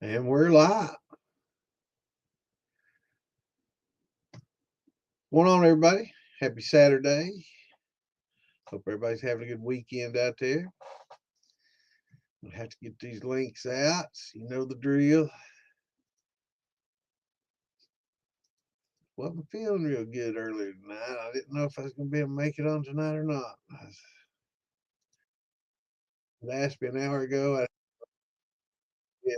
And we're live. What's going on, everybody? Happy Saturday. Hope everybody's having a good weekend out there. We'll have to get these links out. You know the drill. Wasn't feeling real good earlier tonight. I didn't know if I was going to be able to make it on tonight or not. They asked me an hour ago. I yeah,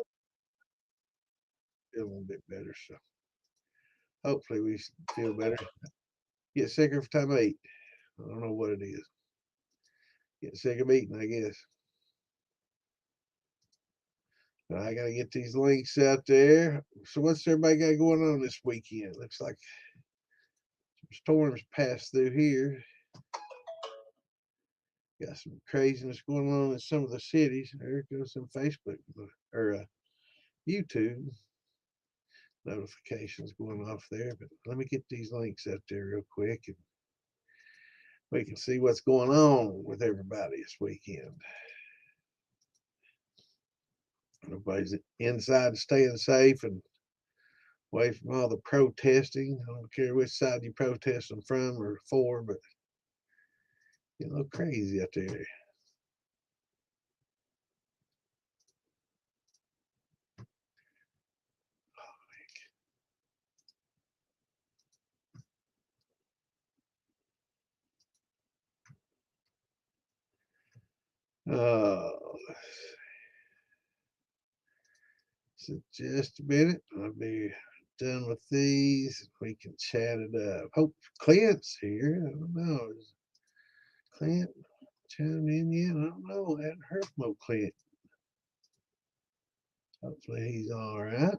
feel a little bit better. So hopefully we feel better. Get sick every time I eat. I don't know what it is. Get sick of eating, I guess. But I got to get these links out there. So what's everybody got going on this weekend? Looks like storms passed through here. Got some craziness going on in some of the cities. There goes some Facebook or YouTube notifications going off there. But let me get these links out there real quick and we can see what's going on with everybody this weekend. Everybody's inside staying safe and away from all the protesting. I don't care which side you're protesting from or for, but you know, crazy out there. So just a minute. I'll be done with these. We can chat it up. Hope Clint's here. I don't know. Is Clint chiming in yet? I don't know. I hadn't heard from Clint. Hopefully he's all right.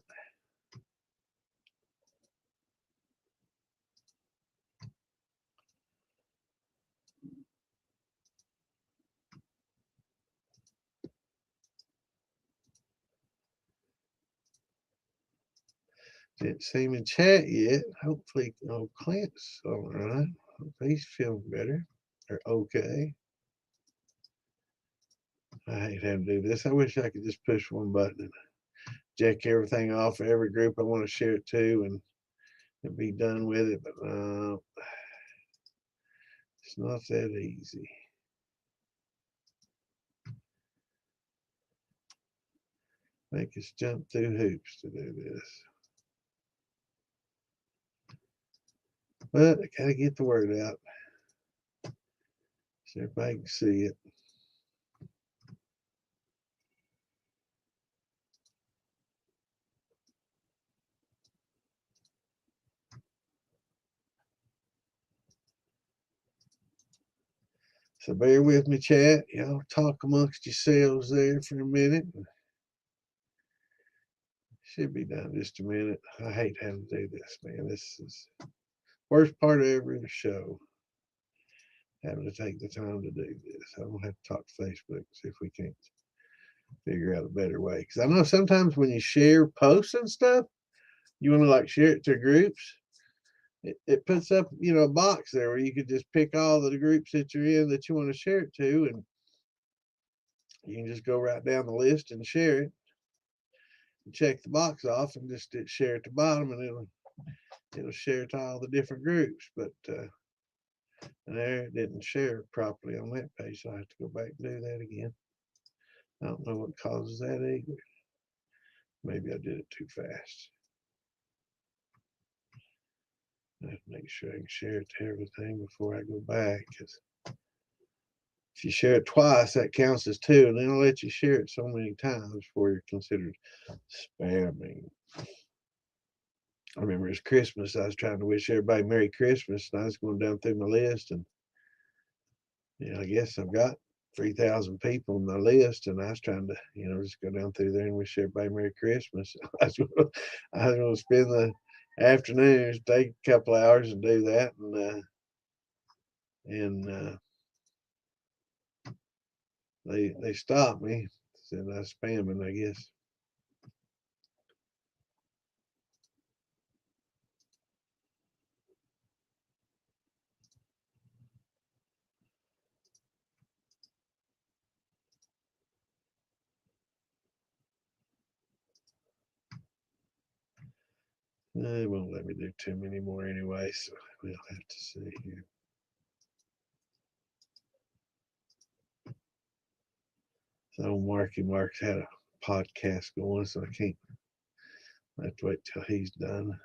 Didn't see him in chat yet. Hopefully, Clint's all right. Hopefully he's feeling better or okay. I hate having to do this. I wish I could just push one button and check everything off every group I want to share it to and be done with it, but it's not that easy. Make us jump through hoops to do this. But I gotta get the word out so everybody can see it. So bear with me, chat. Y'all talk amongst yourselves there for a minute. Should be done in just a minute. I hate having to do this, man. This is worst part of every show. Having to take the time to do this. I'm gonna have to talk to Facebook, see if we can't figure out a better way. Because I know sometimes when you share posts and stuff, you want to like share it to groups. It puts up, you know, a box there where you could just pick all the groups that you're in that you want to share it to, and you can just go right down the list and share it. And check the box off and just share at the bottom, and it'll share to all the different groups. But and there it didn't share properly on that page, so I have to go back and do that again. I don't know what causes that either. Maybe I did it too fast. I have to make sure I can share it to everything before I go back. Because if you share it twice, that counts as two, and then I'll let you share it so many times before you're considered spamming. I remember it's Christmas. I was trying to wish everybody Merry Christmas, and I was going down through my list, and I guess I've got 3,000 people on my list, and I was trying to, just go down through there and wish everybody Merry Christmas. I was going to spend the afternoon, take a couple hours and do that, and they stopped me, said I was spamming, I guess. It won't let me do too many more anyway, so we'll have to see here. So Marky Mark's had a podcast going, so I can't. I have to wait till he's done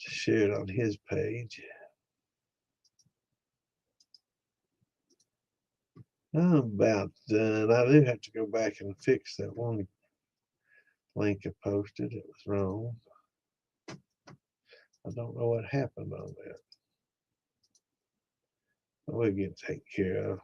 to share it on his page. I'm about done. I do have to go back and fix that one link I posted. It was wrong. I don't know what happened on that. But we'll get it taken care of.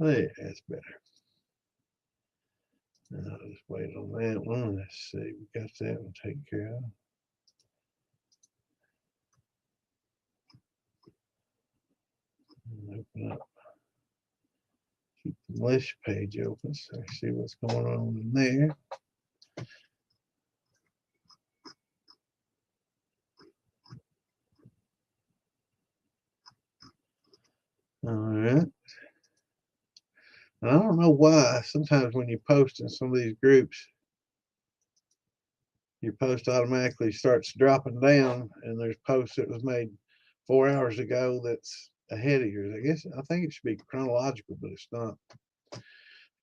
There, that's better. Now I'll just wait on that one. Let's see. We got that one taken care of. Open up. Keep the militia page open so I see what's going on in there. All right. I don't know why. Sometimes when you post in some of these groups, your post automatically starts dropping down, and there's posts that was made 4 hours ago that's ahead of yours. I think it should be chronological, but it's not. What's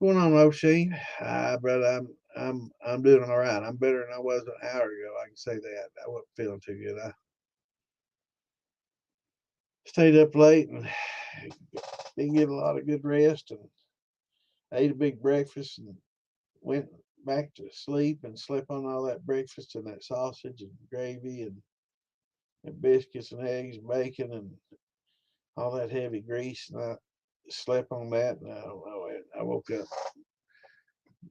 going on, O'Sheen? Hi, brother. I'm doing all right. I'm better than I was an hour ago. I can say that. I wasn't feeling too good. I stayed up late and didn't get a lot of good rest, and ate a big breakfast and went back to sleep and slept on all that breakfast and that sausage and gravy and biscuits and eggs and bacon and all that heavy grease. And I slept on that, and I don't know. I woke up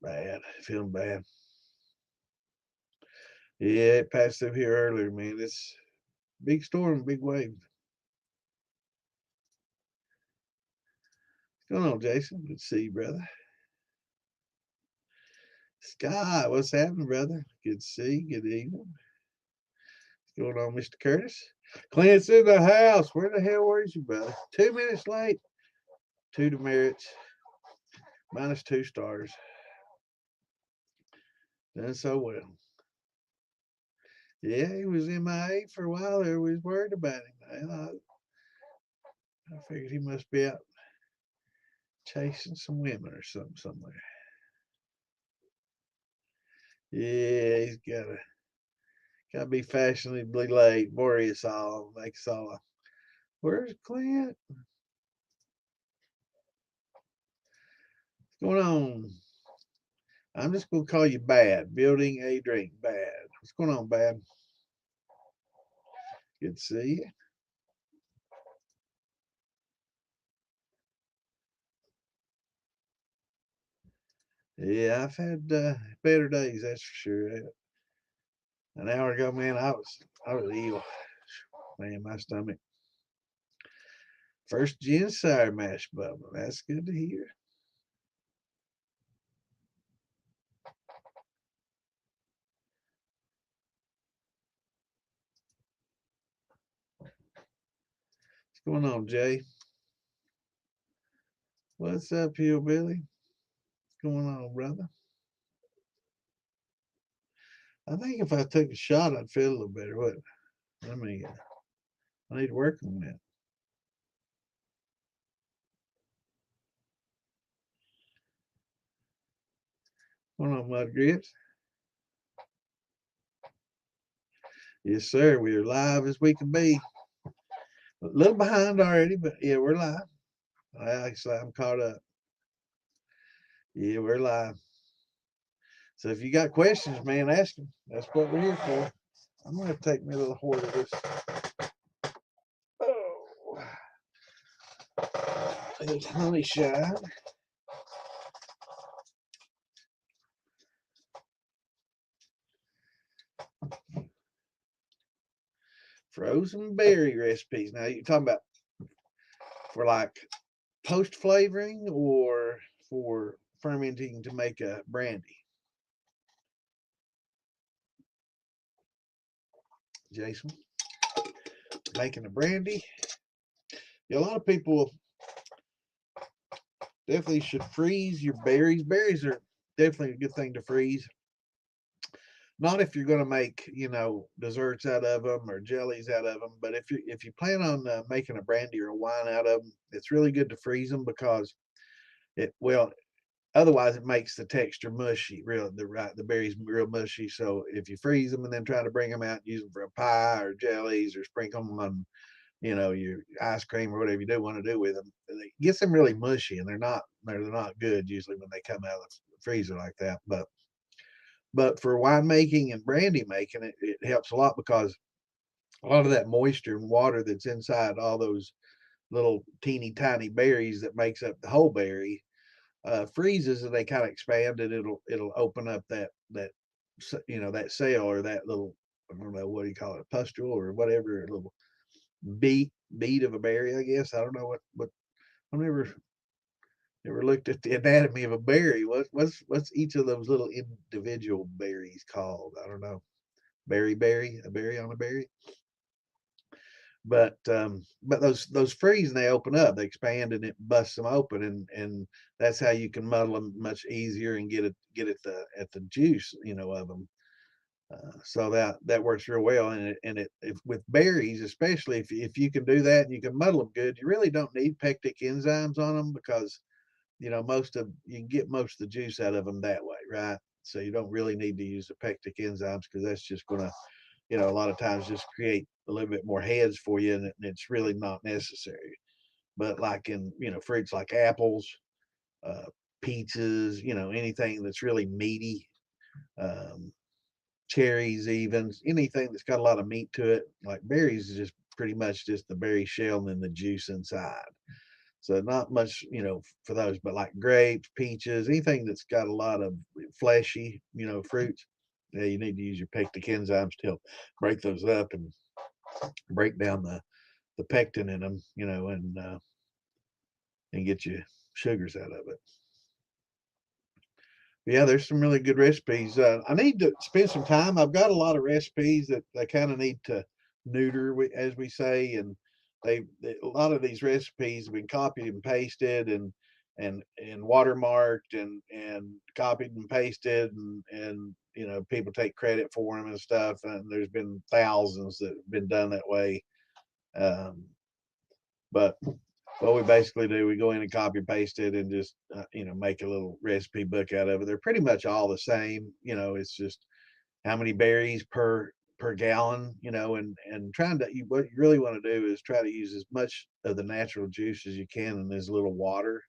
bad, feeling bad. Yeah, it passed up here earlier, man. It's big storm, big wave. What's going on, Jason? Good to see you, brother. Scott, what's happening, brother? Good to see you. Good evening. What's going on, Mr. Curtis? Clint's in the house. Where the hell were you, brother? 2 minutes late. 2 demerits. -2 stars. Done so well. Yeah, he was MIA for a while there. We was worried about him. I figured he must be out chasing some women or something somewhere. Yeah, he's gotta be fashionably late. Worry us all. Make us all. Where's Clint? What's going on? I'm just gonna call you Bad. Building a drink. Bad. What's going on, Bad? Good to see you. Yeah, I've had better days, that's for sure. An hour ago, man, I was ill. Man, my stomach. First gin sour mash bubble. That's good to hear. What's going on, Jay? What's up, Hillbilly? What's going on, brother? I think if I took a shot, I'd feel a little better. What? I mean, I need to work on that. What's going on, Mud Grips? Yes, sir. We are live as we can be. A little behind already, but yeah, we're live. Actually, I'm caught up. Yeah, we're live. So if you got questions, man, ask them. That's what we're here for. I'm gonna have to take me a little hoard of this. Oh, it's honey shine. Frozen berry recipes. Now you're talking about for like post flavoring or for fermenting to make a brandy? Jason, making a brandy. Yeah, a lot of people definitely should freeze your berries. Berries are definitely a good thing to freeze. Not if you're going to make, desserts out of them or jellies out of them, but if you plan on making a brandy or a wine out of them, it's really good to freeze them because otherwise it makes the texture mushy. The berries real mushy. So if you freeze them and then try to bring them out and use them for a pie or jellies or sprinkle them on, your ice cream or whatever you do want to do with them, it gets them really mushy, and they're not good usually when they come out of the freezer like that. But for winemaking and brandy making, it helps a lot because a lot of that moisture and water that's inside all those little teeny tiny berries that makes up the whole berry freezes, and they kind of expand, and it'll open up that cell, or that little, I don't know, what do you call it, pustule or whatever, a little bead of a berry, I guess. I don't know what I never looked at the anatomy of a berry. What's each of those little individual berries called? I don't know. Berry, a berry on a berry. But those freeze and they open up, they expand, and it busts them open, and that's how you can muddle them much easier and get at the juice, of them. So that works real well, and if with berries, especially if you can do that and you can muddle them good, you really don't need pectic enzymes on them because you can get most of the juice out of them that way, right? So you don't really need to use the pectic enzymes because that's just going to, a lot of times just create a little bit more heads for you, and it's really not necessary. But like in, fruits like apples, uh, peaches, anything that's really meaty, um, cherries, even anything that's got a lot of meat to it, like berries is just pretty much just the berry shell and then the juice inside. So not much, for those, but like grapes, peaches, anything that's got a lot of fleshy, fruits, yeah, you need to use your pectic enzymes to help break those up and break down the pectin in them, and get you sugars out of it. Yeah, there's some really good recipes. I need to spend some time. I've got a lot of recipes that I kind of need to neuter, as we say, and a lot of these recipes have been copied and pasted and watermarked and copied and pasted, and people take credit for them and stuff. And there's been thousands that have been done that way. Um, but what we basically do, we go in and copy and paste it and just, make a little recipe book out of it. They're pretty much all the same. It's just how many berries per gallon, and what you really want to do is try to use as much of the natural juice as you can in as little water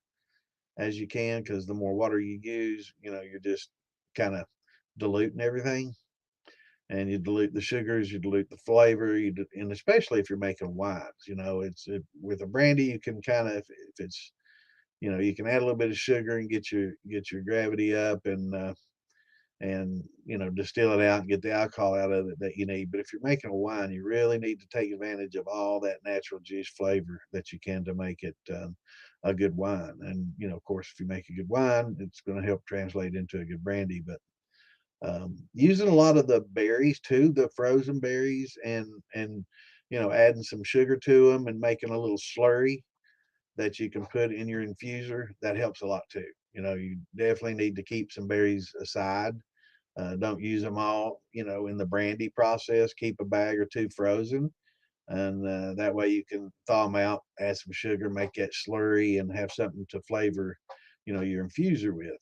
as you can, because the more water you use, you're just kind of diluting everything, and you dilute the sugars, you dilute the flavor, and especially if you're making wines, with a brandy, you can kind of, if it's, you can add a little bit of sugar and get your gravity up, and distill it out and get the alcohol out of it that you need. But if you're making a wine, you really need to take advantage of all that natural juice flavor that you can to make it a good wine. And of course, if you make a good wine, it's going to help translate into a good brandy. But using a lot of the berries too, the frozen berries, and adding some sugar to them and making a little slurry that you can put in your infuser, that helps a lot too. You definitely need to keep some berries aside. Don't use them all, in the brandy process. Keep a bag or two frozen, and that way you can thaw them out, add some sugar, make that slurry, and have something to flavor, your infuser with.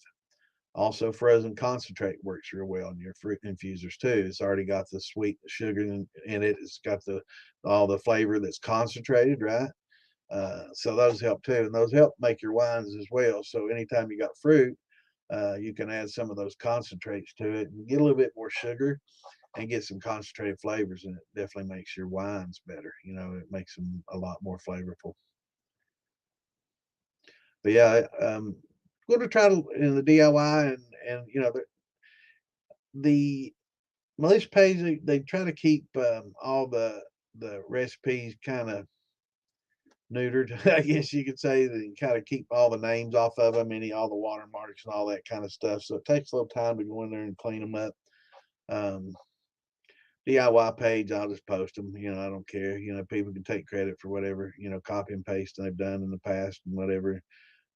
Also, frozen concentrate works real well in your fruit infusers too. It's already got the sweet sugar in it. It's got all the flavor that's concentrated, right? So those help too, and those help make your wines as well. So anytime you got fruit, you can add some of those concentrates to it and get a little bit more sugar and get some concentrated flavors, and it definitely makes your wines better. It makes them a lot more flavorful. But yeah, going to try to in the DIY, and the Militia page, they try to keep all the recipes kind of neutered, I guess you could say, that kind of keep all the names off of them, all the watermarks and all that kind of stuff. So it takes a little time to go in there and clean them up. Um, DIY page, I'll just post them. I don't care. People can take credit for whatever, copy and paste they've done in the past and whatever.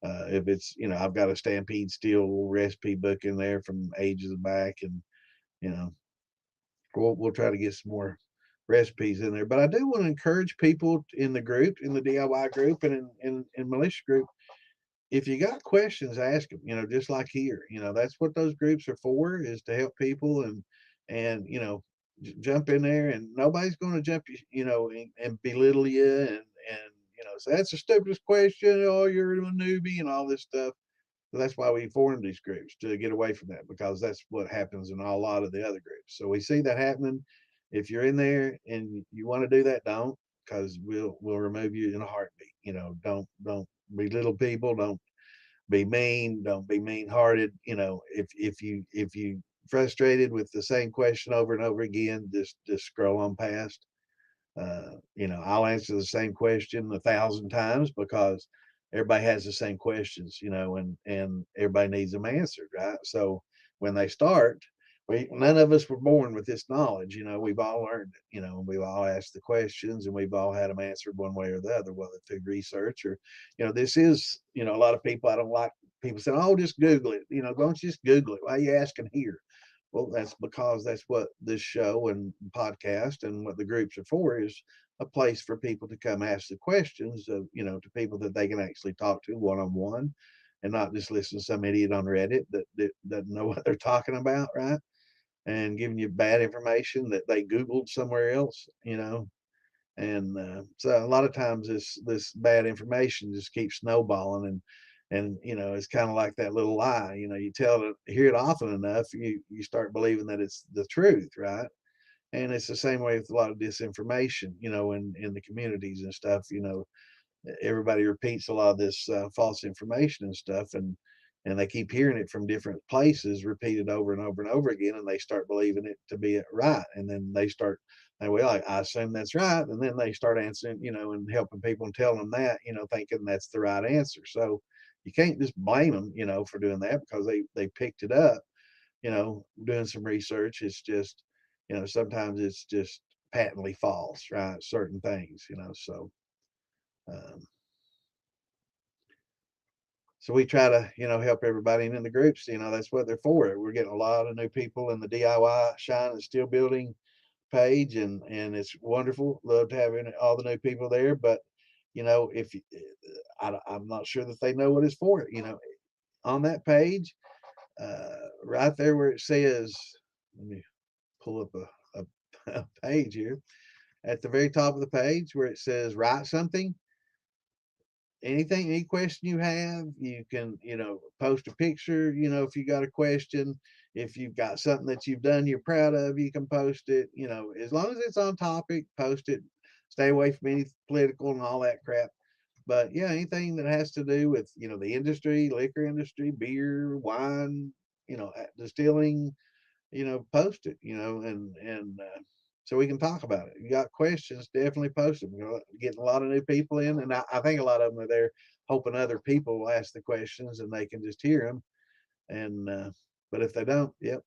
If it's, I've got a Stampede Steel recipe book in there from ages back, and you know, we'll try to get some more recipes in there. But I do want to encourage people in the group, in the DIY group, and in militia group. If you got questions, ask them. Just like here. That's what those groups are for, is to help people, and jump in there, and nobody's going to jump you, and belittle you, and so that's the stupidest question. Oh, you're a newbie and all this stuff. So that's why we formed these groups, to get away from that, because that's what happens in a lot of the other groups. So we see that happening. If you're in there and you want to do that, don't, because we'll remove you in a heartbeat. Don't belittle people. Don't be mean. Don't be mean hearted. If you frustrated with the same question over and over again, just scroll on past. I'll answer the same question 1,000 times, because everybody has the same questions, and everybody needs them answered, right? So when they start, none of us were born with this knowledge. We've all learned it. We've all asked the questions, and we've all had them answered one way or the other, whether through research or, this is, a lot of people, I don't like people saying, oh, just Google it. Don't just Google it. Why are you asking here? Well, that's because that's what this show and podcast and what the groups are for, is a place for people to come ask the questions of, to people that they can actually talk to one on one, and not just listen to some idiot on Reddit that doesn't know what they're talking about, right? And giving you bad information that they Googled somewhere else, and so a lot of times this bad information just keeps snowballing, and it's kind of like that little lie. You hear it often enough, you start believing that it's the truth, right? And it's the same way with a lot of disinformation, in the communities and stuff. Everybody repeats a lot of this false information and stuff, and they keep hearing it from different places repeated over and over and over again, and they start believing it to be right, and then they start, well, I assume that's right, and then they start answering, and helping people and telling them that, thinking that's the right answer. So you can't just blame them, for doing that, because they picked it up, doing some research. It's just, sometimes it's just patently false, right? Certain things, so um, so we try to, help everybody in the groups. That's what they're for. We're getting a lot of new people in the DIY Shine and Steel Building page, and it's wonderful. Love having all the new people there. But if I'm not sure that they know what it's for. On that page, right there where it says, let me pull up a page here. At the very top of the page where it says write something, any question you have, you can, post a picture, if you got a question. If you've got something that you've done you're proud of, you can post it. As long as it's on topic, post it. Stay away from any political and all that crap. But yeah, anything that has to do with, the industry, liquor industry, beer, wine, distilling, post it, and so we can talk about it. If you got questions, definitely post them. Getting a lot of new people in, and I think a lot of them are there hoping other people will ask the questions and they can just hear them. And but if they don't, yep,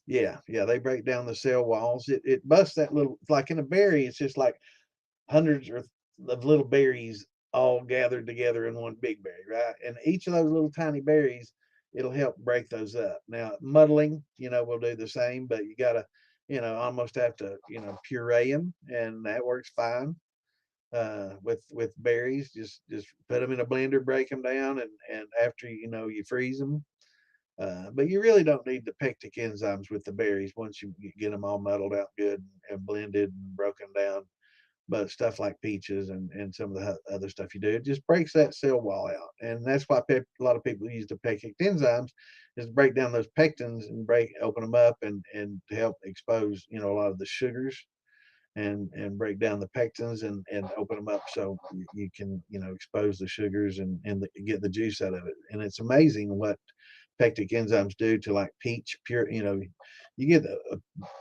yeah, they break down the cell walls. It busts that little, like in a berry. It's just like hundreds of little berries all gathered together in one big berry, right? And each of those little tiny berries, it'll help break those up. Now, muddling, will do the same, but you gotta, almost have to, puree them, and that works fine. With berries, just put them in a blender, break them down, and after you freeze them. But you really don't need the pectic enzymes with the berries once you get them all muddled out good and blended and broken down. But stuff like peaches and some of the other stuff you do, it just breaks that cell wall out. And that's why a lot of people use the pectic enzymes, is to break down those pectins and open them up, and to help expose, a lot of the sugars, and break down the pectins, and open them up, so you can, expose the sugars, and get the juice out of it. And it's amazing what pectic enzymes do to, like, peach pure, you get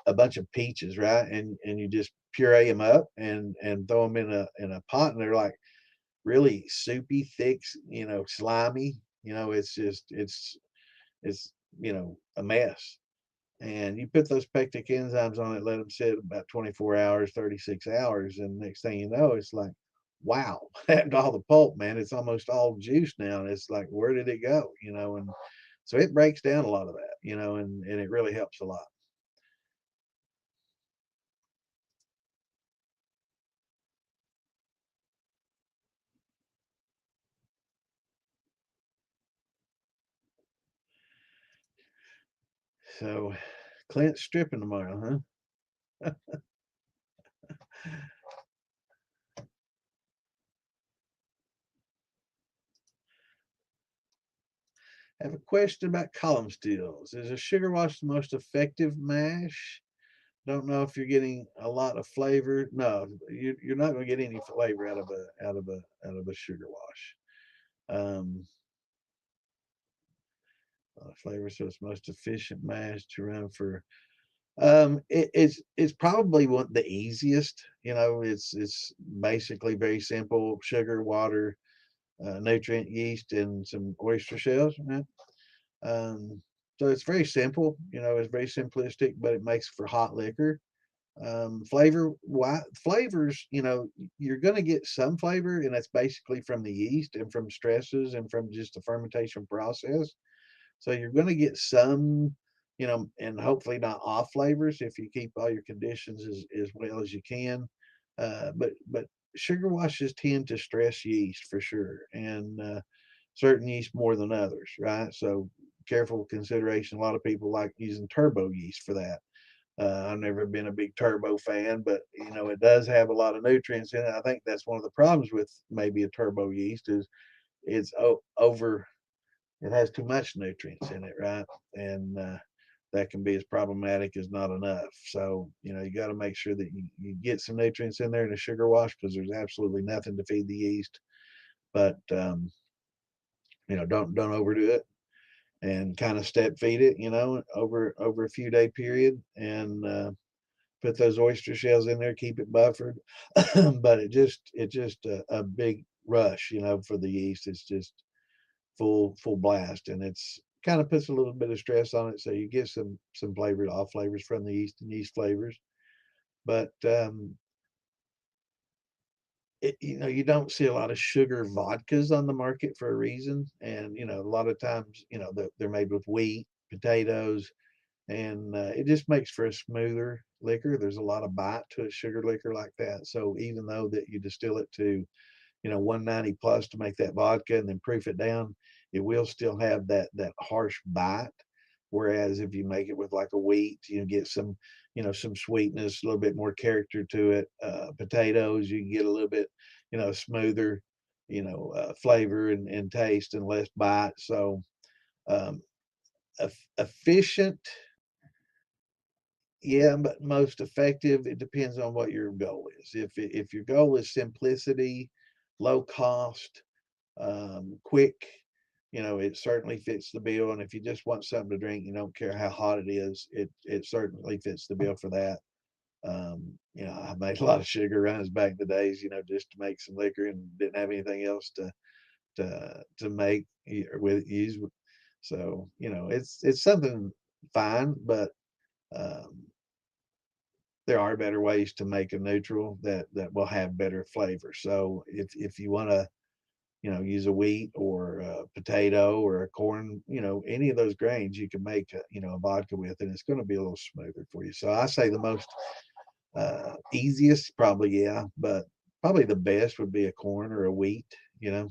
a bunch of peaches, right? And you just puree them up and throw them in a pot, and they're like really soupy, thick, slimy. It's just it's a mess. And you put those pectic enzymes on it, let them sit about 24 hours, 36 hours, and next thing you know, it's like, wow, all the pulp, man, it's almost all juice now. And it's like, where did it go? And so it breaks down a lot of that, and it really helps a lot. So Clint's stripping tomorrow, huh? I have a question about column stills. Is a sugar wash the most effective mash? Don't know if you're getting a lot of flavor. No, you're not going to get any flavor out of a sugar wash. Um, flavor, so it's most efficient mash to run for. It's probably one the easiest. It's basically very simple: sugar, water, nutrient, yeast, and some oyster shells. Right? Um, so it's very simple. It's very simplistic, but it makes for hot liquor. Flavors, you're going to get some flavor, and that's basically from the yeast and from stresses and from just the fermentation process. So you're going to get some, and hopefully not off flavors if you keep all your conditions as well as you can. But sugar washes tend to stress yeast for sure, and certain yeast more than others, right? So careful consideration. A lot of people like using turbo yeast for that. I've never been a big turbo fan, but it does have a lot of nutrients in it. I think that's one of the problems with maybe a turbo yeast is it's over. It has too much nutrients in it, right? And that can be as problematic as not enough. So you got to make sure that you get some nutrients in there in a sugar wash because there's absolutely nothing to feed the yeast. But don't overdo it and kind of step feed it, over a few day period and put those oyster shells in there, keep it buffered. But it just a big rush, for the yeast. It's just full blast, and it's kind of puts a little bit of stress on it, so you get some flavored off flavors from the yeast and yeast flavors. But you don't see a lot of sugar vodkas on the market for a reason, and a lot of times they're made with wheat, potatoes, and it just makes for a smoother liquor. There's a lot of bite to a sugar liquor like that. So even though that you distill it to 190 plus to make that vodka and then proof it down, it will still have that harsh bite. Whereas if you make it with like a wheat, you get some sweetness, a little bit more character to it. Potatoes, you can get a little bit smoother flavor and taste and less bite. So um, efficient, yeah, but most effective, it depends on what your goal is. If your goal is simplicity, low cost, quick, it certainly fits the bill. And if you just want something to drink, you don't care how hot it is, it certainly fits the bill for that. I made a lot of sugar runs back in the days, just to make some liquor and didn't have anything else to make with use. So it's something fine, but um, there are better ways to make a neutral that will have better flavor. So if you want to use a wheat or a potato or a corn, any of those grains you can make a vodka with, and it's going to be a little smoother for you. So I say the most easiest probably, yeah, but probably the best would be a corn or a wheat. you know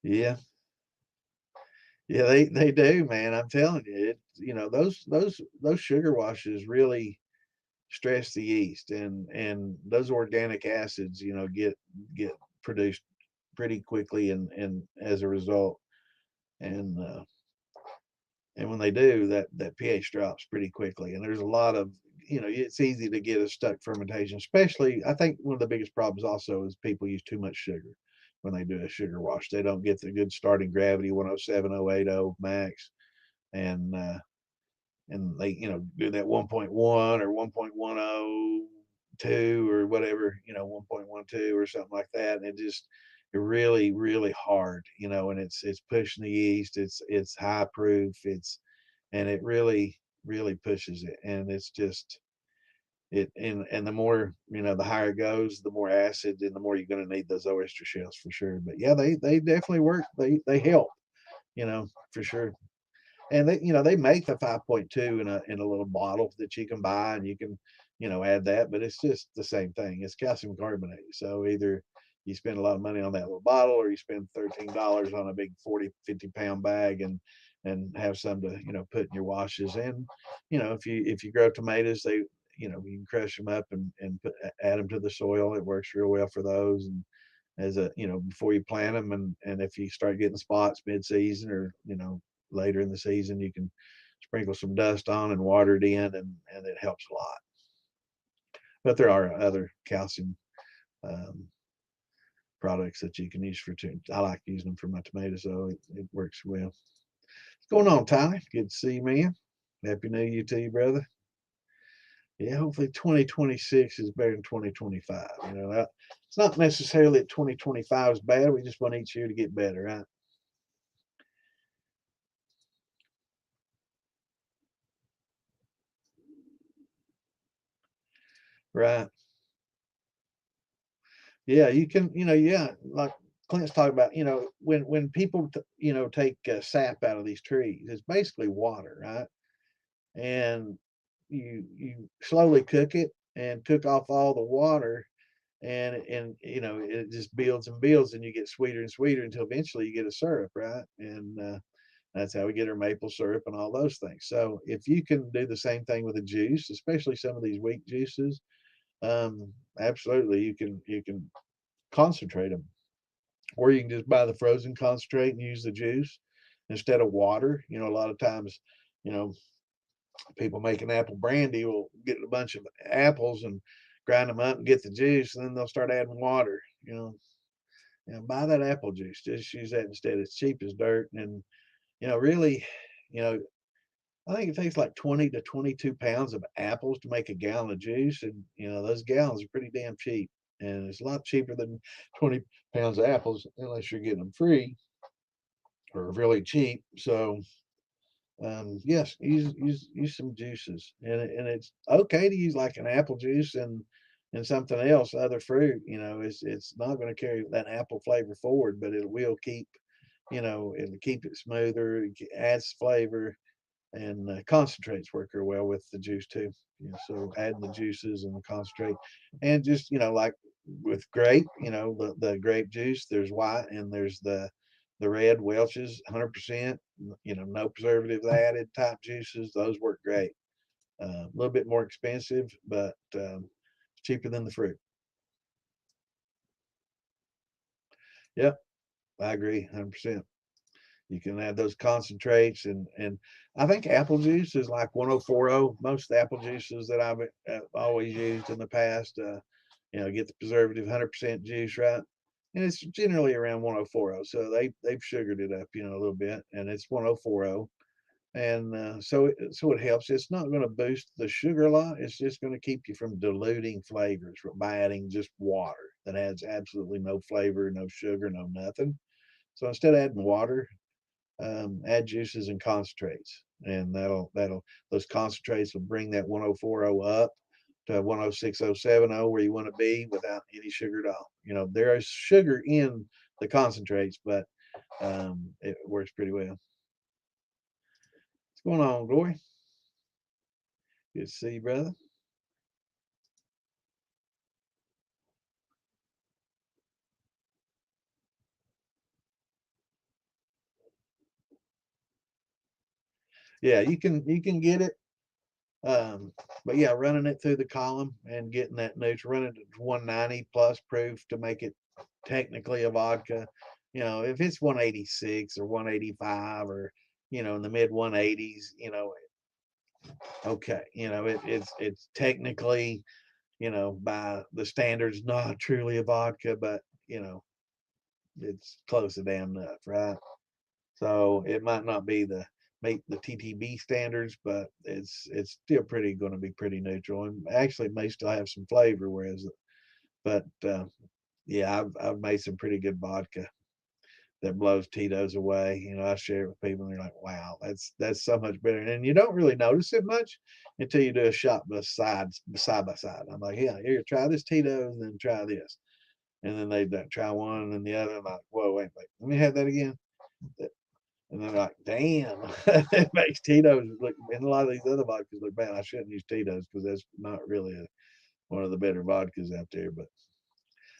yeah, yeah, they do, man. I'm telling you, those sugar washes really stress the yeast, and those organic acids get produced pretty quickly, and as a result, and when they do, that pH drops pretty quickly. And there's a lot of it's easy to get a stuck fermentation, especially. I think one of the biggest problems also is people use too much sugar when they do a sugar wash. They don't get the good starting gravity, 107, 080 max, and they do that 1.1 or 1.102 or whatever, 1.12 or something like that, and it really really hard, and it's pushing the yeast. It's high proof. And it really really pushes it, and it's just it and the more, the higher it goes, the more acid and the more you're going to need those oyster shells for sure. But yeah, they definitely work. They help, for sure. And they make the 5.2 in a little bottle that you can buy, and you can add that, but it's just the same thing. It's calcium carbonate. So either you spend a lot of money on that little bottle, or you spend $13 on a big 40-50 pound bag, and have some to put in your washes. And if you grow tomatoes, you can crush them up and add them to the soil. It works real well for those. And as before you plant them, and if you start getting spots mid-season, or later in the season, you can sprinkle some dust on and water it in, and it helps a lot. But there are other calcium um, products that you can use for too. I like using them for my tomatoes, so it works well. What's going on, Ty? Good to see you, man. Happy New Year to you, brother. Yeah, hopefully 2026 is better than 2025. It's not necessarily that 2025 is bad. We just want each year to get better, right? Right. Yeah, you can, yeah, like Clint's talking about, when people, take sap out of these trees, it's basically water, right? And you slowly cook it and cook off all the water, and it just builds and builds, and you get sweeter and sweeter until eventually you get a syrup, right? And that's how we get our maple syrup and all those things. So if you can do the same thing with a juice, especially some of these weak juices, absolutely, you can concentrate them, or you can just buy the frozen concentrate and use the juice instead of water. A lot of times, you know, people make an apple brandy will get a bunch of apples and grind them up and get the juice, and then they'll start adding water. Buy that apple juice. Just use that instead. It's cheap as dirt, and really, you know, I think it takes like 20 to 22 pounds of apples to make a gallon of juice, and those gallons are pretty damn cheap, and it's a lot cheaper than 20 pounds of apples unless you're getting them free or really cheap. So yes, use some juices, and it's okay to use like an apple juice and something else, other fruit. It's not going to carry that apple flavor forward, but it will keep, it'll keep it smoother. It adds flavor, and concentrates work real well with the juice too. So adding the juices and the concentrate, and just like with grape, the grape juice. There's white and there's the red Welch's, 100%. No preservatives added type juices. Those work great. A little bit more expensive, but cheaper than the fruit. Yep, I agree, 100%. You can add those concentrates, and I think apple juice is like 1040. Most apple juices that I've always used in the past, get the preservative 100% juice, right? And it's generally around 1040. So they've sugared it up, a little bit, and it's 1040. And so it helps. It's not going to boost the sugar a lot. It's just going to keep you from diluting flavors by adding just water that adds absolutely no flavor, no sugar, no nothing. So instead of adding water, add juices and concentrates, and that'll those concentrates will bring that 1040 up to 106070 where you want to be without any sugar at all. There is sugar in the concentrates, but it works pretty well. What's going on, Glory? Good to see you, brother. Yeah, you can get it. But yeah, running it through the column and getting that neutral, running it to 190 plus proof to make it technically a vodka. If it's 186 or 185 or in the mid 180s, Okay, it's technically, by the standards, not truly a vodka, but it's close to damn enough, right? So it might not be the meet the TTB standards, but it's still pretty going to be pretty neutral, and actually may still have some flavor. Whereas, but yeah, I've made some pretty good vodka that blows Tito's away. I share it with people, and they're like, "Wow, that's so much better." And you don't really notice it much until you do a shot side by side. I'm like, "Yeah, here, try this Tito's, and then try this," and then they try one and then the other. I'm like, "Whoa, wait, let me have that again." And they're like, "Damn, it makes Tito's look." And a lot of these other vodkas look bad. I shouldn't use Tito's because that's not really one of the better vodkas out there. But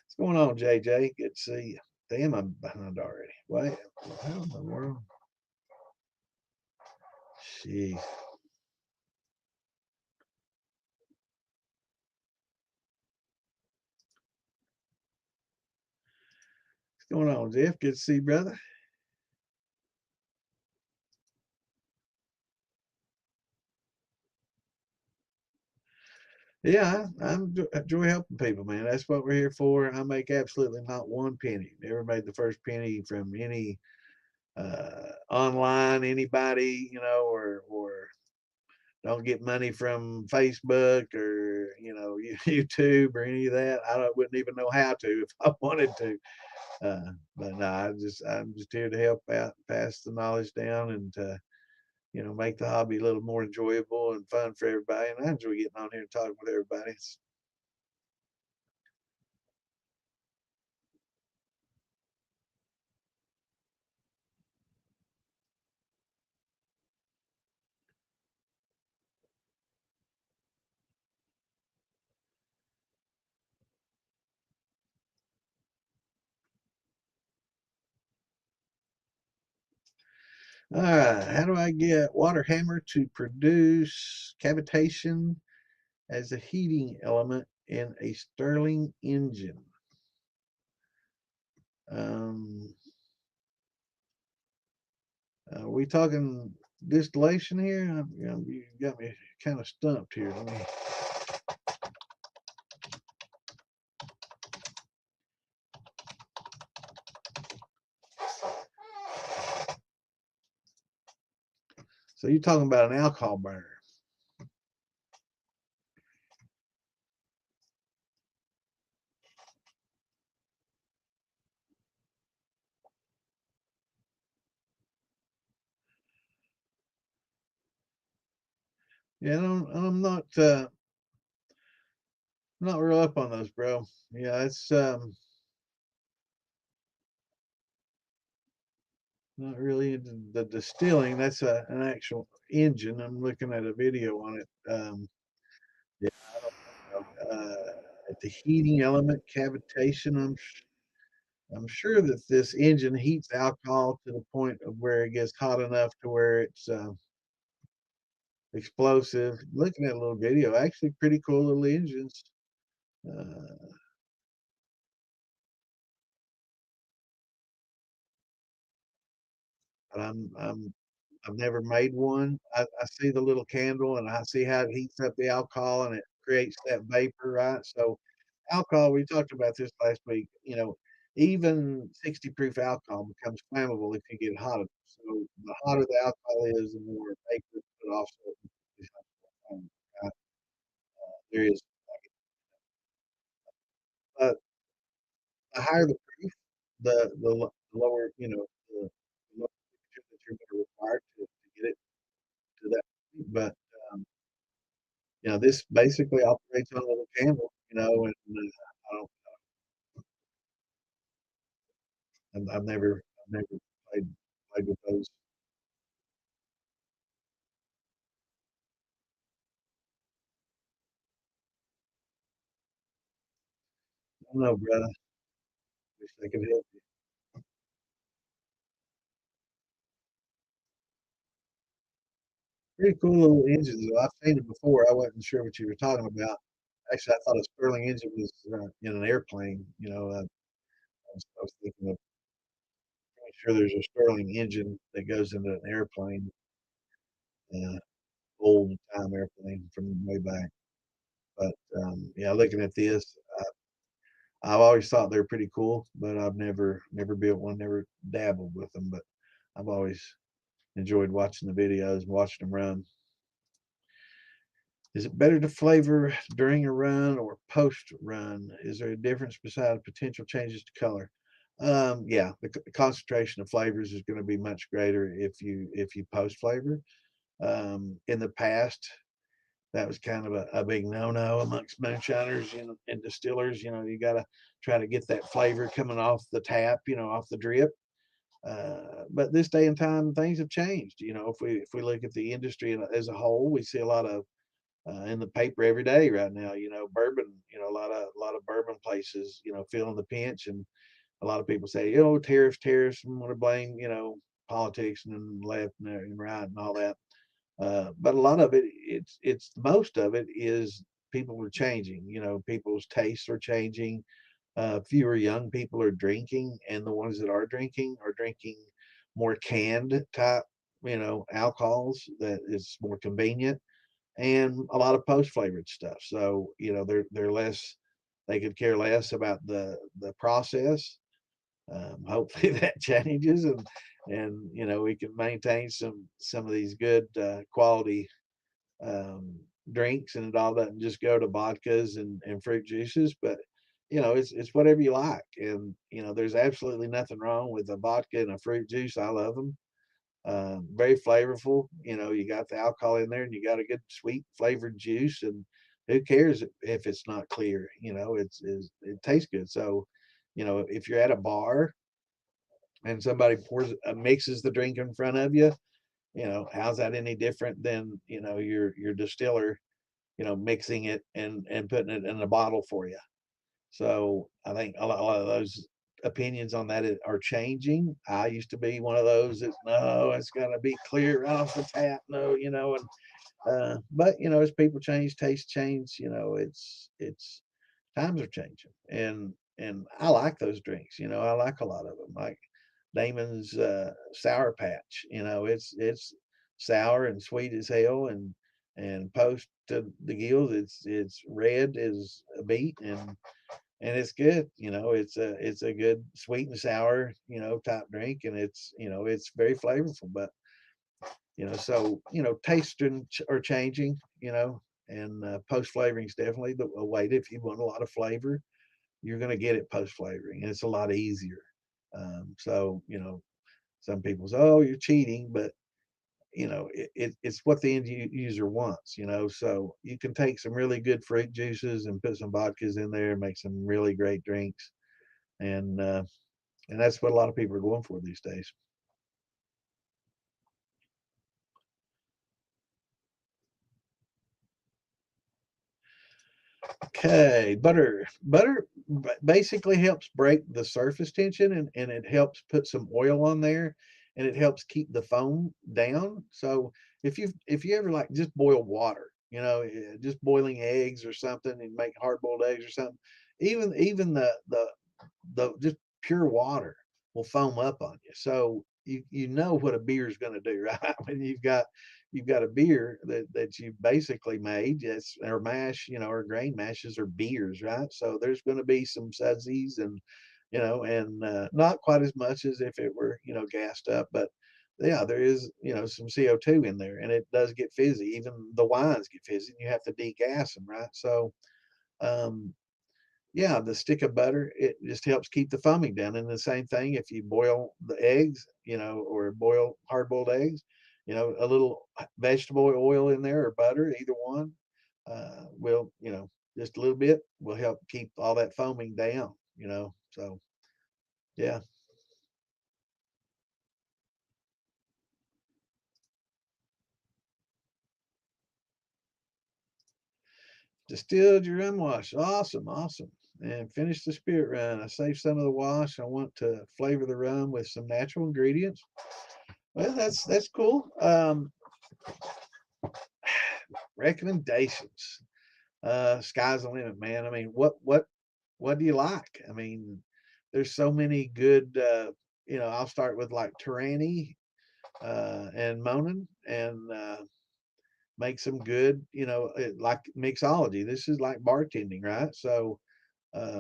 what's going on, JJ? Good to see you. Damn, I'm behind already. Wait, how in the world? Jeez. What's going on, Jeff? Good to see you, brother. Yeah, enjoy helping people, man. That's what we're here for. I make absolutely not one penny. Never made the first penny from any online anybody, or don't get money from Facebook or YouTube or any of that. Wouldn't even know how to if I wanted to. But no, I'm just here to help out, pass the knowledge down, and make the hobby a little more enjoyable and fun for everybody. And I enjoy getting on here and talking with everybody. All right, how do I get water hammer to produce cavitation as a heating element in a Stirling engine? Um, we talking distillation here? You got me kind of stumped here. So you're talking about an alcohol burner? Yeah, I'm not real up on those, bro. Yeah, it's not really into the distilling. That's an actual engine. I'm looking at a video on it. Yeah, I don't know. At the heating element cavitation, I'm sure that this engine heats alcohol to the point of where it gets hot enough to where it's explosive. Looking at a little video, actually pretty cool little engines. Uh, but I've never made one. I see the little candle and I see how it heats up the alcohol and it creates that vapor, right? So alcohol, we talked about this last week, even 60 proof alcohol becomes flammable if you get hot enough. So the hotter the alcohol is, the more vapor, but also right? There is, but the higher the proof, the lower, the lower temperature that you're going to require to get it to that. But um, this basically operates on a little candle, and I don't, I've never played with those. I don't know, brother. Wish I could help you. Pretty cool little engines, though. I've seen it before. I wasn't sure what you were talking about. Actually, I thought a Stirling engine was in an airplane. I was thinking of pretty sure there's a Stirling engine that goes into an airplane. Yeah. old time airplane from way back. But yeah, looking at this, I've always thought they're pretty cool, but I've never built one, never dabbled with them. But I've always enjoyed watching the videos and watching them run. Is it better to flavor during a run or post run? Is there a difference beside potential changes to color? Yeah, the concentration of flavors is going to be much greater if you post flavor. In the past, that was kind of a big no-no amongst moonshiners, and distillers. You got to try to get that flavor coming off the tap, off the drip. But this day and time, things have changed. If we look at the industry as a whole, we see a lot of in the paper every day right now. Bourbon. A lot of bourbon places, feeling the pinch, and a lot of people say, tariffs. I'm going to blame, politics and left and right and all that. But a lot of it, it's most of it is people are changing. People's tastes are changing. Fewer young people are drinking, and the ones that are drinking more canned type, alcohols that is more convenient, and a lot of post flavored stuff. So they're less. They could care less about the process. Hopefully that changes, and we can maintain some of these good quality um, drinks, and it all doesn't just go to vodkas and fruit juices. But it's whatever you like, and there's absolutely nothing wrong with a vodka and a fruit juice. I love them. Very flavorful. You got the alcohol in there, and you got a good sweet flavored juice, and who cares if it's not clear? It tastes good. So, if you're at a bar and somebody mixes the drink in front of you, how's that any different than your distiller, mixing it and putting it in a bottle for you? So I think a lot of those opinions on that are changing. I used to be one of those that, no, it's got to be clear right off the tap. No, and but as people change, taste change. It's times are changing, and I like those drinks. I like a lot of them. Like Damon's Sour Patch. It's sour and sweet as hell, and post to the gills, it's red as a beet, and it's good. It's a good sweet and sour, type drink, and it's very flavorful. But so tastes are changing, and post flavoring is definitely the a way. If you want a lot of flavor, you're going to get it post flavoring, and it's a lot easier. So some people say, "Oh, you're cheating," but it's what the end user wants. So you can take some really good fruit juices and put some vodkas in there and make some really great drinks, and that's what a lot of people are going for these days. Okay, butter basically helps break the surface tension, and it helps put some oil on there, and it helps keep the foam down. So if you ever like just boil water, just boiling eggs or something, and make hard boiled eggs or something, even the just pure water will foam up on you. So you know what a beer is going to do, right? When you've got a beer that you basically made, yes, or mash, or grain mashes or beers, right? So there's going to be some sudzies, and not quite as much as if it were, gassed up, but yeah, there is, some CO2 in there, and it does get fizzy. Even the wines get fizzy, and you have to degas them, right? So, um, yeah, the stick of butter, it just helps keep the foaming down. And the same thing, if you boil the eggs, or boil hard boiled eggs, a little vegetable oil in there or butter, either one, will, just a little bit will help keep all that foaming down. So, yeah. Distilled your rum wash. Awesome, awesome. And finished the spirit run. I saved some of the wash. I want to flavor the rum with some natural ingredients. Well, that's cool. Recommendations. Sky's the limit, man. I mean, what do you like? I mean, there's so many good. I'll start with like Tyranny and Monin, and make some good, like mixology. This is like bartending, right? So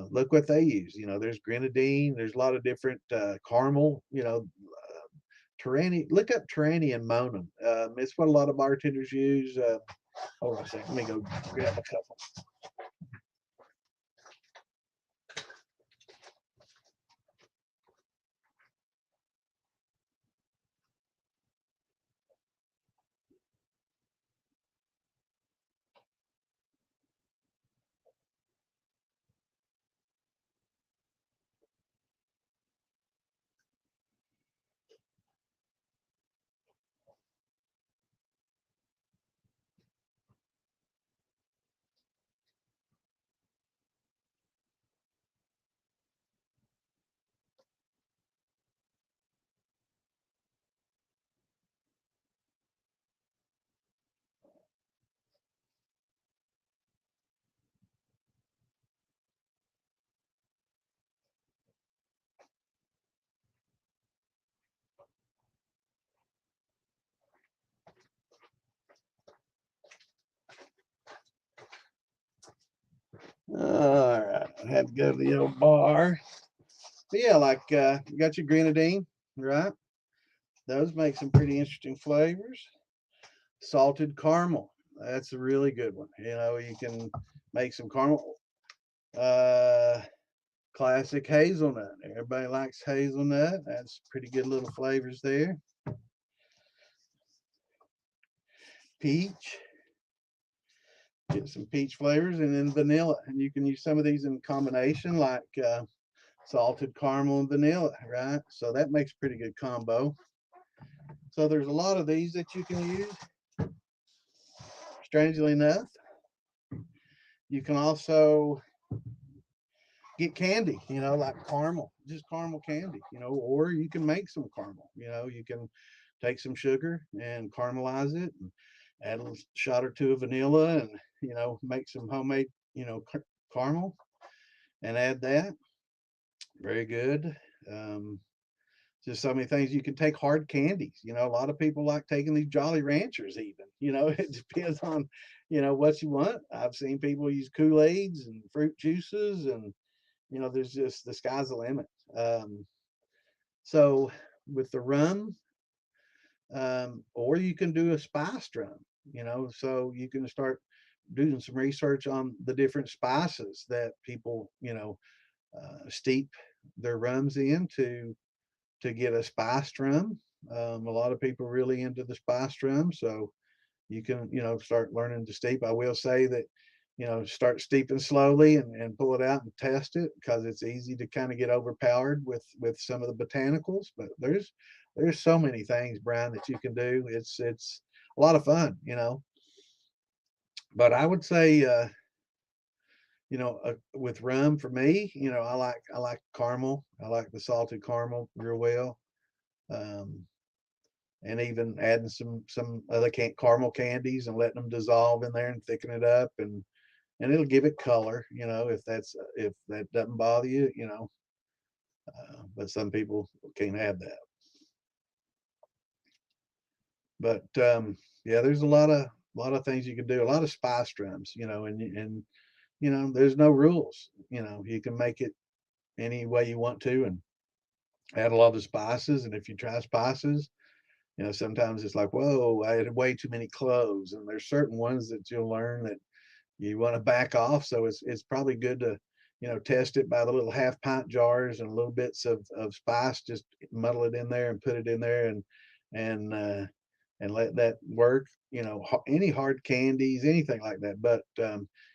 look what they use. There's grenadine. There's a lot of different caramel. Tarani. Look up Tarani and Monum. It's what a lot of bartenders use. Hold on a second. Let me go grab a couple. All right, I had to go to the old bar. But yeah, like you got your grenadine, right? Those make some pretty interesting flavors. Salted caramel, that's a really good one. You can make some caramel. Uh, Classic hazelnut. Everybody likes hazelnut. That's pretty good little flavors there. Peach. Get some peach flavors, and then vanilla. And you can use some of these in combination, like salted caramel and vanilla, right? So that makes a pretty good combo. So there's a lot of these that you can use. Strangely enough, you can also get candy, like caramel, just caramel candy, or you can make some caramel. You can take some sugar and caramelize it and add a shot or two of vanilla and, make some homemade, caramel and add that. Very good. Um, just so many things. You can take hard candies. A lot of people like taking these Jolly Ranchers even. It depends on, what you want. I've seen people use Kool-Aids and fruit juices, and there's just, the sky's the limit. So with the rum, or you can do a spiced rum, so you can start doing some research on the different spices that people, steep their rums in to get a spiced rum. A lot of people really into the spiced rum, so you can, start learning to steep. I will say that, start steeping slowly and pull it out and test it, because it's easy to kind of get overpowered with some of the botanicals. But there's so many things, Brian, that you can do. It's a lot of fun. But I would say, with rum for me, I like caramel. I like the salted caramel real well. Um, and even adding some other caramel candies and letting them dissolve in there and thicken it up, and it'll give it color, if that doesn't bother you, but some people can't have that. But yeah, there's a lot of things you can do, a lot of spice drums, and there's no rules. You can make it any way you want to, and add a lot of spices. And if you try spices, sometimes it's like, whoa, I had way too many cloves. And there's certain ones that you'll learn that you want to back off. So it's probably good to, test it by the little half pint jars and little bits of spice, just muddle it in there and put it in there, and and let that work. Any hard candies, anything like that. But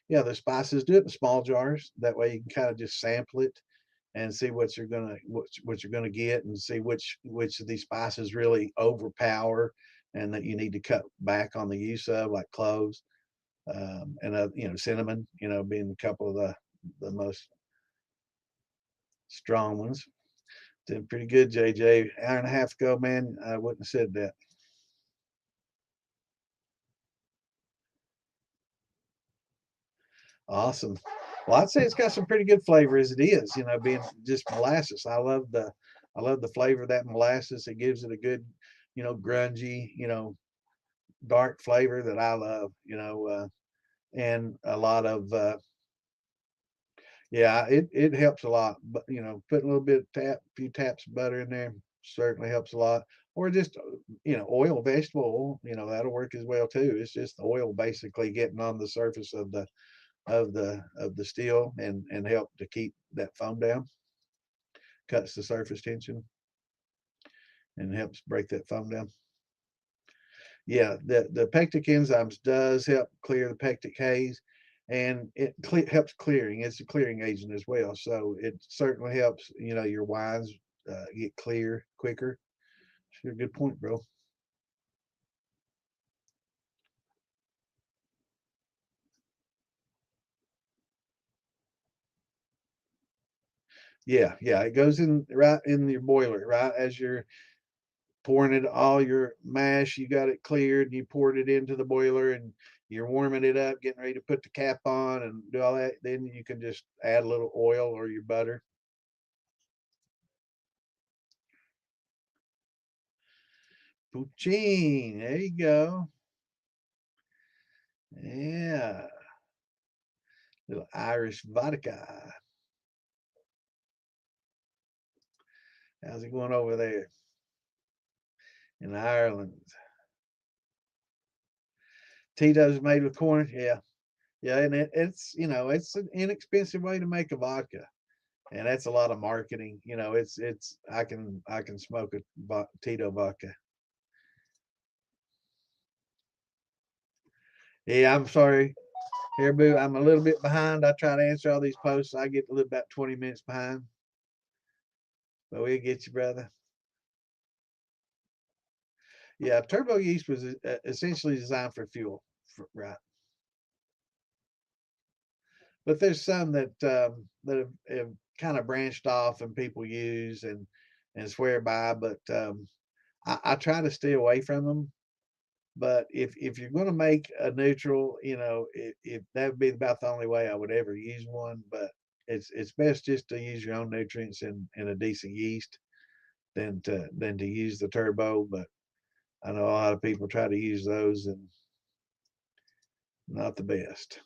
yeah, the spices, do it in small jars. That way you can kind of just sample it and see what you're gonna get, and see which of these spices really overpower and that you need to cut back on the use of, like cloves, and cinnamon, being a couple of the most strong ones. Did pretty good, JJ. Hour and a half ago, man, I wouldn't have said that. Awesome. Well, I'd say it's got some pretty good flavor as it is, being just molasses. I love the flavor of that molasses. It gives it a good, grungy, dark flavor that I love, and a lot of yeah, it helps a lot. But putting a little bit of few taps of butter in there certainly helps a lot. Or just oil, vegetable oil, that'll work as well too. It's just the oil basically getting on the surface of the steel and help to keep that foam down. Cuts the surface tension and helps break that foam down. Yeah, the pectic enzymes does help clear the pectic haze, and it helps clearing. It's a clearing agent as well, so it certainly helps your wines get clear quicker. Sure, good point, bro. Yeah, it goes in right in your boiler, right as you're pouring it all your mash. You got it cleared, and you poured it into the boiler, and you're warming it up, getting ready to put the cap on and do all that. Then you can just add a little oil or your butter. Poutine, there you go. Yeah, little Irish vodka. How's it going over there in Ireland? Tito's made with corn. Yeah, and it's an inexpensive way to make a vodka, and that's a lot of marketing. It's I can smoke a Tito vodka. Yeah, I'm sorry, here, boo. I'm a little bit behind. I try to answer all these posts. I get a little about 20 minutes behind, but we'll get you, brother. Yeah, turbo yeast was essentially designed for fuel, right? But there's some that have kind of branched off and people use and swear by, but I try to stay away from them. But if you're going to make a neutral, if that would be about the only way I would ever use one. But it's best just to use your own nutrients in a decent yeast than to use the turbo. But I know a lot of people try to use those and not the best.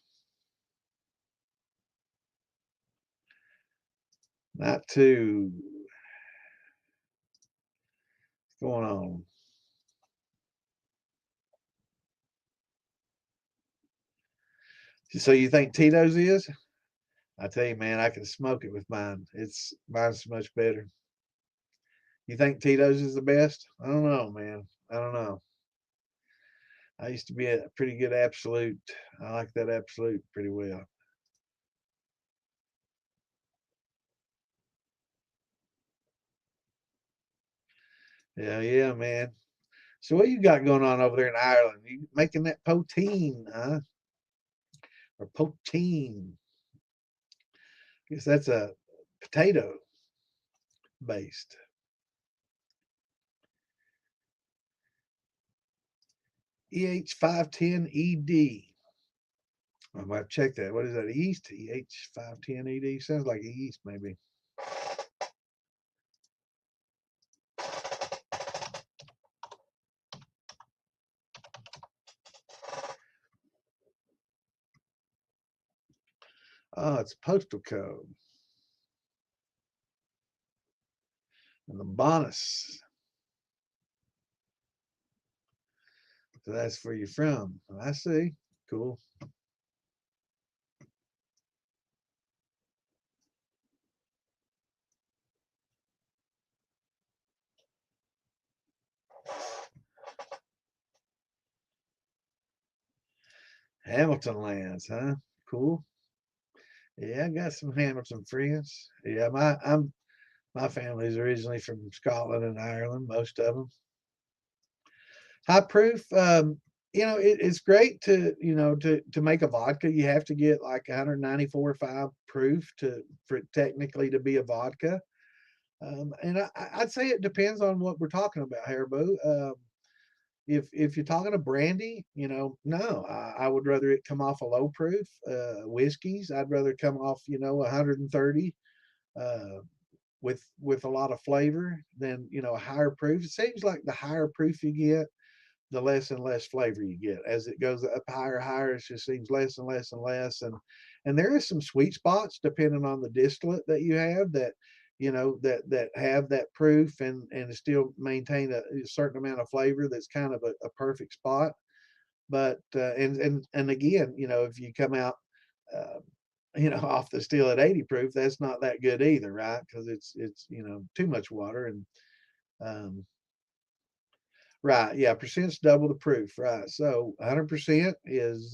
Not too going on. So you think Tito's is? I tell you, man, I can smoke it with mine. Mine's much better. You think Tito's is the best? I don't know, man. I don't know. I used to be a pretty good absolute. I like that absolute pretty well. Yeah, man. So what you got going on over there in Ireland? You making that poutine, huh? Or poutine? I guess that's a potato based. EH510ED. I might check that. What is that? Yeast? EH510ED? Sounds like a yeast, maybe. Oh, it's postal code. And the bonus. So that's where you're from. I see. Cool. Hamilton lands, huh? Cool. Yeah, I got some Hamilton friends. Yeah, my family's originally from Scotland and Ireland, most of them. High proof, it's great to make a vodka. You have to get like 194.5 proof for it technically to be a vodka. And I'd say it depends on what we're talking about here, Boo. If you're talking a brandy, no, I would rather it come off a low proof. Whiskeys, I'd rather come off 130 uh, with a lot of flavor than a higher proof. It seems like the higher proof you get, the less and less flavor you get. As it goes up higher, it just seems less and less and less. And there is some sweet spots depending on the distillate that you have, that that have that proof and still maintain a certain amount of flavor. That's kind of a perfect spot. But and again, if you come out off the still at 80 proof, that's not that good either, right? Because it's too much water. And um, right, yeah, percent's double the proof, right? So 100% is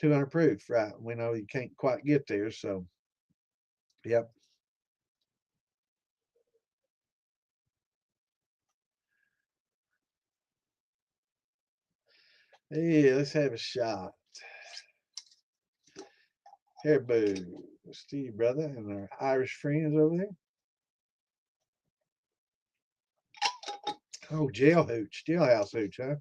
200 proof, right? We know you can't quite get there, so yep. Yeah, let's have a shot. Here, boo. Steve, brother, and our Irish friends over there. Oh, jailhouse hooch, huh?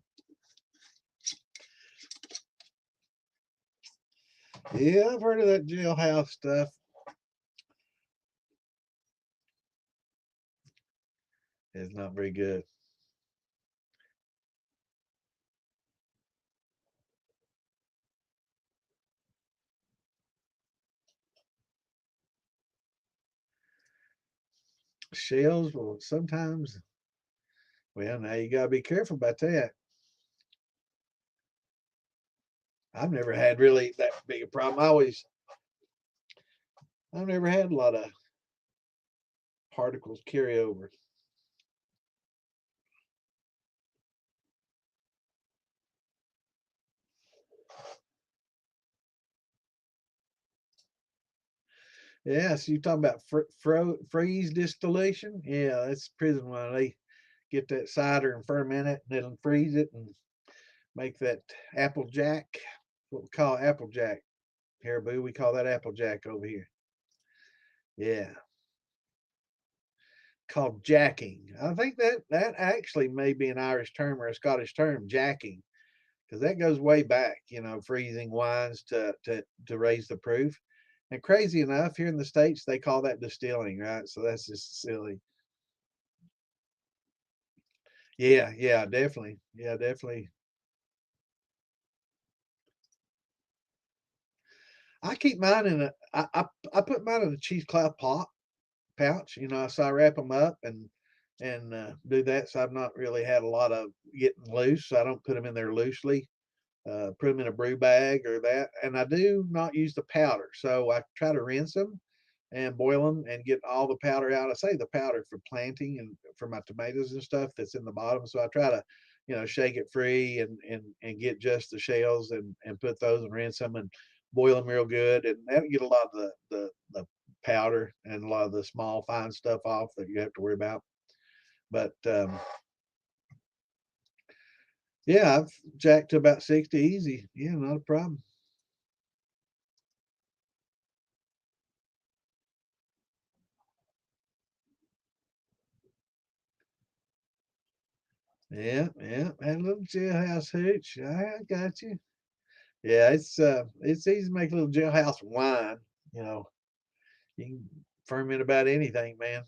Yeah, I've heard of that jailhouse stuff. It's not very good. Shells, well, sometimes, well, now you gotta be careful about that. I've never had really that big a problem. I've never had a lot of particles carry over. Yeah, so you're talking about freeze distillation? Yeah, that's prison one. They get that cider and ferment it, and then freeze it and make that apple jack. What we call apple jack here, boo. We call that apple jack over here. Yeah, called jacking. I think that actually may be an Irish term or a Scottish term, jacking, because that goes way back. Freezing wines to raise the proof. And crazy enough, here in the States, they call that distilling, right? So that's just silly. Yeah, yeah, definitely. Yeah, definitely. I keep mine in a. I put mine in a cheesecloth pouch. So I wrap them up and do that. So I've not really had a lot of getting loose. So I don't put them in there loosely. Put them in a brew bag or that. And I do not use the powder. So I try to rinse them and boil them and get all the powder out. I say the powder for planting and for my tomatoes and stuff that's in the bottom. So I try to, shake it free and get just the shells and put those and rinse them and boil them real good. And that'll get a lot of the powder and a lot of the small fine stuff off that you have to worry about. But yeah, I've jacked to about 60 easy. Yeah, not a problem. Yeah, yeah. Had a little jailhouse hooch. I got you. Yeah, it's easy to make a little jailhouse wine. You know, you can ferment about anything, man.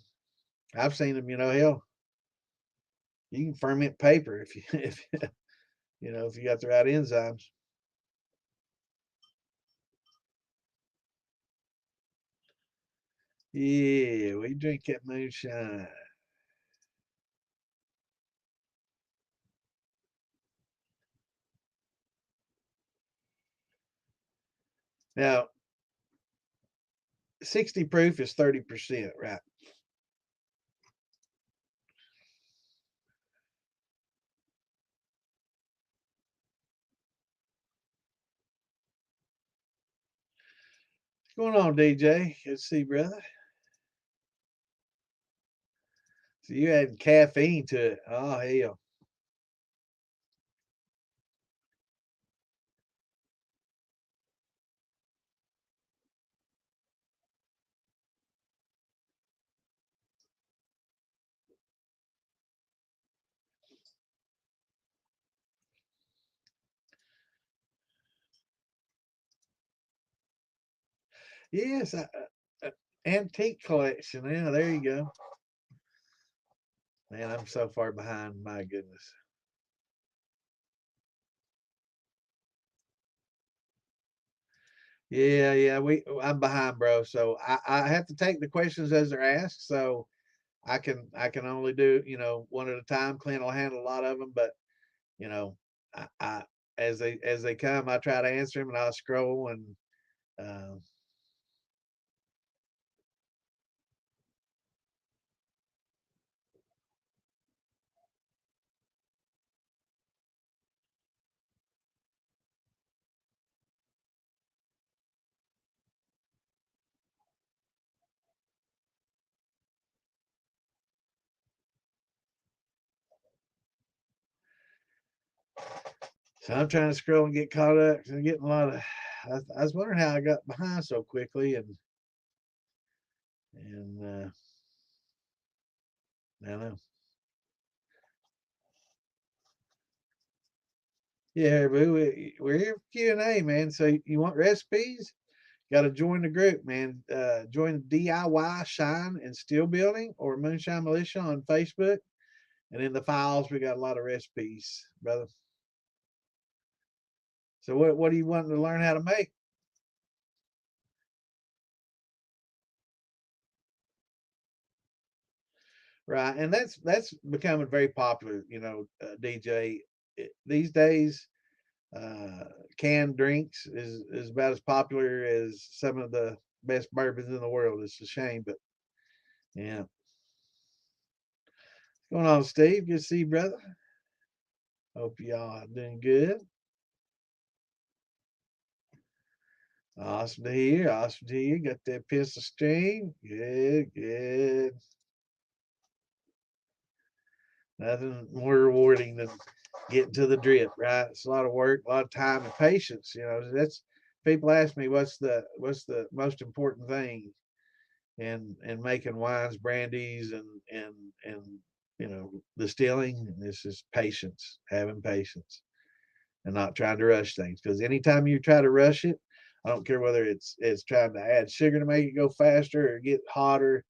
I've seen them. Hell, you can ferment paper if you if you got the right enzymes. Yeah, we drink that moonshine. Now, 60 proof is 30%, right? What's going on, DJ? Good to see, brother. So you adding caffeine to it? Oh hell! Yes, antique collection. Yeah, there you go. Man, I'm so far behind. My goodness. Yeah. I'm behind, bro. So I have to take the questions as they're asked. So I can only do, one at a time. Clint will handle a lot of them, but you know, I as they come, I try to answer them, and I'll scroll and uh, so I'm trying to scroll and get caught up. I'm getting a lot of. I was wondering how I got behind so quickly, and I don't know. Yeah, boo, we're here for Q&A, man. So you want recipes? Got to join the group, man. Join DIY Shine and Steel Building or Moonshine Militia on Facebook. And in the files, we got a lot of recipes, brother. So what do you want to learn how to make? Right, and that's becoming very popular. DJ these days. Canned drinks is about as popular as some of the best bourbons in the world. It's a shame, but yeah. What's going on, Steve? Good to see you, brother. Hope y'all are doing good. Awesome to hear. Awesome to hear. Got that pistol string. Good, good. Nothing more rewarding than getting to the drip, right? It's a lot of work, a lot of time and patience. That's people ask me what's the most important thing in making wines, brandies, and distilling. This is patience, having patience, and not trying to rush things. Because anytime you try to rush it, I don't care whether it's trying to add sugar to make it go faster or get hotter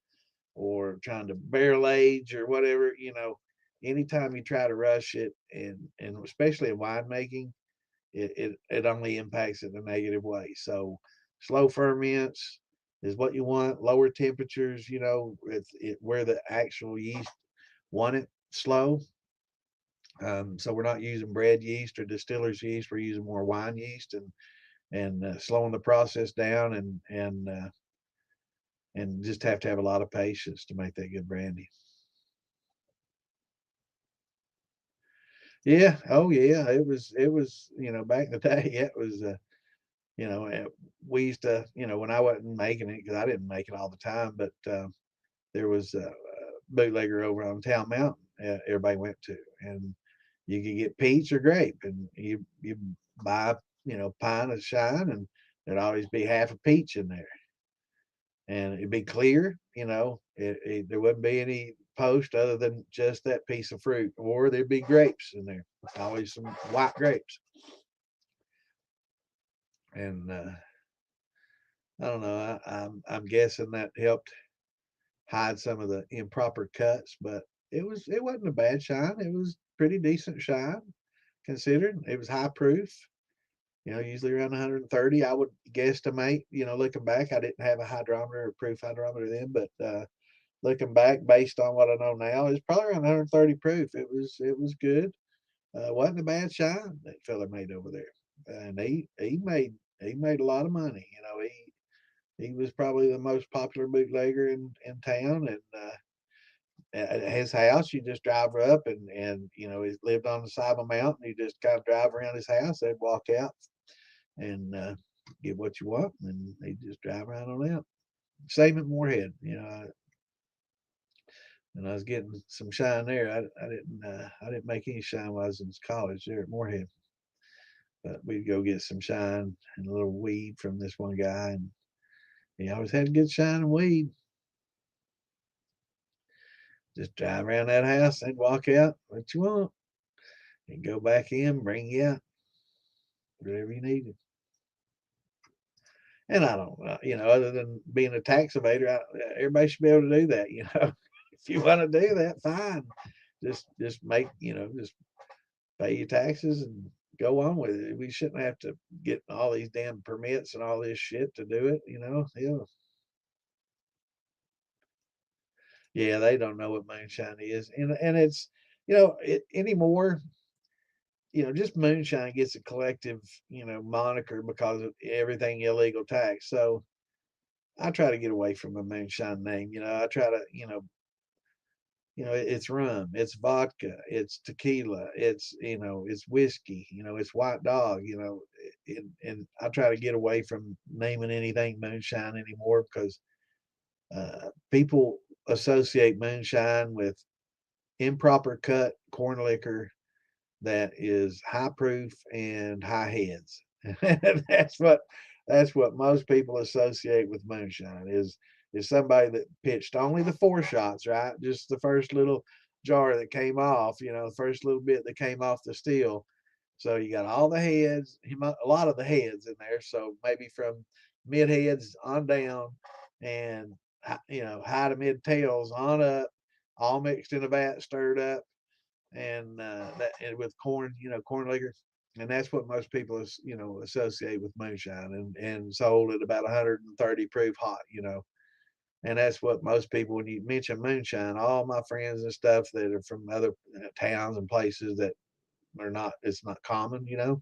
or trying to barrel age or whatever. Anytime you try to rush it, and especially in winemaking, it only impacts it in a negative way. So slow ferments is what you want. Lower temperatures, where the actual yeast want it slow. So we're not using bread yeast or distillers yeast. We're using more wine yeast and slowing the process down and just have to have a lot of patience to make that good brandy. Yeah. Oh yeah. It was back in the day. Yeah, it was. You know, we used to, when I wasn't making it, because I didn't make it all the time, but there was a bootlegger over on Town Mountain. Everybody went to, and you could get peach or grape, and you buy pint of shine, and there'd always be half a peach in there, and it'd be clear. There wouldn't be any post other than just that piece of fruit, or there'd be grapes in there, always some white grapes, and I don't know. I'm guessing that helped hide some of the improper cuts, but it wasn't a bad shine. It was pretty decent shine considered. It was high proof. Usually around 130. I would guesstimate. Looking back, I didn't have a hydrometer or proof hydrometer then, but looking back, based on what I know now, it's probably around 130 proof. It was good. Wasn't a bad shine that fella made over there, and he made a lot of money. He was probably the most popular bootlegger in town, and at his house, you just drive up, and he lived on the side of a mountain. You just kind of drive around his house. They'd walk out and get what you want, and they just drive around on out. Same at Moorhead. And I was getting some shine there. I didn't make any shine while I was in college there at Moorhead, but we'd go get some shine and a little weed from this one guy, and he always had good shine and weed. Just drive around that house and walk out what you want and go back in, bring you out whatever you needed. And I don't, other than being a tax evader, everybody should be able to do that. If you want to do that, fine. Just make, just pay your taxes and go on with it. We shouldn't have to get all these damn permits and all this shit to do it, you know? Yeah. Yeah, they don't know what moonshine is. And it's, anymore, just moonshine gets a collective, moniker because of everything illegal tax. So I try to get away from a moonshine name. I try to, it's rum, it's vodka, it's tequila, it's whiskey, it's white dog, and I try to get away from naming anything moonshine anymore because people associate moonshine with improper cut corn liquor that is high proof and high heads. that's what most people associate with moonshine is somebody that pitched only the four shots, right? Just the first little jar that came off, the first little bit that came off the still. So you got all the heads, a lot of the heads in there. So maybe from mid heads on down, and high to mid tails on up, all mixed in a vat, stirred up, and and with corn, corn liquor, and that's what most people associate with moonshine, and sold at about 130 proof hot, and that's what most people, when you mention moonshine, all my friends and stuff that are from other towns and places that are not, it's not common, you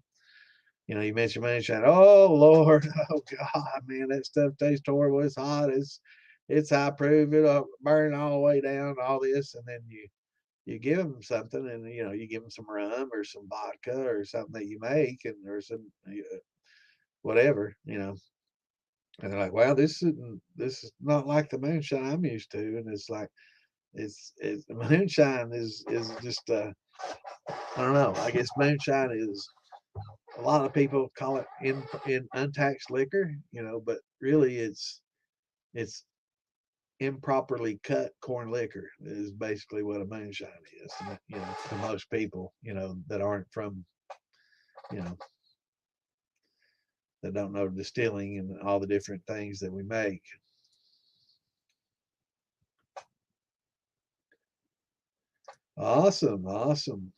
mention moonshine, oh Lord, oh God, man, that stuff tastes horrible. It's hot. It's high proof. It'll burn all the way down. All this, and then you give them something, and you give them some rum or some vodka or something that you make, and or some whatever, and they're like, "Wow, this is not like the moonshine I'm used to," and it's like it's the moonshine is just I don't know. I guess moonshine is, a lot of people call it in untaxed liquor, but really it's improperly cut corn liquor is basically what a moonshine is, to most people, that aren't from, you know, that don't know distilling and all the different things that we make. Awesome, awesome.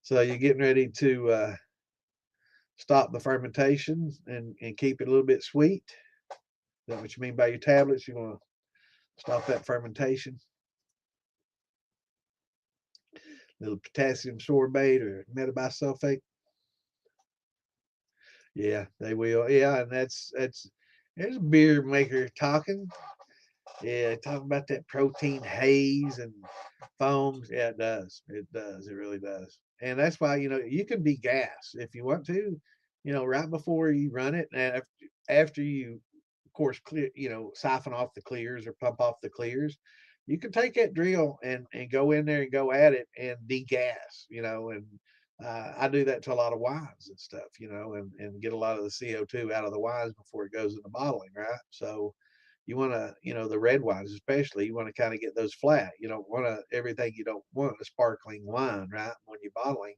So you're getting ready to stop the fermentation and keep it a little bit sweet. Is that what you mean by your tablets? You want to stop that fermentation? A little potassium sorbate or metabisulfate. Yeah, they will. Yeah, and that's there's a beer maker talking. Yeah, talking about that protein haze and foams. Yeah, it does. It does. It really does. And that's why, you can degas if you want to, right before you run it. And after you, of course, clear, siphon off the clears or pump off the clears, you can take that drill and go in there and go at it and degas, and I do that to a lot of wines and stuff, and get a lot of the CO2 out of the wines before it goes into bottling, right? So you want to, the red wines especially, you want to kind of get those flat. You don't want to everything. You don't want a sparkling wine, right? When you're bottling,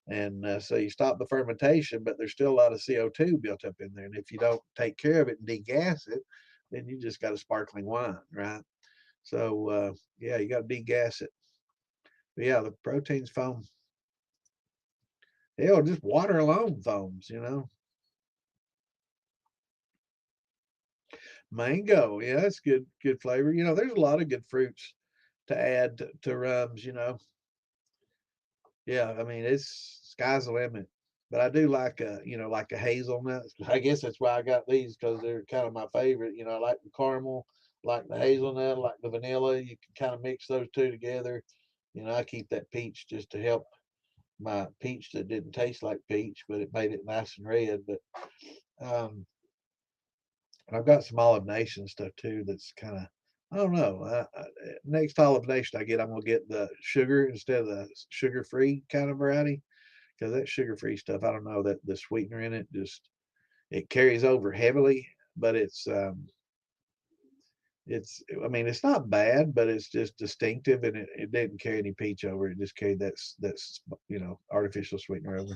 and so you stop the fermentation, but there's still a lot of CO2 built up in there, and if you don't take care of it and degas it, then you just got a sparkling wine, right? So yeah, you got to degas it. But yeah, the proteins foam. Hell, just water alone foams, Mango, yeah, that's good flavor. There's a lot of good fruits to add to rums, Yeah, I mean, it's sky's the limit. But I do like like a hazelnut. I guess that's why I got these, because they're kind of my favorite. I like the caramel, like the hazelnut, like the vanilla. You can kind of mix those two together. I keep that peach just to help my peach that didn't taste like peach, but it made it nice and red. But um, I've got some Olive Nation stuff too. That's kind of, I don't know. Next Olive Nation I get, I'm gonna get the sugar instead of the sugar-free kind of variety, because that sugar-free stuff, I don't know, that the sweetener in it just, it carries over heavily, but it's I mean, it's not bad, but it's just distinctive, and it didn't carry any peach over. It just carried that's artificial sweetener over.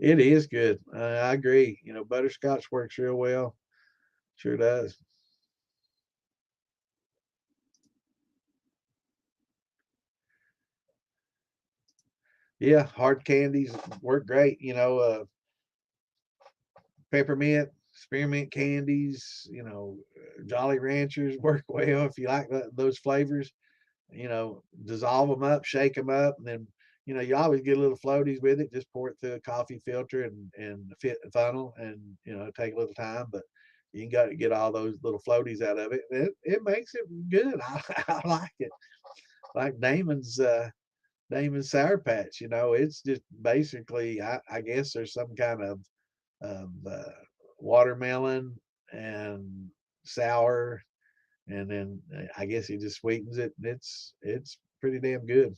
It is good. I agree. You know, butterscotch works real well. Sure does. Yeah, hard candies work great. You know, peppermint, spearmint candies. You know, Jolly Ranchers work well if you like those flavors. You know, dissolve them up, shake them up, and then you know you always get a little floaties with it. Just pour it through a coffee filter and fit funnel, and you know take a little time, but you got to get all those little floaties out of it. It makes it good. I like it. Like Damon's Sour Patch. You know, it's just basically I guess there's some kind of watermelon and sour, and then I guess he just sweetens it, and it's pretty damn good.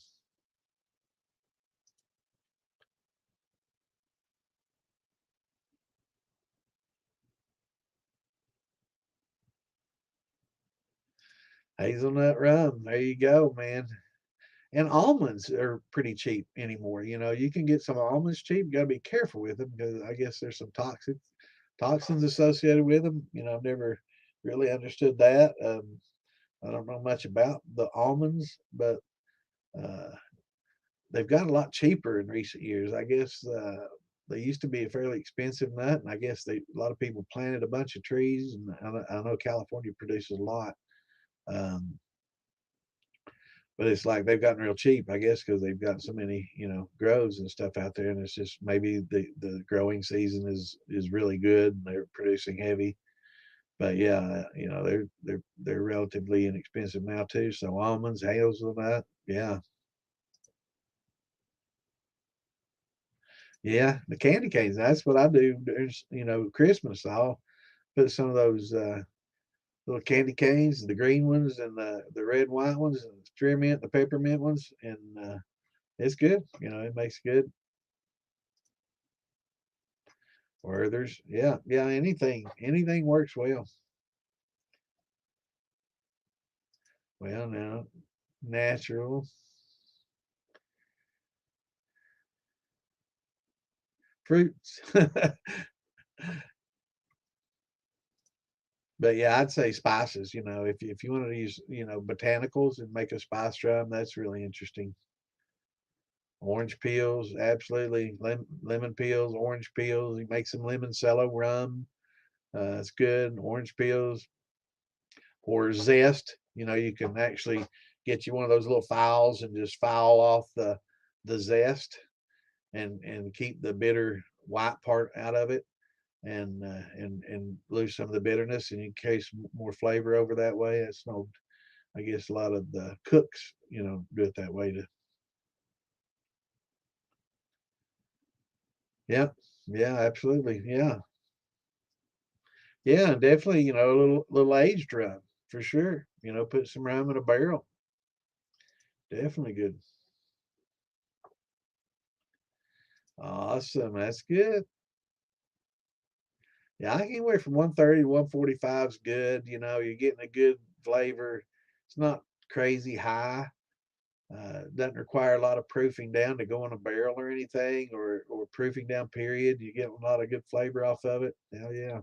Hazelnut rum, there you go, man. And almonds are pretty cheap anymore. You know, you can get some almonds cheap. You got to be careful with them because I guess there's some toxins associated with them. You know, I've never really understood that. I don't know much about the almonds, but uh, they've got a lot cheaper in recent years. I guess they used to be a fairly expensive nut, and I guess a lot of people planted a bunch of trees, and I know California produces a lot. Um, but it's like they've gotten real cheap, I guess, because they've got so many, you know, grows and stuff out there, and it's just maybe the growing season is really good, and they're producing heavy. But yeah, you know, they're relatively inexpensive now too. So almonds, hazelnut, yeah, yeah, the candy canes. That's what I do. There's, you know, Christmas. I'll put some of those little candy canes, the green ones and the red and white ones, and the spearmint, the peppermint ones, and it's good. You know, it makes good. Or there's yeah, anything works well. Well, now natural fruits. But yeah, I'd say spices. You know, if you want to use botanicals and make a spice rum, that's really interesting. Orange peels, absolutely. Lemon peels, orange peels. You make some limoncello rum. It's good. Orange peels or zest. You know, you can actually get you one of those little files and just file off the zest and keep the bitter white part out of it and lose some of the bitterness and you case more flavor over that way. That's no, I guess a lot of the cooks, you know, do it that way to. Yeah, yeah, absolutely, yeah, yeah, definitely. You know, a little aged rum for sure. You know, put some rum in a barrel. Definitely good. Awesome, that's good. Yeah, I think anywhere from 130 to 145 is good. You know, you're getting a good flavor. It's not crazy high. Doesn't require a lot of proofing down to go in a barrel or anything, or proofing down period. You get a lot of good flavor off of it. Hell yeah.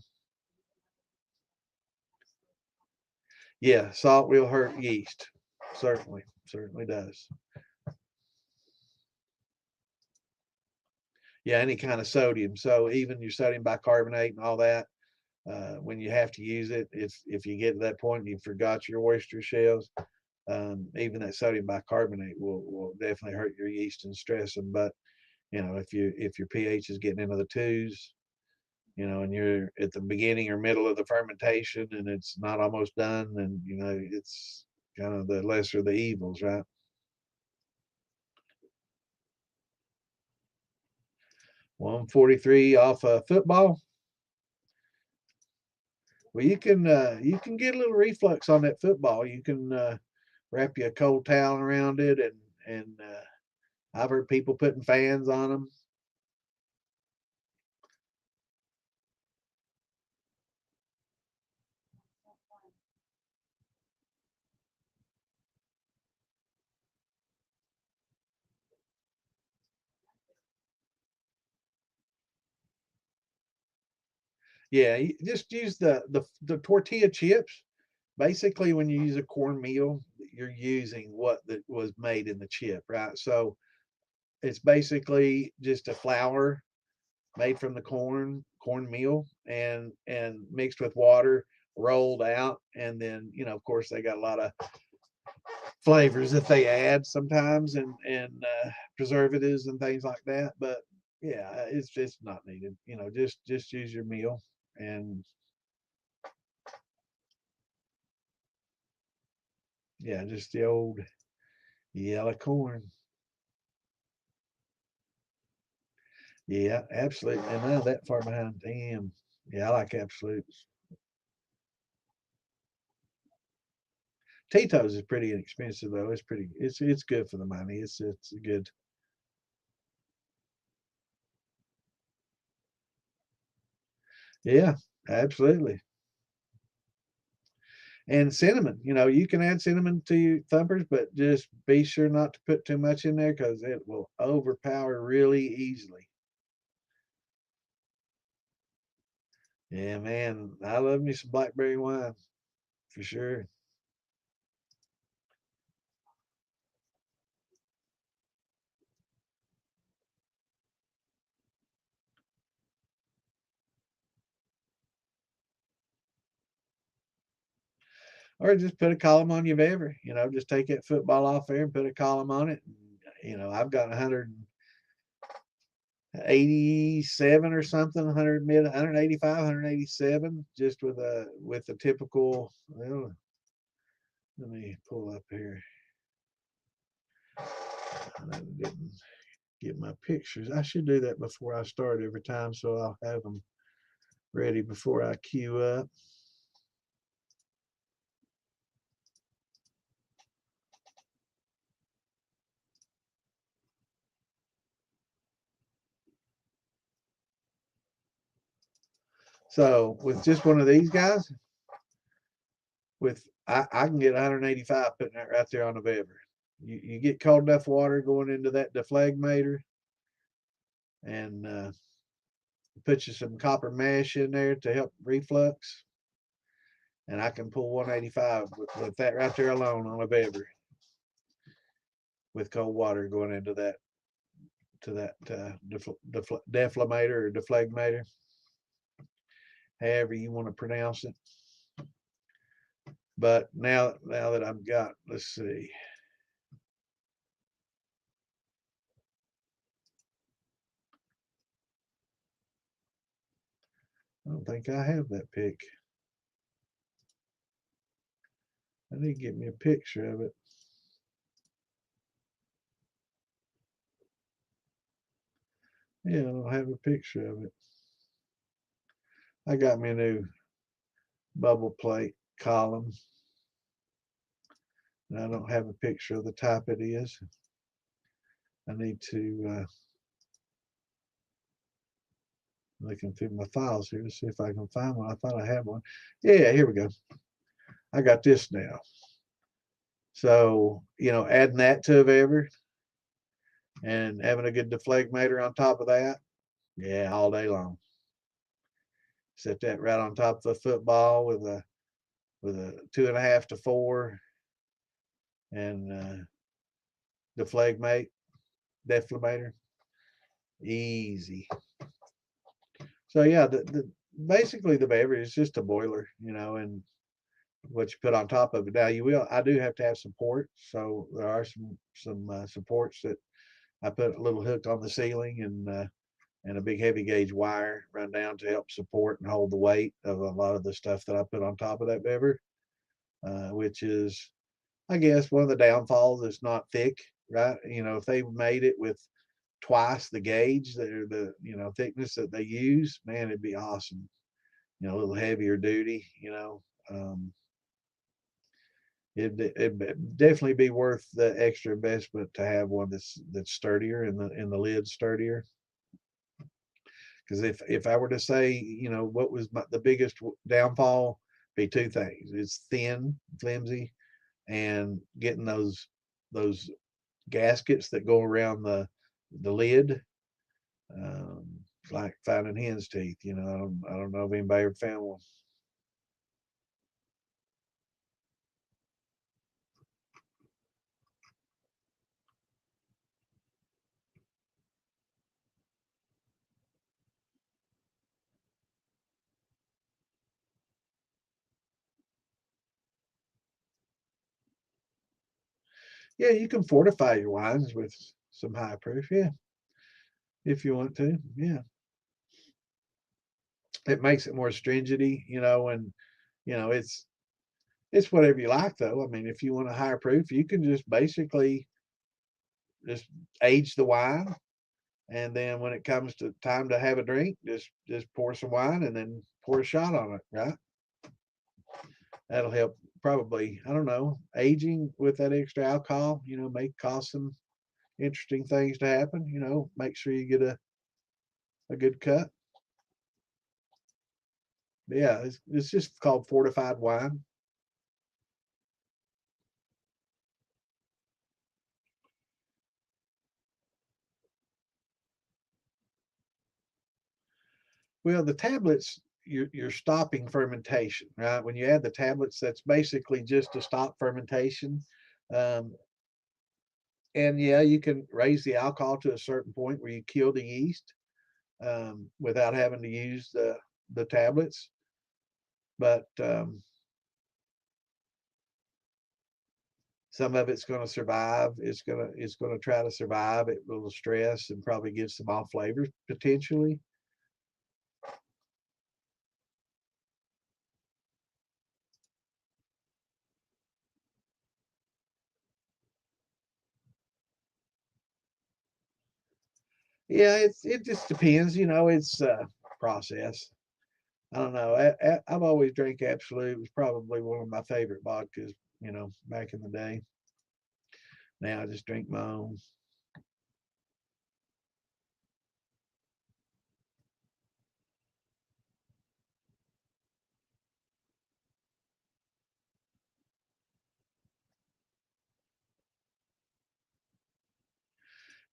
Yeah, salt will hurt yeast. Certainly, certainly does. Yeah, any kind of sodium. So even your sodium bicarbonate and all that, when you have to use it, if you get to that point and you forgot your oyster shells, even that sodium bicarbonate will definitely hurt your yeast and stress them. But you know, if your pH is getting into the twos, you know, and you're at the beginning or middle of the fermentation and it's not almost done, then you know it's kind of the lesser of the evils, right? 143 off a football. Well, you can get a little reflux on that football. You can wrap you a cold towel around it, and I've heard people putting fans on them. Yeah, you just use the tortilla chips. Basically, when you use a cornmeal, you're using what that was made in the chip, right? So it's basically just a flour made from the cornmeal and mixed with water, rolled out, and then of course they got a lot of flavors that they add sometimes and preservatives and things like that. But yeah, it's just not needed. Just use your meal and yeah, just the old yellow corn. Yeah, absolutely. And now that far behind, damn. Yeah, I like absolutes. Tito's is pretty inexpensive though. It's good for the money. It's good. Yeah, absolutely. And cinnamon, you can add cinnamon to your thumpers, but just be sure not to put too much in there because it will overpower really easily. Yeah, man, I love me some blackberry wine for sure. Or just put a column on your bever. Just take that football off there and put a column on it. I've got 187 or something, 100 mid, 185, 187, just with a typical. Well, let me pull up here. I didn't get my pictures. I should do that before I start every time, so I'll have them ready before I queue up. So with just one of these guys, I can get 185 putting that right there on the bever. You get cold enough water going into that deflagmator and put you some copper mesh in there to help reflux, and I can pull 185 with that right there alone on a bever with cold water going into that to that deflamator or deflagmator, however you want to pronounce it. But now that I've got, let's see. I don't think I have that pic. I need to get me a picture of it. Yeah, I don't have a picture of it. I got me a new bubble plate column. And I don't have a picture of the type it is. I need to looking through my files here to see if I can find one. I thought I had one. Yeah, here we go. I got this now. So, adding that to a bever and having a good deflagmator on top of that, yeah, all day long. Set that right on top of the football with a 2.5 to 4 and deflagmate, deflamator, easy. So yeah, the basically the beverage is just a boiler, and what you put on top of it. Now I do have to have support, so there are some supports that I put a little hook on the ceiling and a big heavy gauge wire run down to help support and hold the weight of a lot of the stuff that I put on top of that bever, which is, I guess, one of the downfalls. It's not thick, right? If they made it with twice the gauge, the thickness that they use, man, it'd be awesome. A little heavier duty. Um, it'd definitely be worth the extra investment to have one that's sturdier and the lid sturdier. Because if I were to say, what was the biggest downfall, be two things: it's thin, flimsy, and getting those gaskets that go around the lid. Um, like finding hen's teeth. You know, I don't know if anybody ever found one. Yeah, you can fortify your wines with some high proof. Yeah, if you want to. Yeah, it makes it more stringenty. You know, and you know it's whatever you like though. I mean, if you want a higher proof, you can just basically just age the wine, and then when it comes to time to have a drink, just pour some wine and then pour a shot on it. Right? That'll help. Probably, I don't know, aging with that extra alcohol. You know, may cause some interesting things to happen. You know, make sure you get a good cut. But yeah, it's just called fortified wine. Well, the tablets, you're stopping fermentation, right? When you add the tablets, that's basically just to stop fermentation. Um, and yeah, you can raise the alcohol to a certain point where you kill the yeast without having to use the tablets. But some of it's going to survive. It's going to try to survive at a little stress and probably give some off flavors potentially. Yeah, it just depends. You know, it's process. I don't know. I've always drank Absolute. It was probably one of my favorite vodkas. You know, back in the day. Now I just drink my own.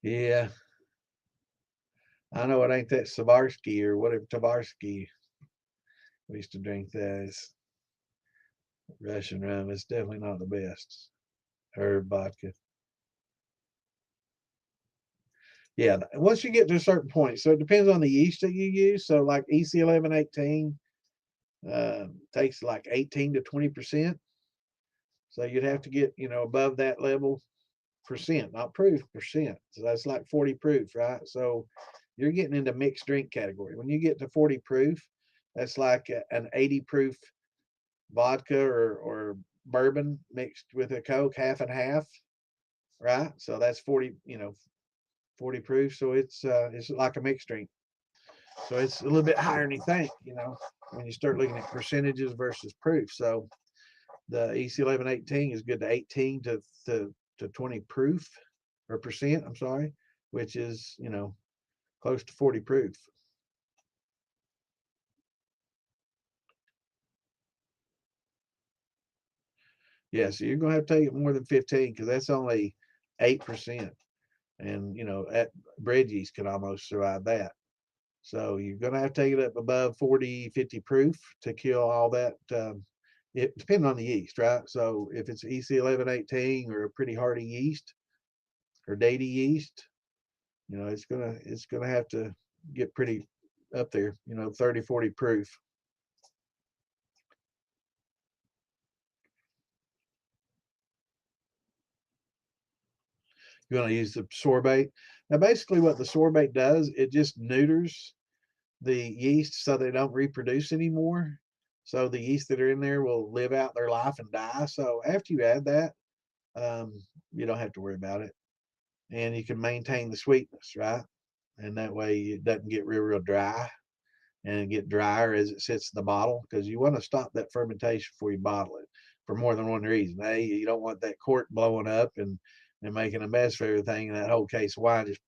Yeah, I know it ain't that Savarsky or whatever Tavarsky. We used to drink that. It's Russian rum. It's definitely not the best herb vodka. Yeah, once you get to a certain point, so it depends on the yeast that you use. So like EC 1118 takes like 18 to 20%. So you'd have to get above that level percent, not proof percent. So that's like 40 proof, right? So you're getting into mixed drink category. When you get to 40 proof, that's like an 80 proof vodka or bourbon mixed with a Coke, half and half, right? So that's 40, 40 proof. So it's like a mixed drink. So it's a little bit higher than you think, when you start looking at percentages versus proof. So the EC 1118 is good to 18 to 20 proof or percent, I'm sorry, which is, close to 40 proof. Yeah, so you're going to have to take it more than 15 because that's only 8%. And, at bread yeast can almost survive that. So you're going to have to take it up above 40, 50 proof to kill all that. It depends on the yeast, right? So if it's EC 1118 or a pretty hardy yeast or daty yeast, it's gonna have to get pretty up there, 30, 40 proof. You're gonna use the sorbate. Now, basically, what the sorbate does, it just neuters the yeast so they don't reproduce anymore. So the yeast that are in there will live out their life and die. So after you add that, um, you don't have to worry about it, and you can maintain the sweetness, right? And that way it doesn't get real dry and get drier as it sits in the bottle because you want to stop that fermentation before you bottle it for more than one reason. A, you don't want that cork blowing up and making a mess of everything, and that whole case of wine just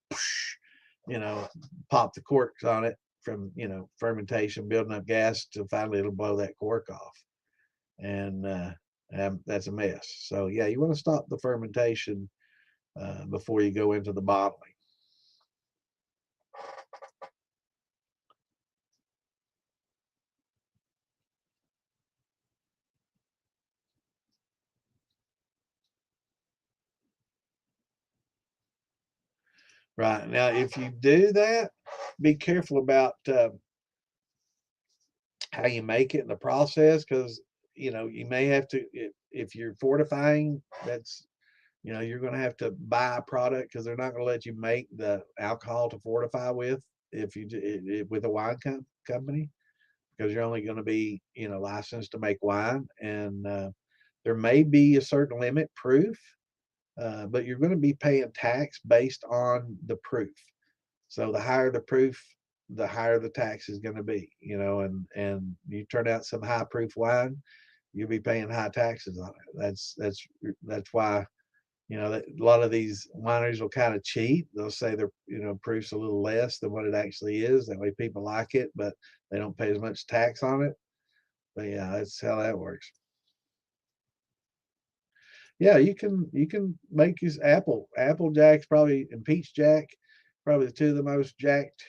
you know pop the corks on it from fermentation building up gas to finally it'll blow that cork off, and that's a mess. So yeah, you want to stop the fermentation before you go into the bottling. Right. Now, if you do that, be careful about how you make it in the process, because you may have to, if you're fortifying, that's you're going to have to buy a product, because they're not going to let you make the alcohol to fortify with, if you with a wine company, because you're only going to be licensed to make wine, and there may be a certain limit proof, but you're going to be paying tax based on the proof. So the higher the proof, the higher the tax is going to be, and you turn out some high proof wine, you'll be paying high taxes on it. That's why, a lot of these wineries will kind of cheat. They'll say their, proof's a little less than what it actually is. That way people like it, but they don't pay as much tax on it. But yeah, that's how that works. Yeah, you can make his apple jack's probably, and peach jack, probably the two of the most jacked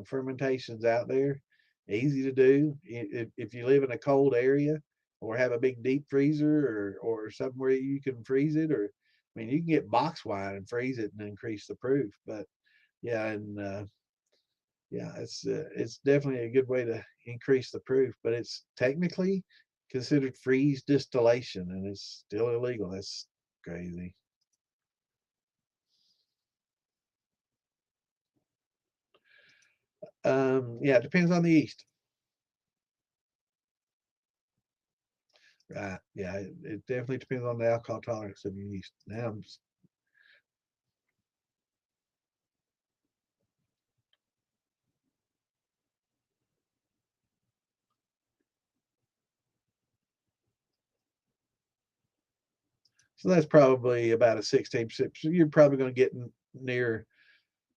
fermentations out there. Easy to do if you live in a cold area, or have a big deep freezer, or somewhere you can freeze it. Or I mean, you can get box wine and freeze it and increase the proof. But yeah, and yeah, it's definitely a good way to increase the proof, but it's technically considered freeze distillation, and it's still illegal. That's crazy. Yeah, it depends on the yeast. Right. Yeah, it definitely depends on the alcohol tolerance of your yeast. So that's probably about a 16%. So you're probably going to get near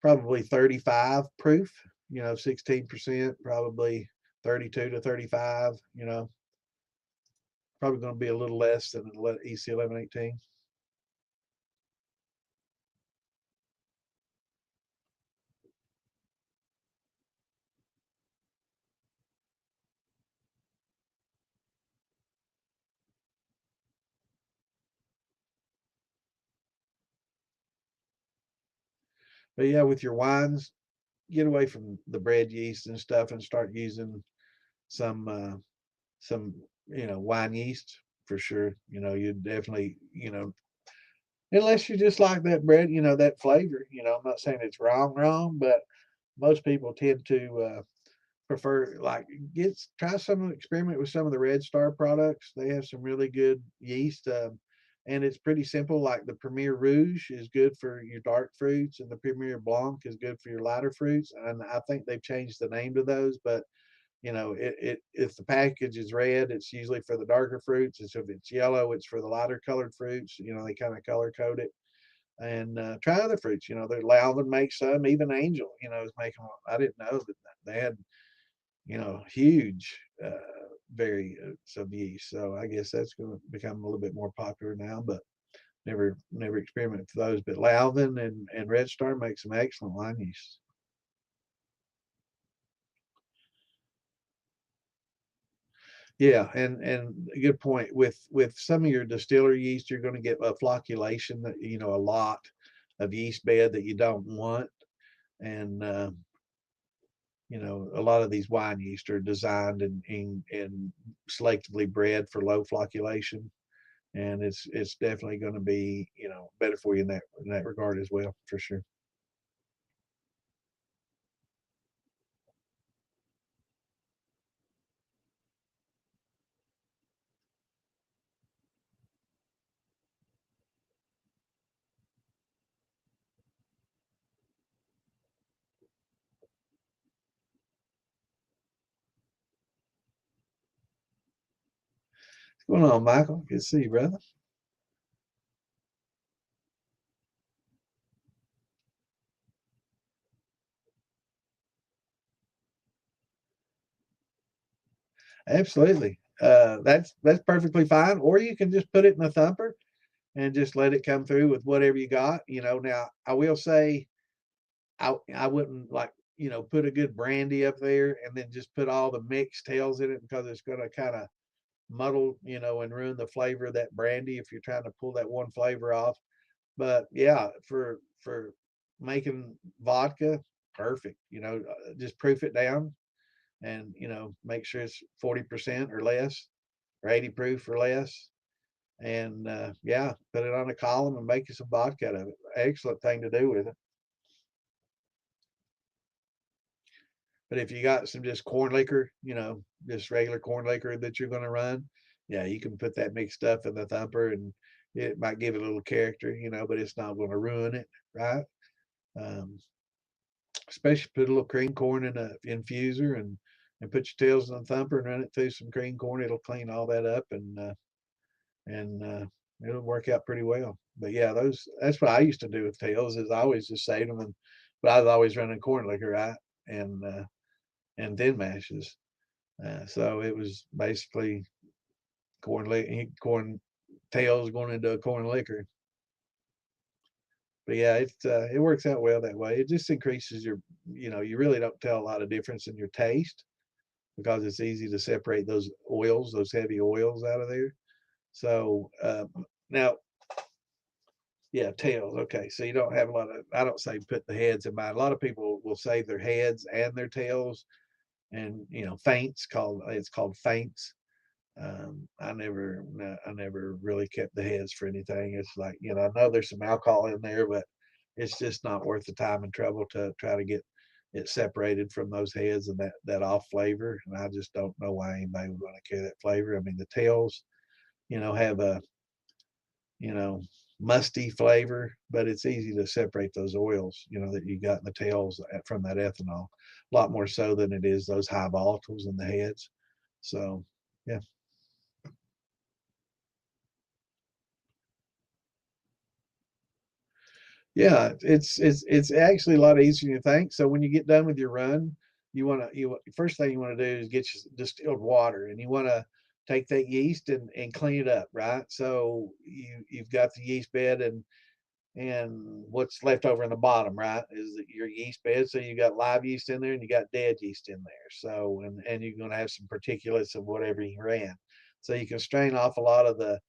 probably 35 proof, 16%, probably 32 to 35, probably going to be a little less than EC 1118. But yeah, with your wines, get away from the bread yeast and stuff, and start using some some wine yeast for sure. You definitely, unless you just like that bread, that flavor. I'm not saying it's wrong, but most people tend to prefer, like, try some, experiment with some of the Red Star products. They have some really good yeast, and it's pretty simple. Like the Premier Rouge is good for your dark fruits, and the Premier Blanc is good for your lighter fruits. And I think they've changed the name to those, but if the package is red, it's usually for the darker fruits, and so if it's yellow, it's for the lighter colored fruits. They kind of color code it. And try other fruits. They're Lalvin makes some, even Angel, is making one. I didn't know that they had huge variants of yeast. So I guess that's going to become a little bit more popular now, but never experimented with those. But Lalvin and Red Star make some excellent wine yeast. Yeah, and a good point. With some of your distiller yeast, you're going to get a flocculation, that a lot of yeast bed that you don't want. And a lot of these wine yeast are designed and selectively bred for low flocculation, and it's definitely going to be better for you in that regard as well, for sure. What's going on, Michael? Good to see you, brother. Absolutely. That's perfectly fine. Or you can just put it in a thumper and just let it come through with whatever you got. Now I will say, I wouldn't, like, put a good brandy up there and then just put all the mixed tails in it, because it's going to kind of muddle, and ruin the flavor of that brandy if you're trying to pull that one flavor off. But yeah, for making vodka, perfect. Just proof it down and, make sure it's 40% or less or 80 proof or less. And yeah, put it on a column and make you some vodka out of it. Excellent thing to do with it. But if you got some just corn liquor, just regular corn liquor that you're going to run, yeah, you can put that mixed stuff in the thumper and it might give it a little character, but it's not going to ruin it, right? Um, Especially put a little cream corn in a infuser and put your tails in the thumper and run it through some cream corn. It'll clean all that up and it'll work out pretty well. But yeah, that's what I used to do with tails is I always just saved them but I was always running corn liquor, right? And thin mashes. So it was basically corn tails going into a corn liquor. But yeah, it works out well that way. It just increases you really don't tell a lot of difference in your taste because it's easy to separate those heavy oils out of there. So now, yeah, tails. Okay, so you don't have a lot of. I don't say put the heads in mind. A lot of people will save their heads and their tails, and it's called feints. I never really kept the heads for anything. It's like, I know there's some alcohol in there, but it's just not worth the time and trouble to try to get it separated from those heads and that off flavor. And I just don't know why anybody would want to carry that flavor. I mean, the tails, have a, you know, musty flavor, but it's easy to separate those oils, that you got in the tails from that ethanol, a lot more so than it is those high volatiles in the heads. So, yeah. Yeah, it's actually a lot easier than you think. So when you get done with your run, you first thing you want to do is get you distilled water, and you want to take that yeast and clean it up, right? So you've got the yeast bed and what's left over in the bottom, right, is your yeast bed. So you got live yeast in there and you got dead yeast in there. So and you're going to have some particulates of whatever you ran. So you can strain off a lot of the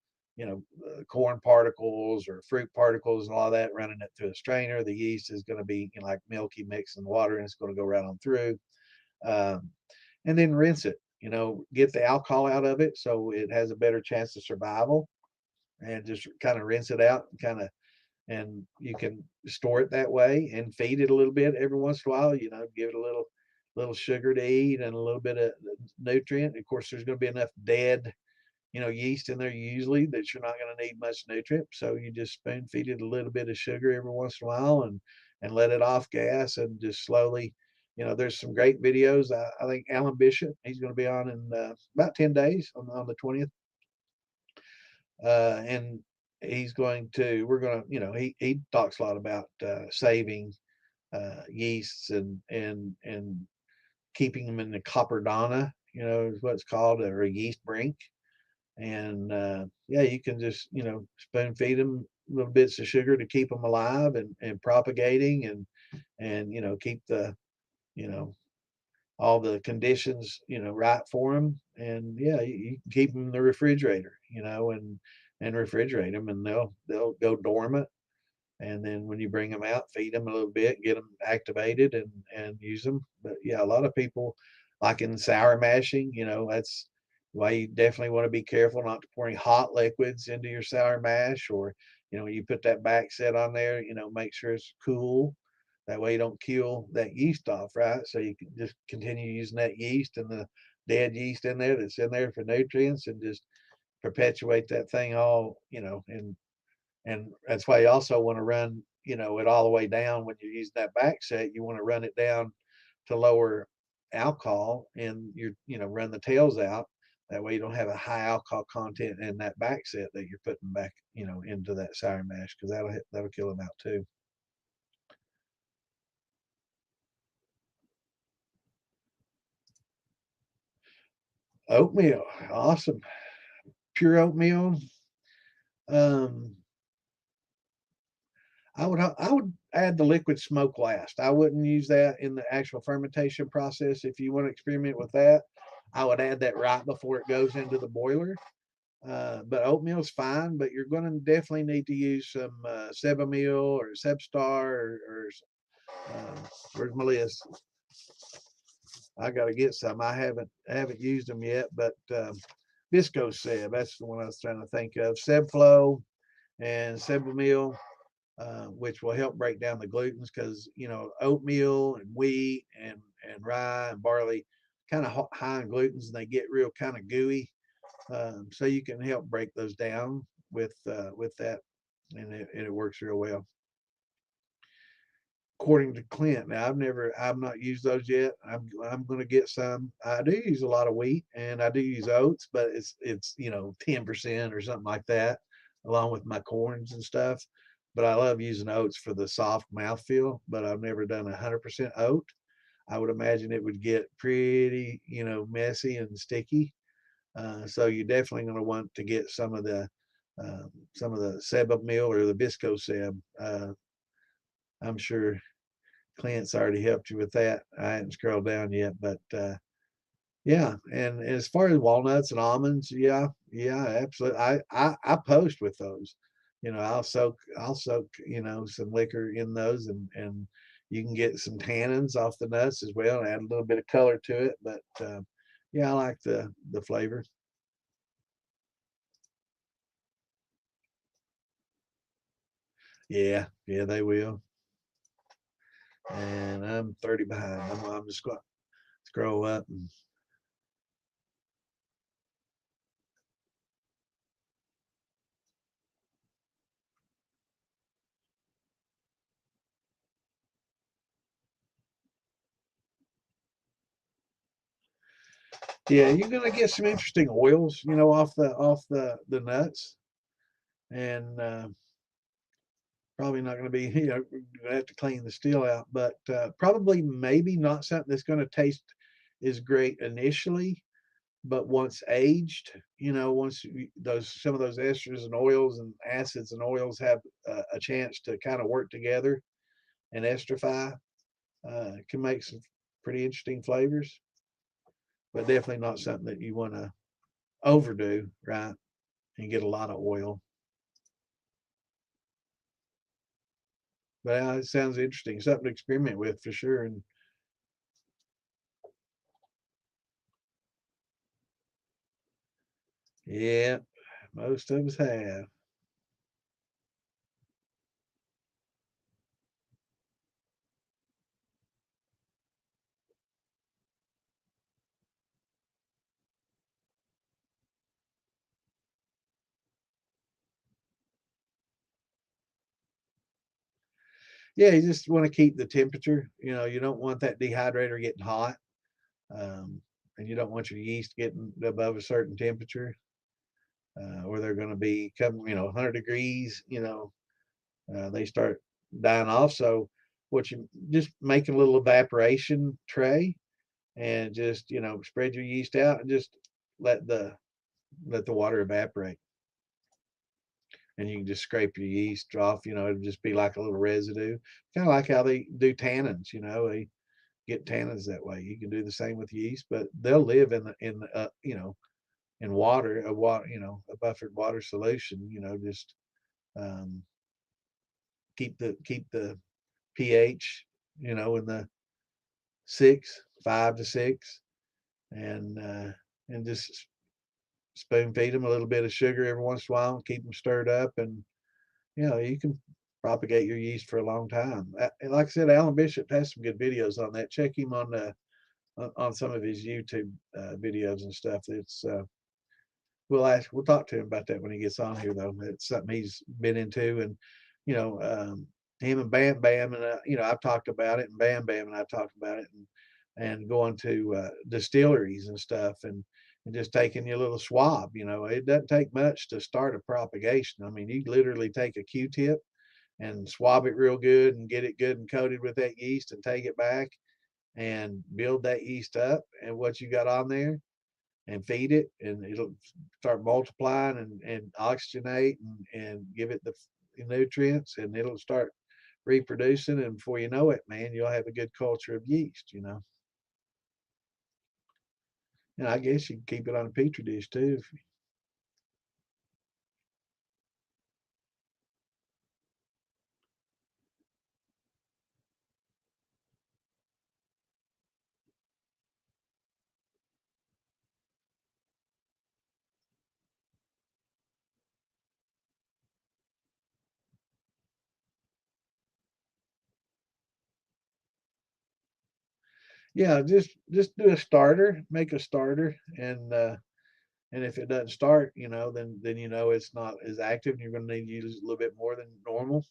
corn particles or fruit particles and all that, running it through a strainer. The yeast is going to be like milky mix in water, and it's going to go right on through. Um, and then rinse it. Get the alcohol out of it so it has a better chance of survival. And just kind of rinse it out and you can store it that way and feed it a little bit every once in a while. Give it a little sugar to eat and a little bit of nutrient. Of course, there's going to be enough dead yeast in there usually that you're not going to need much nutrient. So you just spoon feed it a little bit of sugar every once in a while and let it off gas and just slowly. There's some great videos. I think Alan Bishop, he's going to be on in about 10 days on the 20th. And we're going to, he talks a lot about saving yeasts and keeping them in the copperdana, is what it's called, or a yeast brink. And yeah, you can just spoon feed them little bits of sugar to keep them alive and propagating and keep the you know all the conditions right for them. And yeah, you can keep them in the refrigerator, and refrigerate them, and they'll go dormant. And then when you bring them out, feed them a little bit, get them activated, and use them. But yeah, a lot of people, like in sour mashing, that's why you definitely want to be careful not to pour any hot liquids into your sour mash. Or you put that back set on there, make sure it's cool. That way you don't kill that yeast off, right? So you can just continue using that yeast and the dead yeast in there that's in there for nutrients, and just perpetuate that thing all, and that's why you also want to run, it all the way down. When you're using that back set, you want to run it down to lower alcohol, and run the tails out. That way you don't have a high alcohol content in that back set that you're putting back, into that sour mash, because that'll kill them out too. Oatmeal, awesome. Pure oatmeal. Um, I would add the liquid smoke last. I wouldn't use that in the actual fermentation process. If you want to experiment with that, I would add that right before it goes into the boiler. But oatmeal's fine, but you're going to definitely need to use some Sebamil or Sebstar uh, where's my list? I got to get some. I haven't used them yet, but Visco Seb, that's the one I was trying to think of. Sebflow and Sebamil, which will help break down the glutens because oatmeal and wheat and rye and barley kind of high in glutens and they get real kind of gooey. So you can help break those down with that, and it works real well. According to Clint, now I've not used those yet. I'm going to get some. I do use a lot of wheat and I do use oats, but it's 10% or something like that, along with my corns and stuff. But I love using oats for the soft mouthfeel. But I've never done 100% oat. I would imagine it would get pretty messy and sticky. So you're definitely going to want to get some of the Seba meal or the Bisco Seb. I'm sure Clint's already helped you with that. I hadn't scrolled down yet, but yeah. And as far as walnuts and almonds, yeah, absolutely. I post with those. I'll soak some liquor in those, and you can get some tannins off the nuts as well, and add a little bit of color to it. But yeah, I like the flavor. Yeah, yeah, they will. And I'm 30 behind. I'm just going to scroll up. And, yeah, you're going to get some interesting oils, off the nuts, and probably not going to be, you're going to have to clean the steel out, but probably maybe not something that's going to taste as great initially, but once aged, once those some of those esters and oils and acids and oils have a chance to kind of work together and esterify, can make some pretty interesting flavors, but definitely not something that you want to overdo, right? And get a lot of oil. But it sounds interesting, something to experiment with for sure. And yeah, most of us have. Yeah, you just want to keep the temperature. You don't want that dehydrator getting hot, um, and you don't want your yeast getting above a certain temperature, or they're going to be come 100 degrees. They start dying off. So what you just make a little evaporation tray and just spread your yeast out and just let the let the water evaporate, and you can just scrape your yeast off. It'll just be like a little residue, kind of like how they do tannins. They get tannins that way. You can do the same with yeast, but they'll live in water, a buffered water solution. Just um, keep the pH, in the 5 to 6, and just spoon feed them a little bit of sugar every once in a while, and keep them stirred up, and you can propagate your yeast for a long time. And like I said, Alan Bishop has some good videos on that. Check him on some of his YouTube videos and stuff. We'll talk to him about that when he gets on here, though. It's something he's been into, and you know, him and Bam Bam, and I've talked about it, and Bam Bam and I talked about it, and going to distilleries and stuff, and just taking your little swab. It doesn't take much to start a propagation. I mean, you literally take a Q-tip and swab it real good and get it good and coated with that yeast, and take it back and build that yeast up and what you got on there, and feed it, and it'll start multiplying and oxygenate, and give it the nutrients, and it'll start reproducing, and before you know it, man, you'll have a good culture of yeast. And I guess you can keep it on a petri dish too. Yeah, just do a starter, make a starter, and if it doesn't start, then you know it's not as active, and you're going to need to use a little bit more than normal.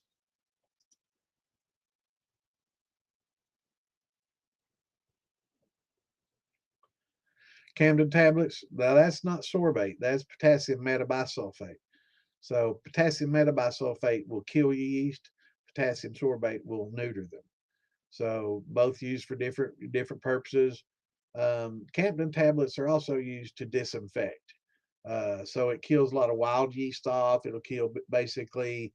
Camden tablets, now that's not sorbate, that's potassium metabisulfate. So potassium metabisulfate will kill your yeast. Potassium sorbate will neuter them. So both used for different purposes. Campden tablets are also used to disinfect. So it kills a lot of wild yeast off. It'll kill basically,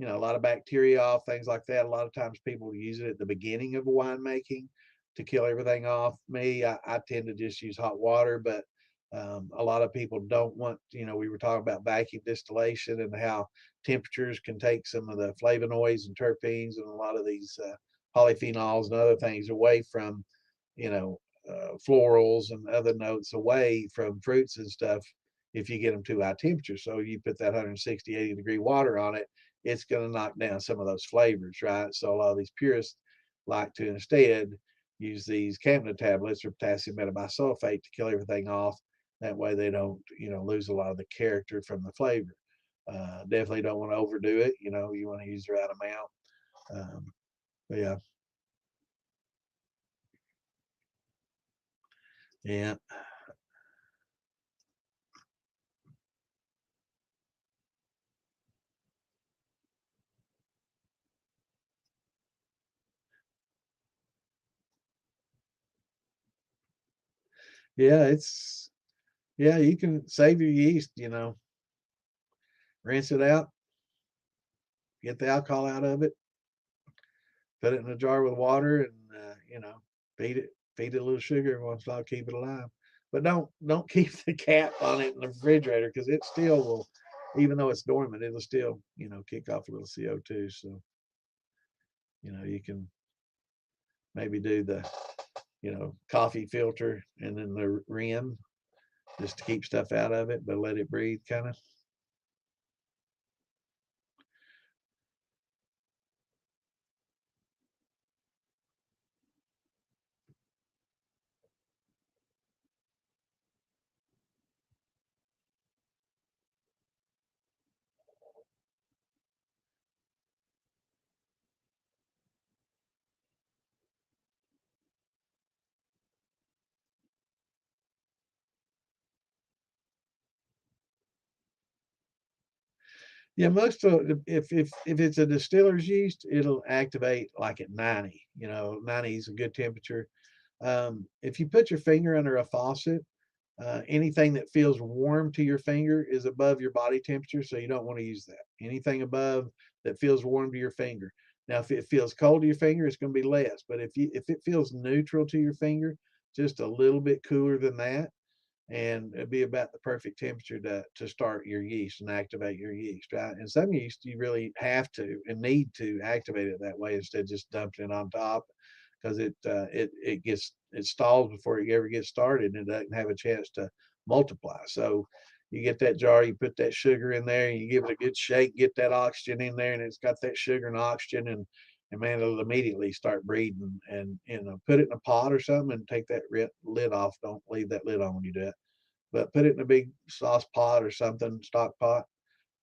a lot of bacteria off, things like that. A lot of times people use it at the beginning of a winemaking to kill everything off. I tend to just use hot water, but a lot of people don't want, we were talking about vacuum distillation and how temperatures can take some of the flavonoids and terpenes and a lot of these polyphenols and other things away from, you know, florals and other notes away from fruits and stuff if you get them too high temperature. So you put that 160, 80-degree water on it, it's going to knock down some of those flavors, right? So a lot of these purists like to instead use these Campden tablets or potassium metabisulfate to kill everything off. That way they don't, lose a lot of the character from the flavor. Definitely don't want to overdo it. You want to use the right amount. But yeah, yeah, yeah. Yeah, you can save your yeast. Rinse it out, get the alcohol out of it, put it in a jar with water, and feed it feed it a little sugar every once in a while, keep it alive. But don't keep the cap on it in the refrigerator because it still will, even though it's dormant, it'll still kick off a little CO2. So you can maybe do the coffee filter and then the rim just to keep stuff out of it, but let it breathe kind of. Yeah, most of if it's a distiller's yeast, it'll activate like at 90. 90 is a good temperature. If you put your finger under a faucet, anything that feels warm to your finger is above your body temperature, so you don't want to use that. Anything above that feels warm to your finger. Now, if it feels cold to your finger, it's going to be less. But if it feels neutral to your finger, just a little bit cooler than that, and it'd be about the perfect temperature to start your yeast and activate your yeast, right? And some yeast you really have to and need to activate it that way instead of just dumping it on top because it stalls before it ever gets started and it doesn't have a chance to multiply. So you get that jar, you put that sugar in there, and you give it a good shake, get that oxygen in there, and it's got that sugar and oxygen, and man, it'll immediately start breathing. And put it in a pot or something, and take that lid off. Don't leave that lid on when you do it, but put it in a big sauce pot or something, stock pot,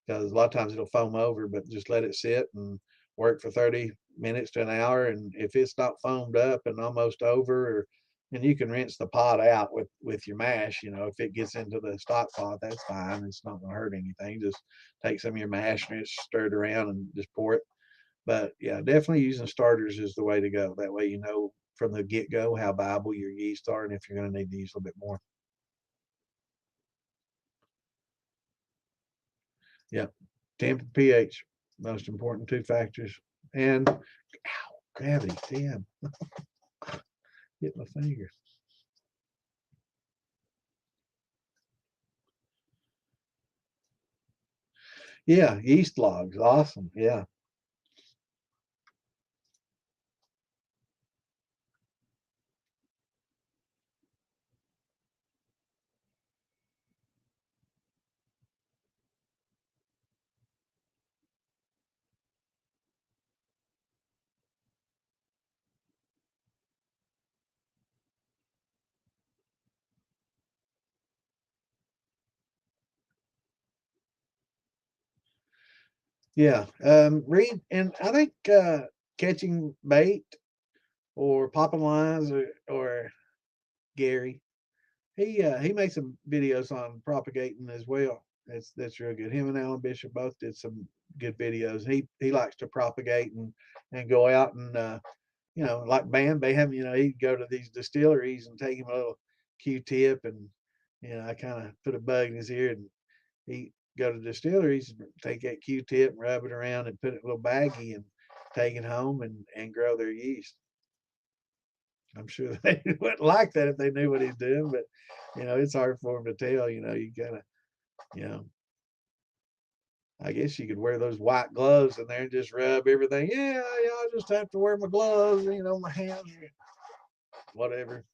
because a lot of times it'll foam over, but just let it sit and work for 30 minutes to an hour. And if it's not foamed up and almost over, and you can rinse the pot out with your mash, if it gets into the stock pot, that's fine. It's not going to hurt anything. Just take some of your mash and just stir it around and just pour it. But yeah, definitely using starters is the way to go. That way, from the get go how viable your yeast are and if you're going to need to use a little bit more. Yeah. Temp pH, most important two factors. And gravity, damn, hit my finger. Yeah, yeast logs, awesome. Yeah. Yeah. Reed, and I think catching bait or popping lines or Gary, he made some videos on propagating as well. That's real good. Him and Alan Bishop both did some good videos. He likes to propagate and go out and like Bam Bam, he'd go to these distilleries and take him a little Q-tip and I kind of put a bug in his ear and he go to distilleries and take that Q-tip and rub it around and put it in a little baggie and take it home and grow their yeast. I'm sure they wouldn't like that if they knew what he's doing, but it's hard for him to tell. You gotta, you know, I guess you could wear those white gloves in there and just rub everything. Yeah, I just have to wear my gloves, my hands, whatever.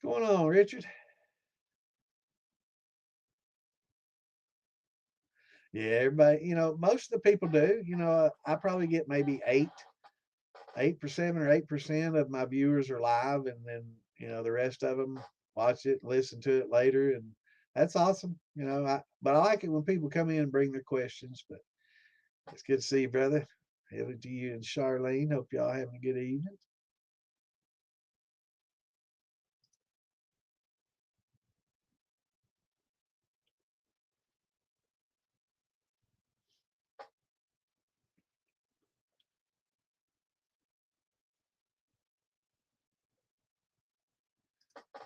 What's going on, Richard? Yeah, everybody, most of the people do. I probably get maybe 8%, 7 or 8% of my viewers are live, and then the rest of them watch it, listen to it later, and that's awesome. But I like it when people come in and bring their questions. But it's good to see you, brother. Hello to you and Charlene. Hope y'all having a good evening.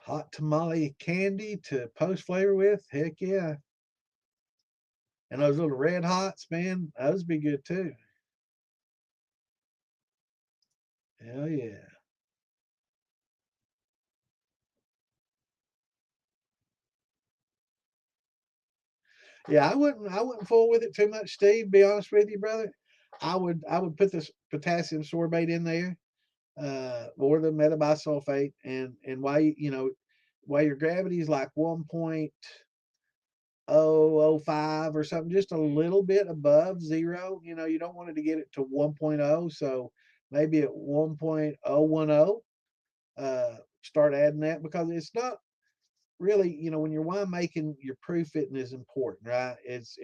Hot tamale candy to post flavor with. Heck yeah. And those little red hots, man, those be good too. Hell yeah. Yeah, I wouldn't fool with it too much, Steve, be honest with you, brother. I would put this potassium sorbate in there, or the metabisulfate, and why your gravity is like 1.005 or something, just a little bit above zero. You don't want it to get it to 1.0, so maybe at 1.010, start adding that because it's not really, when you're wine making, your proof fitting is important, right? It's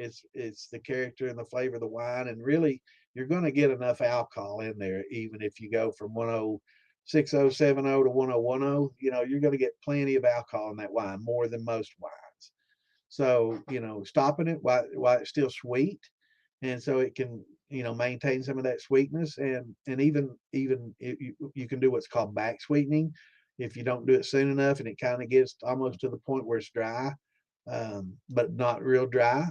the character and the flavor of the wine, and really you're going to get enough alcohol in there, even if you go from 106.070 to 1.010. You're going to get plenty of alcohol in that wine, more than most wines. So stopping it while it's still sweet, and so it can maintain some of that sweetness, and even you can do what's called back sweetening if you don't do it soon enough, and it kind of gets almost to the point where it's dry, but not real dry.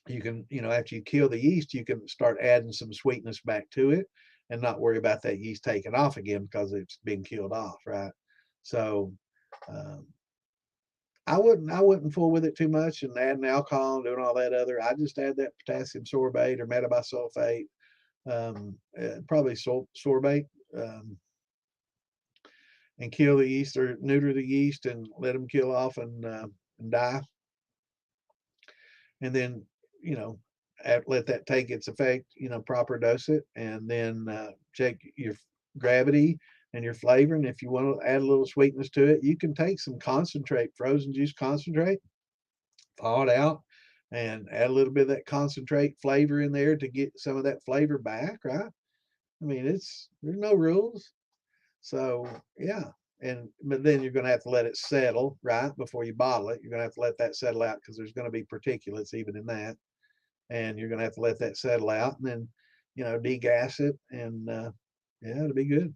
You can, after you kill the yeast, you can start adding some sweetness back to it and not worry about that yeast taking off again because it's been killed off, right? So um, I wouldn't fool with it too much and adding alcohol and doing all that other. I just add that potassium sorbate or metabisulfate, probably sorbate, um, and kill the yeast or neuter the yeast and let them kill off and die. And then you know let that take its effect. Proper dose it, and then check your gravity and your flavor. And if you want to add a little sweetness to it, you can take some concentrate, frozen juice concentrate, thaw it out, and add a little bit of that concentrate flavor in there to get some of that flavor back, right? I mean, there's no rules. So yeah. But then you're going to have to let it settle, right, before you bottle it. You're going to have to let that settle out because there's going to be particulates even in that, and you're going to have to let that settle out, and then degas it, and yeah, it'll be good.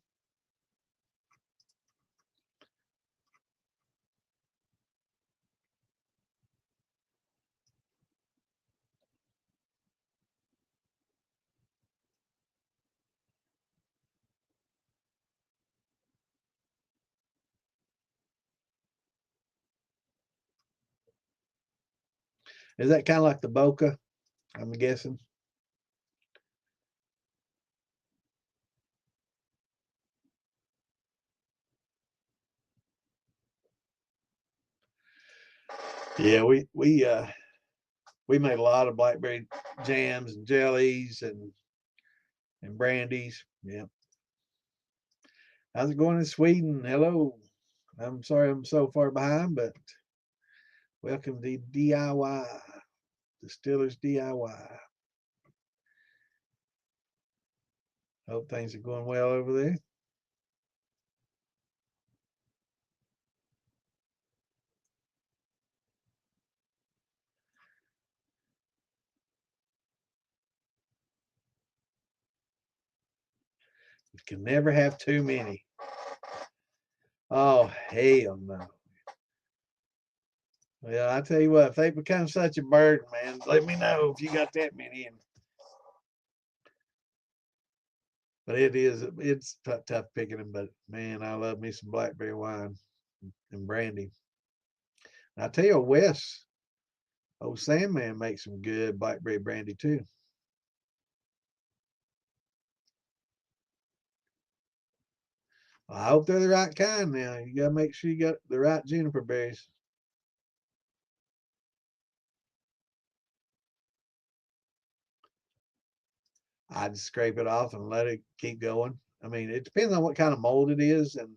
Is that kind of like the Boca? I'm guessing. Yeah, we we made a lot of blackberry jams and jellies and brandies. Yeah. How's it going in Sweden? Hello. I'm sorry I'm so far behind, but welcome to DIY, Distillers DIY. Hope things are going well over there. You can never have too many. Oh, hell no. Well, I tell you what, if they become such a burden, man, let me know if you got that many. But it's tough picking them. But man, I love me some blackberry wine and brandy. And I tell you, Wes, old Sandman makes some good blackberry brandy too. Well, I hope they're the right kind now. You gotta make sure you got the right juniper berries. I just scrape it off and let it keep going. I mean, it depends on what kind of mold it is and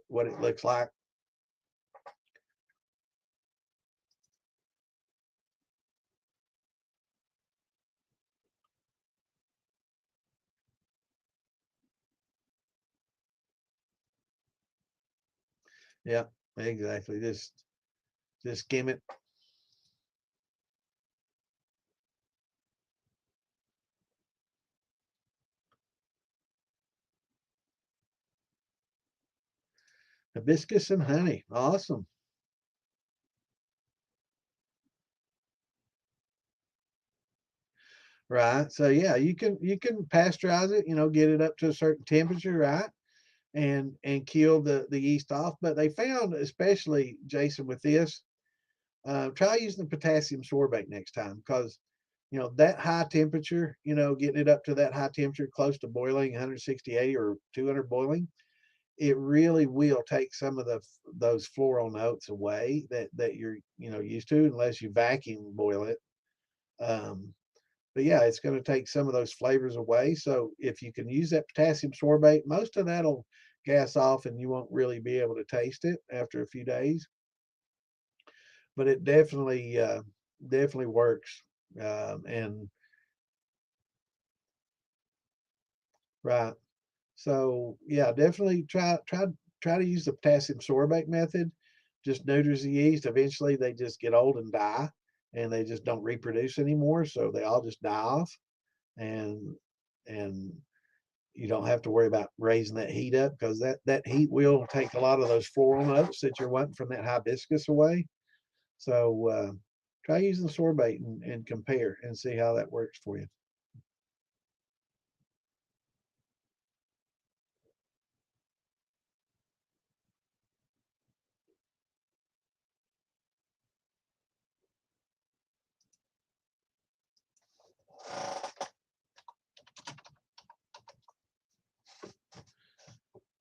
what it looks like. Yeah, exactly. Just skim it. Hibiscus and honey. Awesome. Right. So yeah, you can pasteurize it, get it up to a certain temperature, right? And kill the yeast off. But they found, especially Jason, with this, try using the potassium sorbate next time because that high temperature, getting it up to that high temperature, close to boiling, 160, 80, or 200 boiling, it really will take some of those floral notes away that you're used to, unless you vacuum boil it. Um, but yeah, it's going to take some of those flavors away. So if you can use that potassium sorbate, most of that'll gas off, and you won't really be able to taste it after a few days. But it definitely works. And right, so yeah, definitely try to use the potassium sorbate method. Just neuters the yeast. Eventually, they just get old and die, and they just don't reproduce anymore. So they all just die off, and and you don't have to worry about raising that heat up because that heat will take a lot of those floral notes that you're wanting from that hibiscus away. So try using the sorbate and compare and see how that works for you.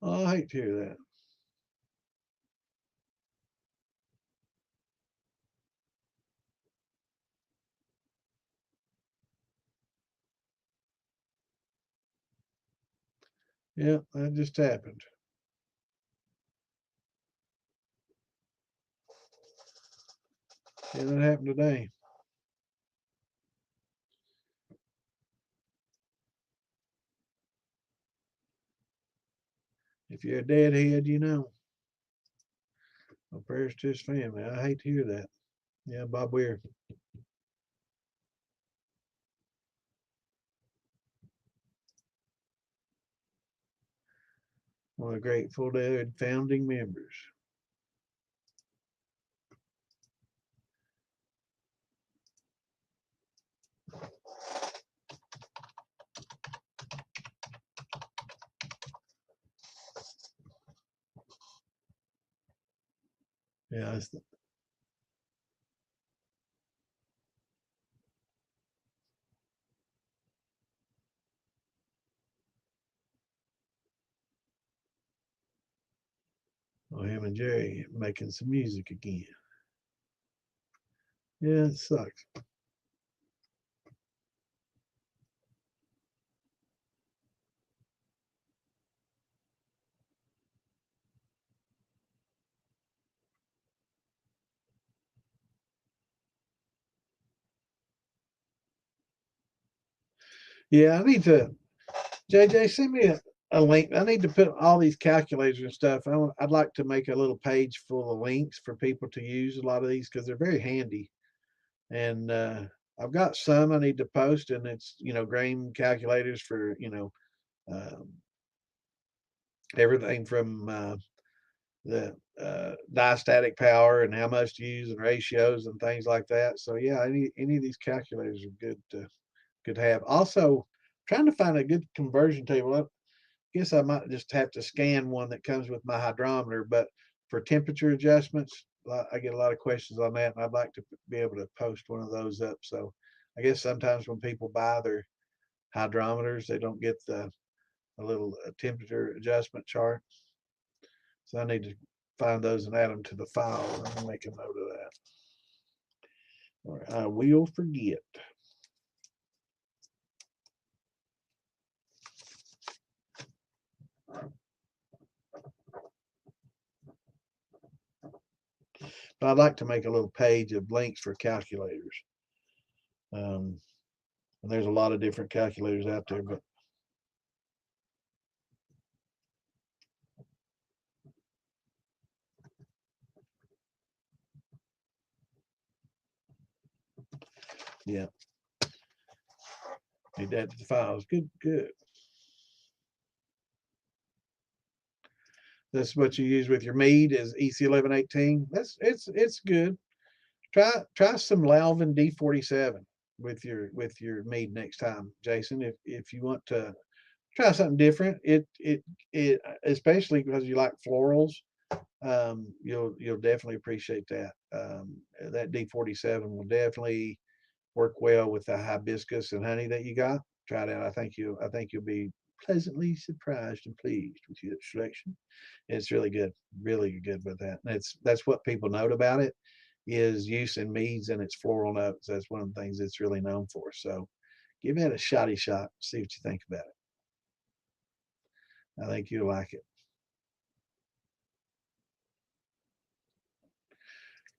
Oh, I hate to hear that. Yeah, that just happened. Yeah, that happened today. If you're a deadhead, you know. Well, prayers to his family. I hate to hear that. Yeah, Bob Weir. One of the Grateful Dead founding members. Yeah, him and Jerry making some music again. Yeah, it sucks. Yeah, I need to, JJ, send me a link. I need to put all these calculators and stuff. I'd like to make a little page full of links for people to use a lot of these because they're very handy. And I've got some I need to post, and it's, grain calculators for, um, everything from the diastatic power and how much to use and ratios and things like that. So yeah, any of these calculators are good to have. Also, trying to find a good conversion table. I guess I might just have to scan one that comes with my hydrometer, but for temperature adjustments, I get a lot of questions on that, and I'd like to be able to post one of those up. So I guess sometimes when people buy their hydrometers, they don't get the a little temperature adjustment chart. So I need to find those and add them to the file and make a note of that. Or I will forget. But I'd like to make a little page of links for calculators. Um, and there's a lot of different calculators out there, but yeah, need to add to the files. Good, good. That's what you use with your mead is EC1118. It's good. Try some Lalvin D47 with your mead next time, Jason. If you want to try something different, it especially because you like florals, you'll definitely appreciate that. That D47 will definitely work well with the hibiscus and honey that you got. Try it out. I think you'll be pleasantly surprised and pleased with your selection. It's really good with that. And that's what people note about it is use in meads and its floral notes. That's one of the things it's really known for. So give it a shotty shot. See what you think about it. I think you'll like it.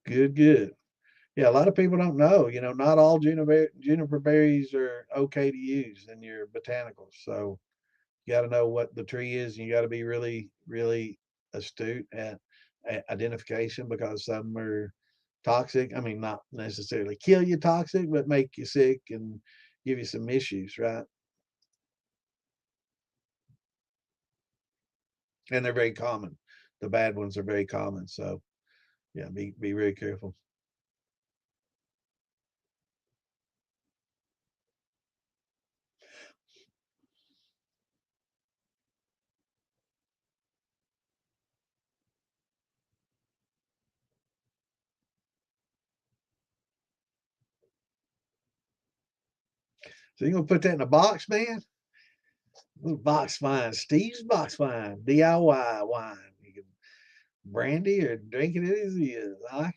Good, good. Yeah, a lot of people don't know. Not all juniper berries are okay to use in your botanicals. So you got to know what the tree is, and you got to be really, really astute at identification because some are toxic. I mean, not necessarily kill you toxic, but make you sick and give you some issues, right? And they're very common. The bad ones are very common. So yeah, be very careful. So you gonna put that in a box, man? Little box wine, Steve's box wine, DIY wine. You can brandy or drink it as it is. I like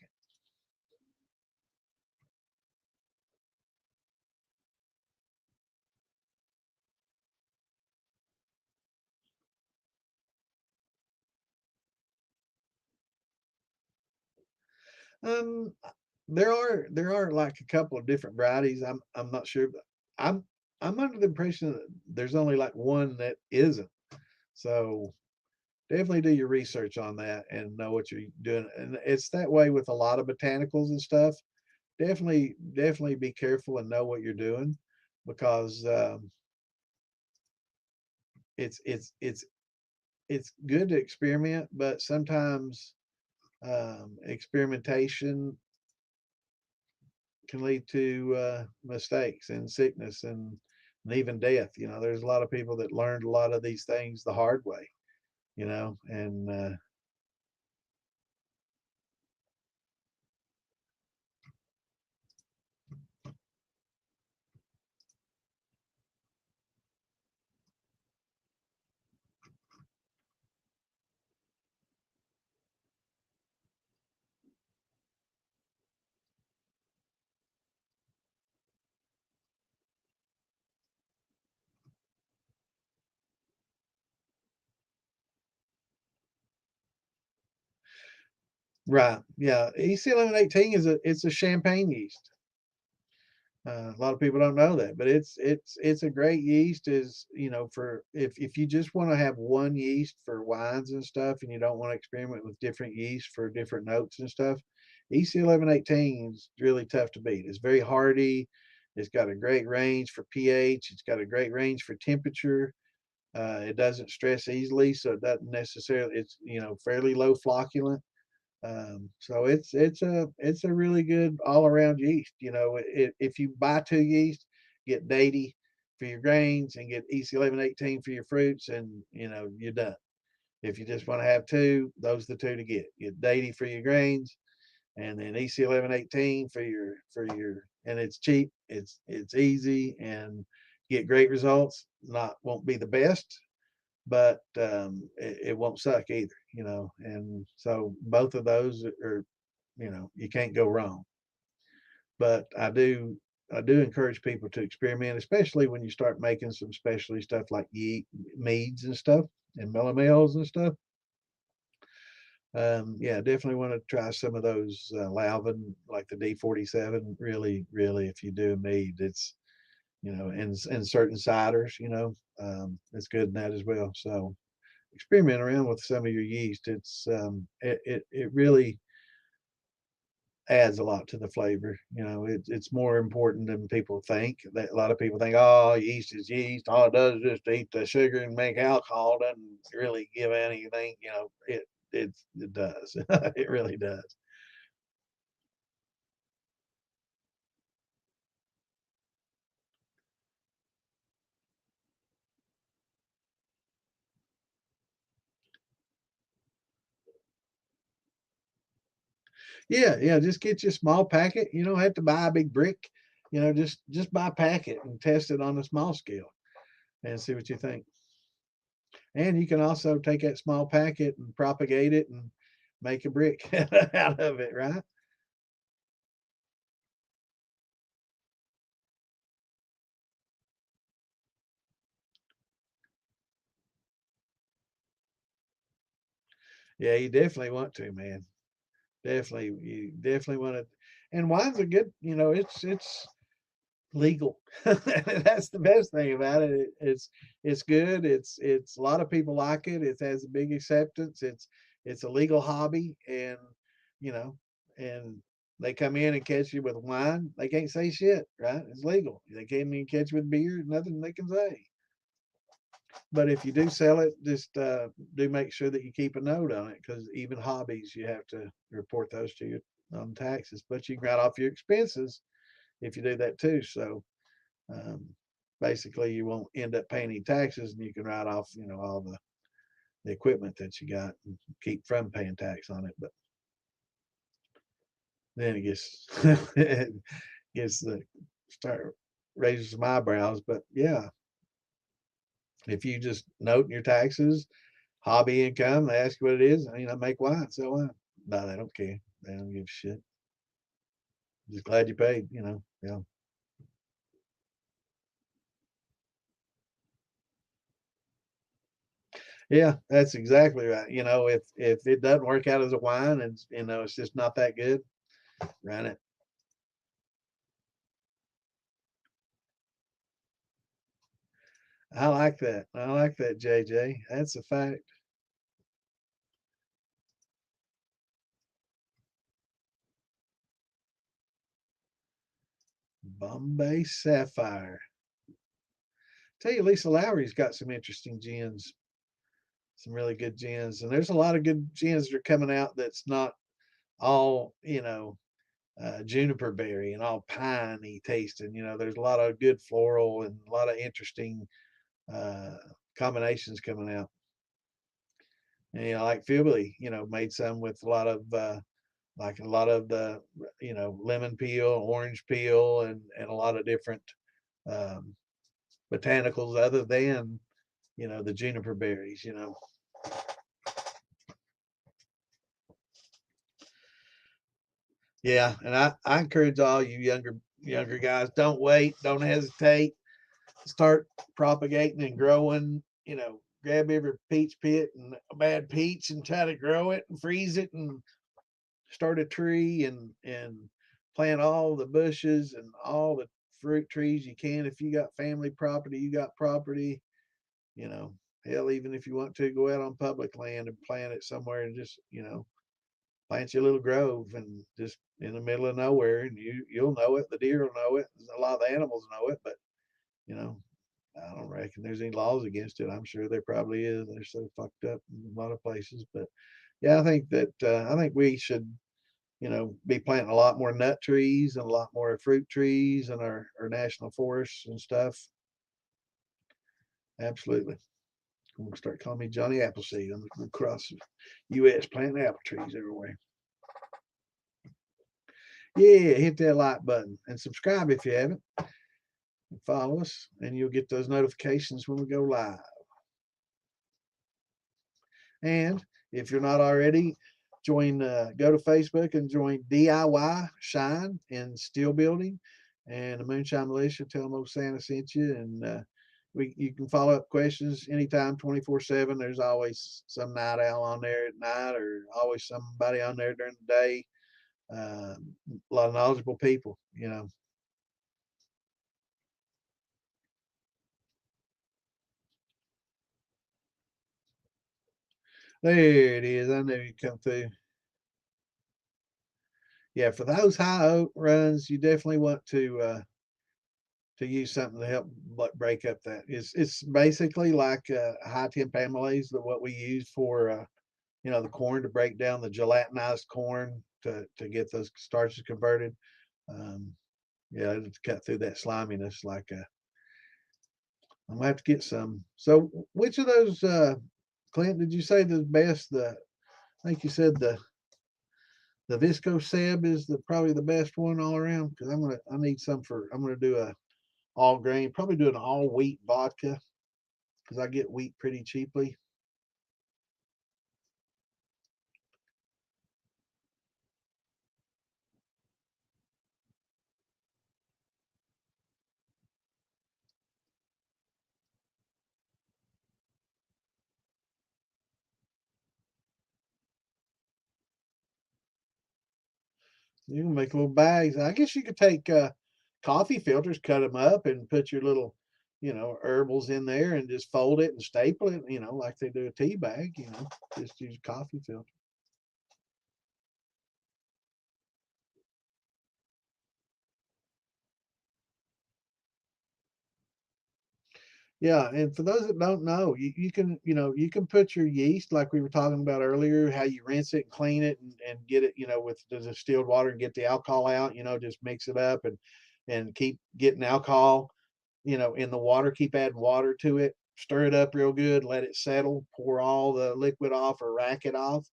it. There are like a couple of different varieties. I'm not sure, but I'm I'm under the impression that there's only like one that isn't. So definitely do your research on that and know what you're doing. And it's that way with a lot of botanicals and stuff. Definitely be careful and know what you're doing because it's it's it's it's good to experiment, but sometimes experimentation can lead to mistakes and sickness and even death. There's a lot of people that learned a lot of these things the hard way. And Right. Yeah. EC 1118 is it's a champagne yeast. A lot of people don't know that, but it's a great yeast. Is for if you just want to have one yeast for wines and stuff, and you don't want to experiment with different yeast for different notes and stuff, EC 1118 is really tough to beat. It's very hardy. It's got a great range for pH. It's got a great range for temperature. It doesn't stress easily, so it doesn't necessarily. It's fairly low flocculent. So it's a really good all around yeast. If you buy two yeast, get Daty for your grains and get EC 1118 for your fruits, and you're done. If you just want to have two, those are the two to get. Get Daty for your grains, and then EC 1118 for your, and it's cheap. It's easy and get great results. Not won't be the best, but it won't suck either, and so both of those are, you can't go wrong. But I do encourage people to experiment, especially when you start making some specialty stuff like meads and stuff and melomels and stuff. Yeah, definitely want to try some of those Lalvin, like the D47. Really, really, if you do a mead, it's and certain ciders, it's good in that as well. So experiment around with some of your yeast. It really adds a lot to the flavor. It's more important than people think. That a lot of people think, oh, yeast is yeast. All it does is just eat the sugar and make alcohol. Doesn't really give anything. It does. It really does. Yeah, yeah. Just get you a small packet. You don't have to buy a big brick. Just buy a packet and test it on a small scale and see what you think. And you can also take that small packet and propagate it and make a brick out of it, right? Yeah, you definitely want to, man. Definitely, you definitely want to. And wine's a good, it's legal. That's the best thing about it. It's good. It's a lot of people like it. It has a big acceptance. It's a legal hobby, and you know, and they come in and catch you with wine. They can't say shit, right? It's legal. They came in and catch you with beer. Nothing they can say. But if you do sell it, just do make sure that you keep a note on it, because even hobbies, you have to report those to you on taxes. But you can write off your expenses if you do that too. So um, basically, you won't end up paying any taxes, and you can write off, all the equipment that you got and keep from paying tax on it. But then it gets it gets the start raising some eyebrows. But yeah, if you just note in your taxes, hobby income, they ask you what it is, make wine, sell wine. No, they don't care. They don't give a shit. Just glad you paid. Yeah. Yeah, that's exactly right. If it doesn't work out as a wine and it's just not that good, run it. I like that, JJ. That's a fact. Bombay Sapphire. Tell you, Lisa Lowry's got some interesting gins, some really good gins, and there's a lot of good gins that are coming out that's not all juniper berry and all piney tasting. There's a lot of good floral and a lot of interesting uh, combinations coming out. And like Fibly, made some with a lot of like a lot of the lemon peel, orange peel, and a lot of different um, botanicals other than the juniper berries. Yeah, and I encourage all you younger guys, don't wait, don't hesitate, start propagating and growing. Grab every peach pit and a bad peach and try to grow it and freeze it and start a tree and plant all the bushes and all the fruit trees you can. If you got family property, you got property, you know, hell, even if you want to go out on public land and plant it somewhere and just, you know, plant your little grove and just in the middle of nowhere, and you'll know it. The deer will know it. A lot of the animals know it, but you know, I don't reckon there's any laws against it. I'm sure there probably is. They're so fucked up in a lot of places, but yeah, I think we should, you know, be planting a lot more nut trees and a lot more fruit trees in our national forests and stuff. Absolutely. I'm gonna start calling me Johnny Appleseed. I'm gonna cross the U.S. planting apple trees everywhere. Yeah, hit that like button and subscribe if you haven't. And follow us, and you'll get those notifications when we go live. And if you're not already, go to Facebook and join DIY Shine in Steel Building and the Moonshine Militia. Tell them old Santa sent you, and you can follow up questions anytime, 24/7. There's always some night owl on there at night, or always somebody on there during the day. A lot of knowledgeable people, you know. There it is. I knew you'd come through. Yeah, for those high oak runs, you definitely want to use something to help break up that. It's basically like high temp amylase, that what we use for you know, the corn to break down the gelatinized corn to get those starches converted. Um, yeah, to cut through that sliminess. Like I'm gonna have to get some. So, which of those, Clint, did you say the best? I think you said the Visco Seb is probably the best one all around, because I need some for, I'm gonna do a all grain, probably do an all wheat vodka because I get wheat pretty cheaply. You can make little bags. I guess you could take coffee filters, cut them up, and put your little, you know, herbals in there, and just fold it and staple it. You know, like they do a tea bag. You know, just use a coffee filter. Yeah, and for those that don't know, you can, you know, you can put your yeast, like we were talking about earlier, how you rinse it and clean it and get it, you know, with the distilled water and get the alcohol out. You know, just mix it up and keep getting alcohol, you know, in the water. Keep adding water to it. Stir it up real good. Let it settle. Pour all the liquid off or rack it off,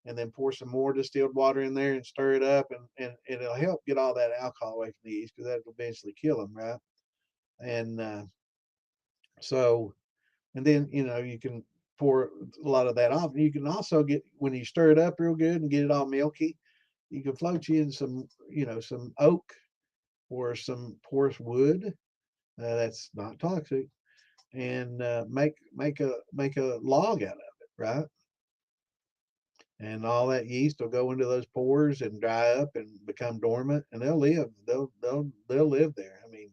and then pour some more distilled water in there and stir it up, and it'll help get all that alcohol away from the yeast, because that'll eventually kill them, right? And so, and then, you know, you can pour a lot of that off. And you can also get, when you stir it up real good and get it all milky, you can float you in some, you know, some oak or some porous wood that's not toxic, and make a log out of it, right? And all that yeast will go into those pores and dry up and become dormant, and they'll live. They'll live there. I mean,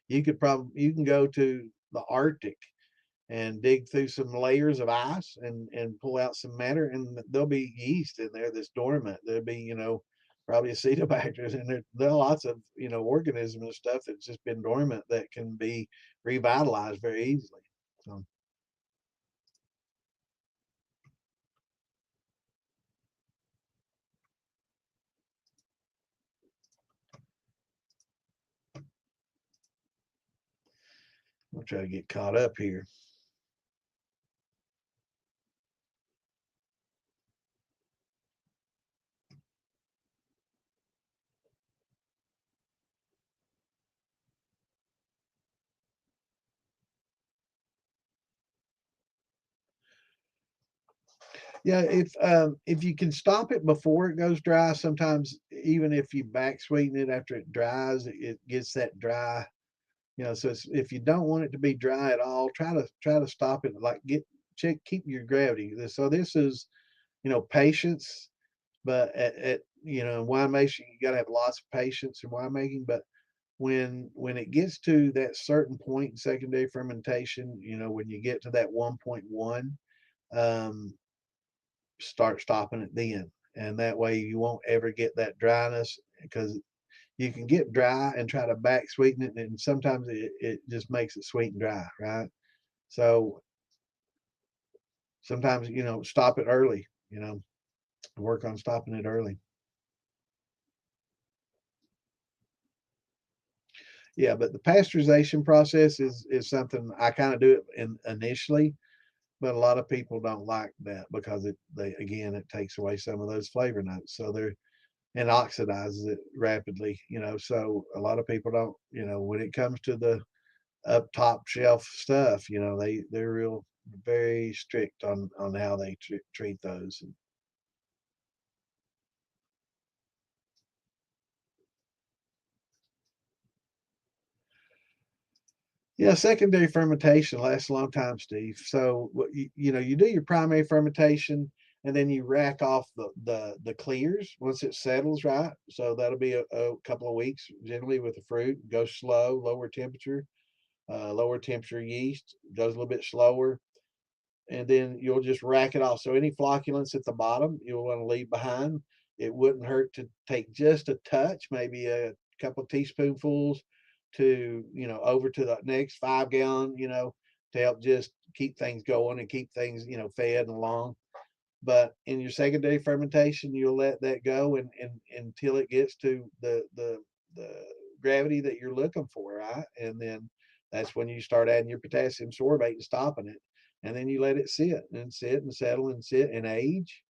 you can go to the Arctic and dig through some layers of ice and pull out some matter, and there'll be yeast in there that's dormant. There'll be, you know, probably acetobacters, and there are lots of, you know, organisms and stuff that's just been dormant that can be revitalized very easily. So I'll try to get caught up here. Yeah, if you can stop it before it goes dry, sometimes even if you back sweeten it after it dries, it gets that dry. You know, so if you don't want it to be dry at all, try to stop it. Like keep your gravity. So this is, you know, patience, but at in winemaking, you got to have lots of patience in winemaking. But when it gets to that certain point in secondary fermentation, when you get to that 1.1, um, start stopping it then. And that way you won't ever get that dryness, because you can get dry and try to back sweeten it, and sometimes it just makes it sweet and dry, right? So sometimes, stop it early, work on stopping it early. Yeah, but the pasteurization process is something I kind of do it initially, but a lot of people don't like that because it takes away some of those flavor notes. So and oxidizes it rapidly, so a lot of people don't, when it comes to the up top shelf stuff, they're real very strict on how they treat those. Yeah, secondary fermentation lasts a long time, Steve. So you do your primary fermentation, and then you rack off the clears once it settles, right? So that'll be a couple of weeks generally with the fruit. Go slow, lower temperature yeast goes a little bit slower, and then you'll just rack it off. So any flocculence at the bottom you'll want to leave behind. It wouldn't hurt to take just a touch, maybe a couple of teaspoonfuls to, over to the next 5 gallon, to help just keep things going and keep things, fed and along. But in your secondary fermentation, you'll let that go and until it gets to the gravity that you're looking for, right? And then that's when you start adding your potassium sorbate and stopping it. And then you let it sit and settle and sit and age.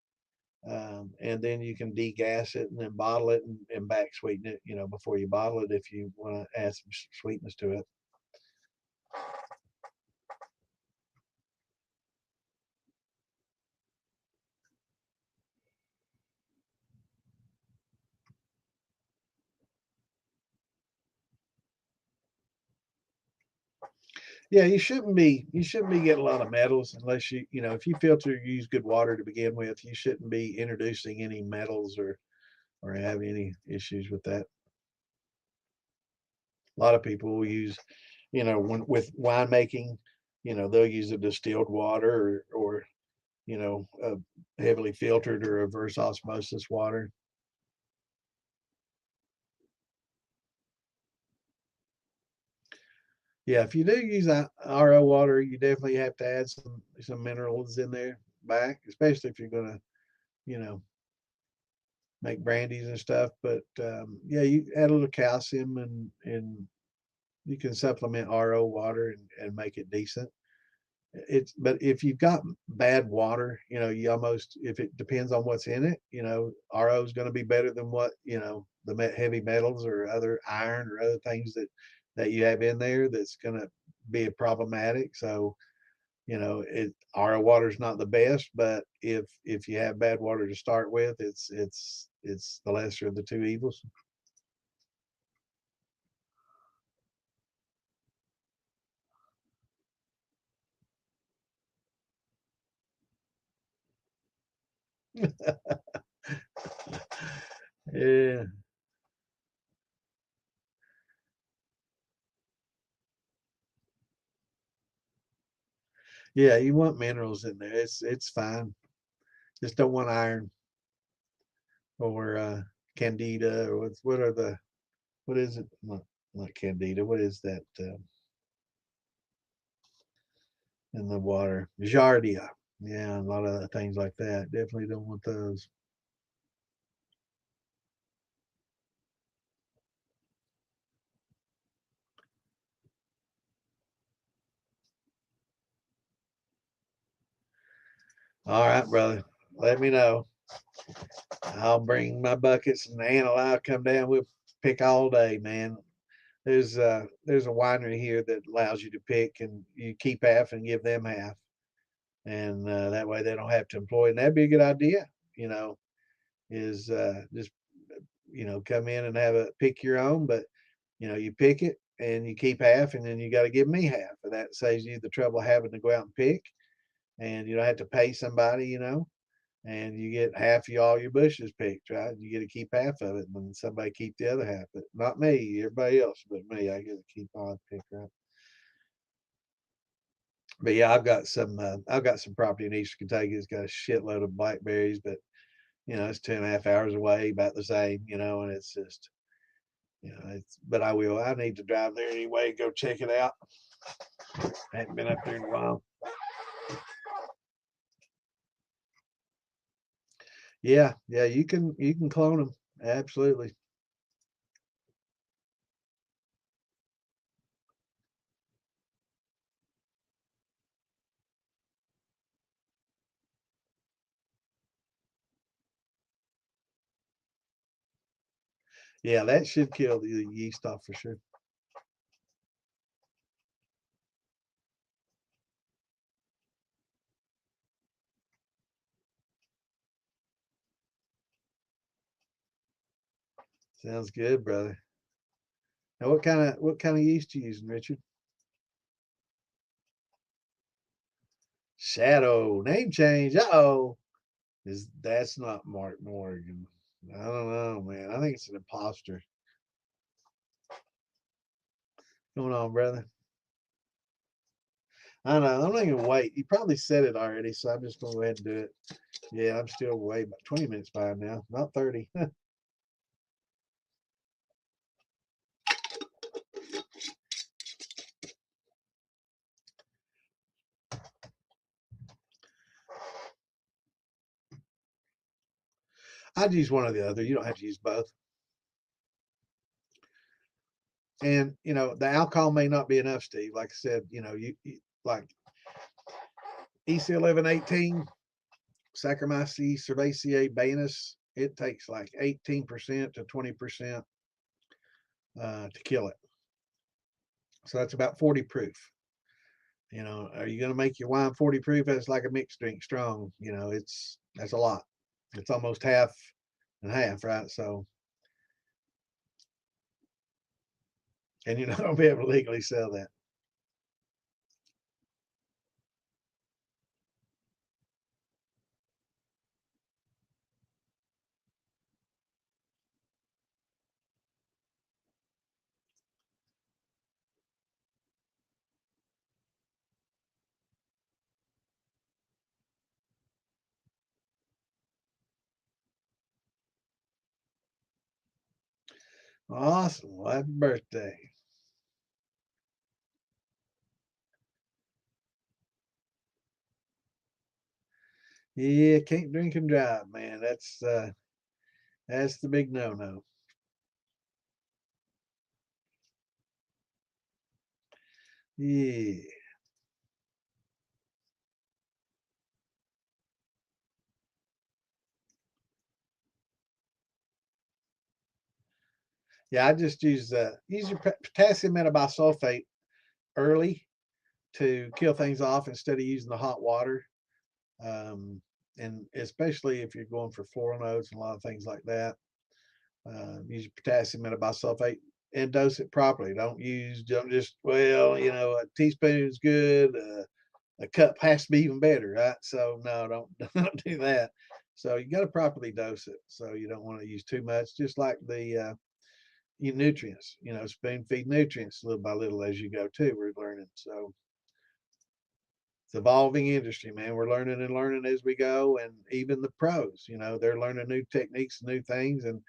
And then you can degas it and then bottle it and back sweeten it, before you bottle it if you want to add some sweetness to it. Yeah, you shouldn't be getting a lot of metals unless if you filter or use good water to begin with, you shouldn't be introducing any metals or have any issues with that. A lot of people will use, with winemaking, they'll use a distilled water or a heavily filtered or reverse osmosis water. Yeah, if you do use RO water, you definitely have to add some minerals in there back, especially if you're gonna, you know, make brandies and stuff. But yeah, you add a little calcium and you can supplement RO water and make it decent. But if you've got bad water, you almost, if it depends on what's in it, RO is going to be better than what, the heavy metals or other iron or other things that you have in there that's going to be problematic. So, RO water is not the best, but if you have bad water to start with, it's the lesser of the two evils. Yeah, yeah, you want minerals in there. It's fine. Just don't want iron or candida or what is it? Not candida. What is that in the water? Giardia. Yeah, a lot of things like that. Definitely don't want those. All right, brother. Let me know. I'll bring my buckets and Anna and I'll come down. We'll pick all day, man. There's a winery here that allows you to pick, and you keep half and give them half, and that way they don't have to employ. And that'd be a good idea. You know, is just come in and have a pick your own, but you pick it and you keep half, and then you got to give me half, and that saves you the trouble of having to go out and pick, and you don't have to pay somebody. and you get half of all your bushes picked, right? You get to keep half of it, and then somebody keep the other half. But not me, everybody else, but me. I get to keep all the pick, right? But yeah, I've got some property in Eastern Kentucky that's got a shitload of blackberries, but it's 2.5 hours away, about the same, and it's just, but I need to drive there anyway, go check it out. I haven't been up there in a while. Yeah, yeah, you can clone them. Absolutely. Yeah, that should kill the yeast off for sure. Sounds good, brother. Now, what kind of yeast you using, Richard? Shadow name change. Uh-oh. That's not Mark Morgan. I don't know, man. I think it's an imposter. What's going on, brother? I know. I'm not gonna wait. You probably said it already, so I'm just gonna go ahead and do it. Yeah, I'm still way about 20 minutes behind now, not 30. I'd use one or the other. You don't have to use both. And the alcohol may not be enough, Steve. Like I said, you like EC 1118, Saccharomyces cerevisiae banus. It takes like 18% to 20% to kill it. So that's about 40 proof. Are you going to make your wine 40 proof? That's like a mixed drink strong. That's a lot. It's almost half and half, right? So, and you're not going to be able to legally sell that. Awesome. Well, happy birthday. Yeah, can't drink and drive, man. That's the big no-no. Yeah. Yeah, I just use your potassium metabisulfate early to kill things off instead of using the hot water. Um, and especially if you're going for floral notes and a lot of things like that, use potassium metabisulfate and dose it properly. Don't just, a teaspoon is good. A cup has to be even better, right? So no, don't do that. So you got to properly dose it. So you don't want to use too much, just like the nutrients, spoon feed nutrients little by little as you go too. We're learning. So it's evolving industry, man. We're learning and learning as we go. And even the pros, they're learning new techniques, new things. And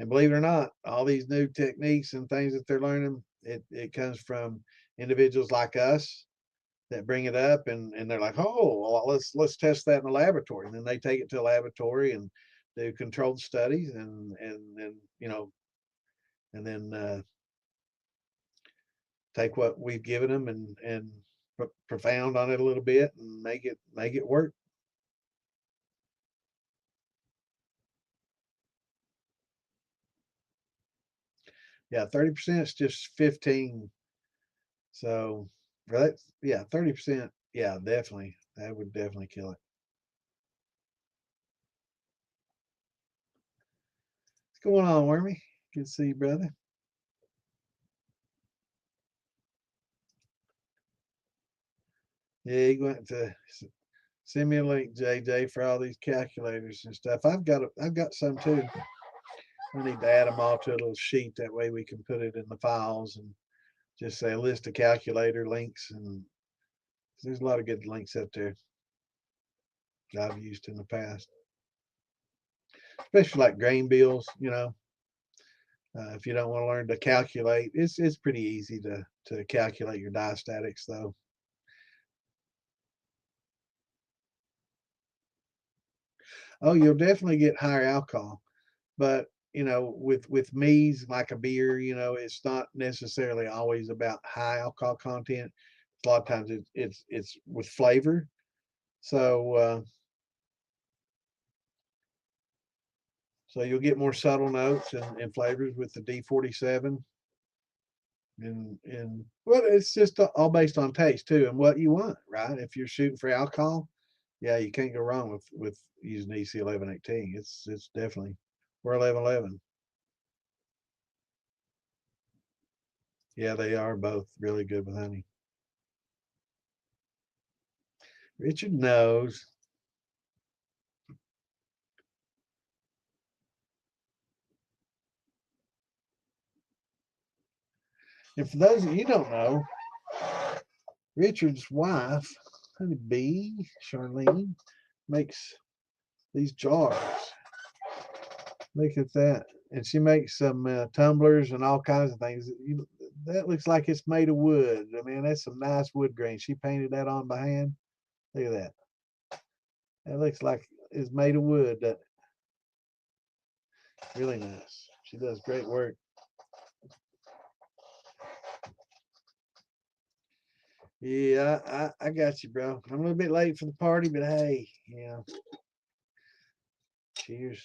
believe it or not, all these new techniques and things that they're learning, it comes from individuals like us that bring it up and they're like, oh, well, let's test that in the laboratory. And then they take it to a laboratory and do controlled studies and then take what we've given them and profound on it a little bit and make it work. Yeah, 30% is just 15. So that's, yeah, 30%. Yeah, definitely. That would definitely kill it. What's going on, Wormy? Good to see you, brother. Yeah, he went to Send me a link, JJ, for all these calculators and stuff. I've got some too. I need to add them all to a little sheet. That way we can put it in the files and just say a list of calculator links. And there's a lot of good links up there that I've used in the past, especially like grain bills. If you don't want to learn to calculate, it's pretty easy to calculate your diastatics though. Oh, you'll definitely get higher alcohol, but with me's like a beer, it's not necessarily always about high alcohol content. A lot of times it's with flavor. So you'll get more subtle notes and flavors with the D47. And well, it's just all based on taste too and what you want, right? If you're shooting for alcohol, yeah, you can't go wrong with using EC 1118. It's definitely, or 1111. Yeah, they are both really good with honey. Richard knows. And for those of you who don't know, Richard's wife, Honey Bee, Charlene, makes these jars. Look at that. And she makes some tumblers and all kinds of things. That looks like it's made of wood. I mean, that's some nice wood grain. She painted that on by hand. Look at that. That looks like it's made of wood. That really nice. She does great work. Yeah, I got you, bro. I'm a little bit late for the party, but hey, cheers.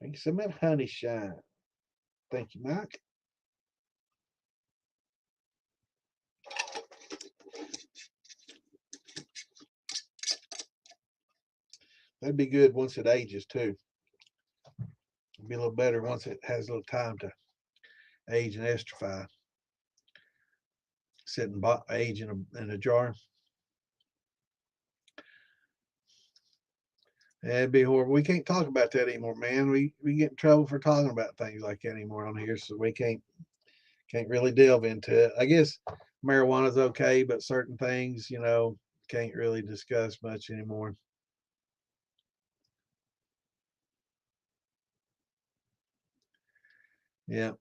Thank you so much, honey shine. Thank you, Mike. That'd be good once it ages too. It'd be a little better once it has a little time to age and estrify. Sit and age in a jar. That'd be horrible. We can't talk about that anymore, man. We get in trouble for talking about things like that anymore on here, so we can't really delve into it. I guess marijuana's okay, but certain things, can't really discuss much anymore. Yeah.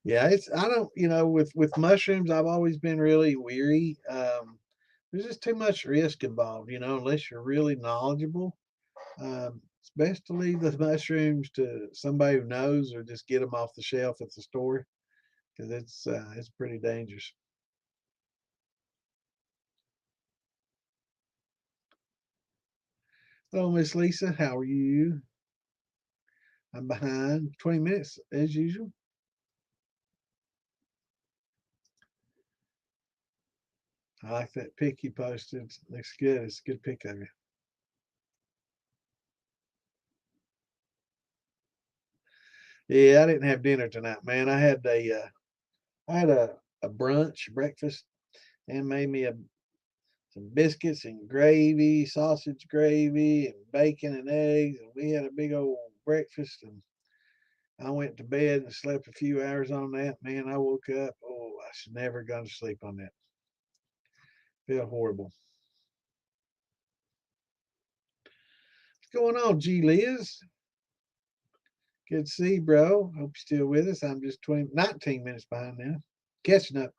Yeah, it's I don't, with mushrooms, I've always been really weary. There's just too much risk involved, unless you're really knowledgeable. It's best to leave the mushrooms to somebody who knows, or just get them off the shelf at the store because it's pretty dangerous. Hello, Miss Lisa. How are you? I'm behind 20 minutes as usual. I like that pic you posted. Looks good. It's a good pic of you. Yeah, I didn't have dinner tonight, man. I had a brunch breakfast and made me some biscuits and gravy, sausage gravy, and bacon and eggs, and we had a big old breakfast. And I went to bed and slept a few hours on that. Man, I woke up. Oh, I should never gone to sleep on that. Feel horrible. What's going on, G Liz? Good to see you, bro. Hope you're still with us. I'm just 19 minutes behind now. Catching up.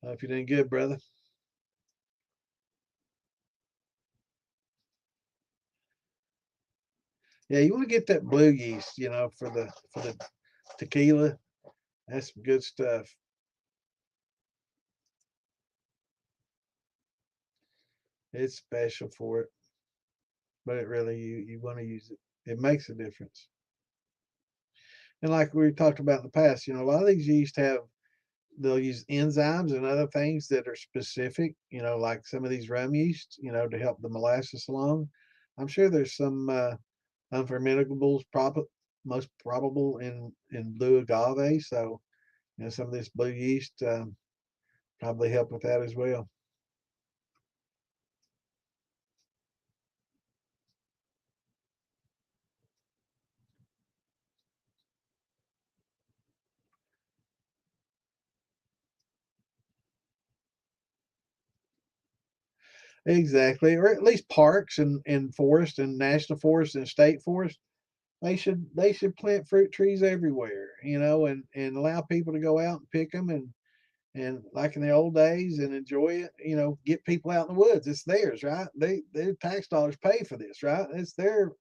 Hope you're doing good, brother. Yeah, you want to get that blue yeast, for the tequila. That's some good stuff. It's special for it, but it really you want to use it. It makes a difference. And like we talked about in the past, a lot of these yeast they'll use enzymes and other things that are specific, like some of these rum yeast, to help the molasses along. I'm sure there's some unfermentables most probable in blue agave. So some of this blue yeast probably help with that as well. Exactly, or at least parks and forest and national forest and state forest. They should plant fruit trees everywhere, and allow people to go out and pick them and like in the old days and enjoy it. Get people out in the woods. It's theirs, right? Their tax dollars pay for this, right? It's their,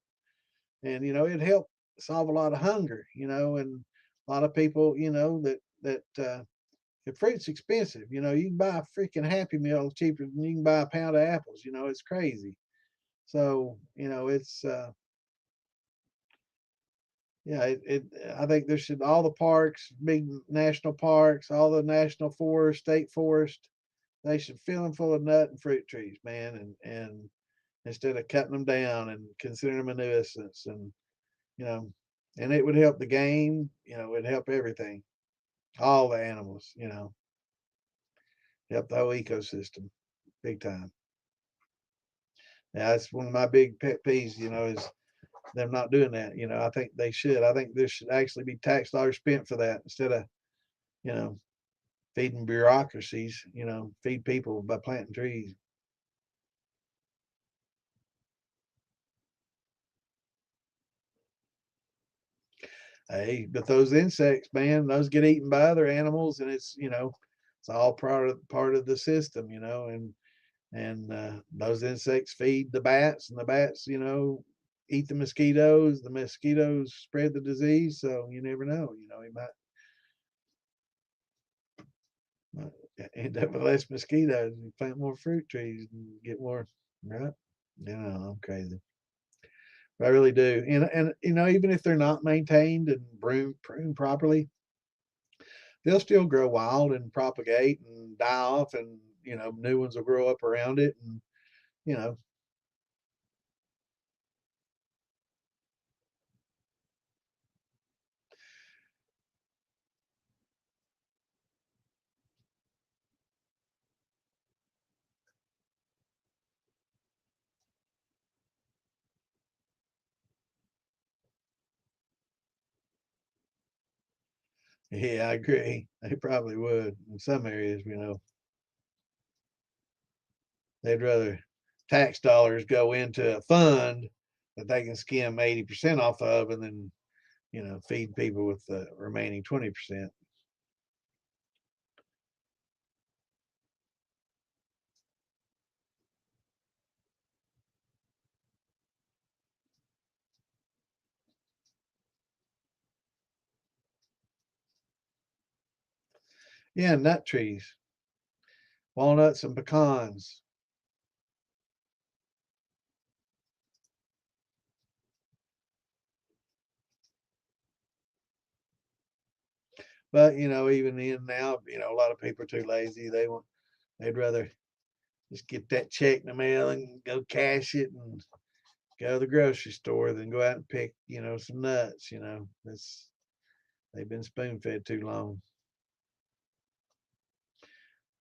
and it helped solve a lot of hunger, and a lot of people, that if fruit's expensive, you can buy a freaking Happy Meal cheaper than you can buy a pound of apples. It's crazy. So, it's yeah, I think there should all the parks, big national parks, all the national forest, state forest, they should fill them full of nut and fruit trees, man, and instead of cutting them down and considering them a nuisance, and you know, and it would help the game, it'd help everything, all the animals, help the whole ecosystem, big time. Yeah, that's one of my big pet peeves, is them not doing that. I think they should. I think there should actually be tax dollars spent for that instead of, you know, feeding bureaucracies, feed people by planting trees. Hey, but those insects, man, those get eaten by other animals, and it's all part of the system, and those insects feed the bats, and the bats, eat the mosquitoes. The mosquitoes spread the disease, so you never know. You might end up with less mosquitoes and plant more fruit trees and get more, right? I'm crazy. I really do. And even if they're not maintained and pruned properly, they'll still grow wild and propagate and die off, and new ones will grow up around it, and you know yeah, I agree. They probably would in some areas. They'd rather tax dollars go into a fund that they can skim 80% off of, and then feed people with the remaining 20%. Yeah, nut trees, walnuts and pecans. But even in now, a lot of people are too lazy. They'd rather just get that check in the mail and go cash it and go to the grocery store than go out and pick, some nuts. That's they've been spoon fed too long.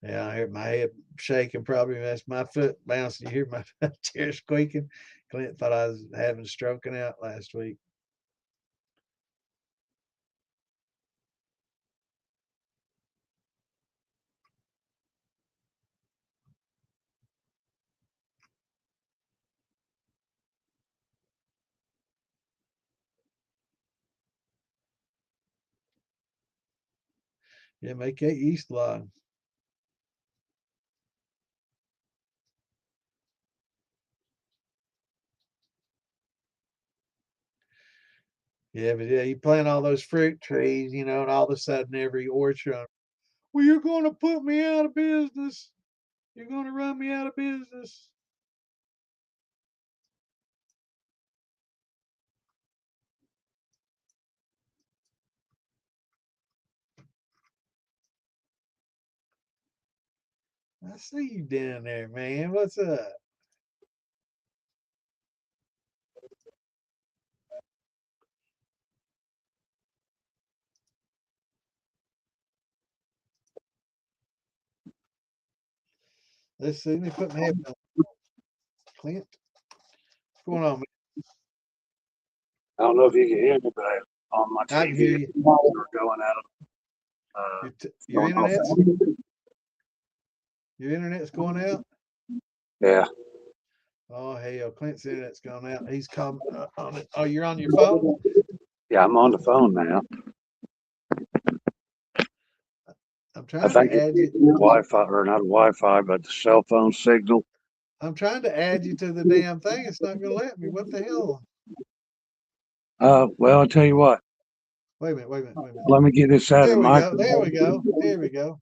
Yeah, I hear my head shaking. Probably that's my foot bouncing. You hear my chair squeaking. Clint thought I was having stroking out last week. Yeah, make that yeast log. Yeah, but yeah, you plant all those fruit trees, and all of a sudden every orchard, well, you're going to put me out of business. You're going to run me out of business. I see you down there, man. What's up? Let's see. Let me put my headphones on. Clint, what's going on, man? I don't know if you can hear me, but on my I can TV, hear you. we're going out of Your going off. internet's going out. Yeah, Oh hell, Clint's internet's gone out. He's come on it. Oh, you're on your phone. yeah, I'm on the phone now. I'm I trying think to it's add you. Wi-Fi or not Wi-Fi, but the cell phone signal. I'm trying to add you to the damn thing. It's not going to let me. What the hell? Well, I'll tell you what. Wait a minute. Wait a minute. Wait a minute. Let me get this out of There the we go. microphone. There we go. There we go.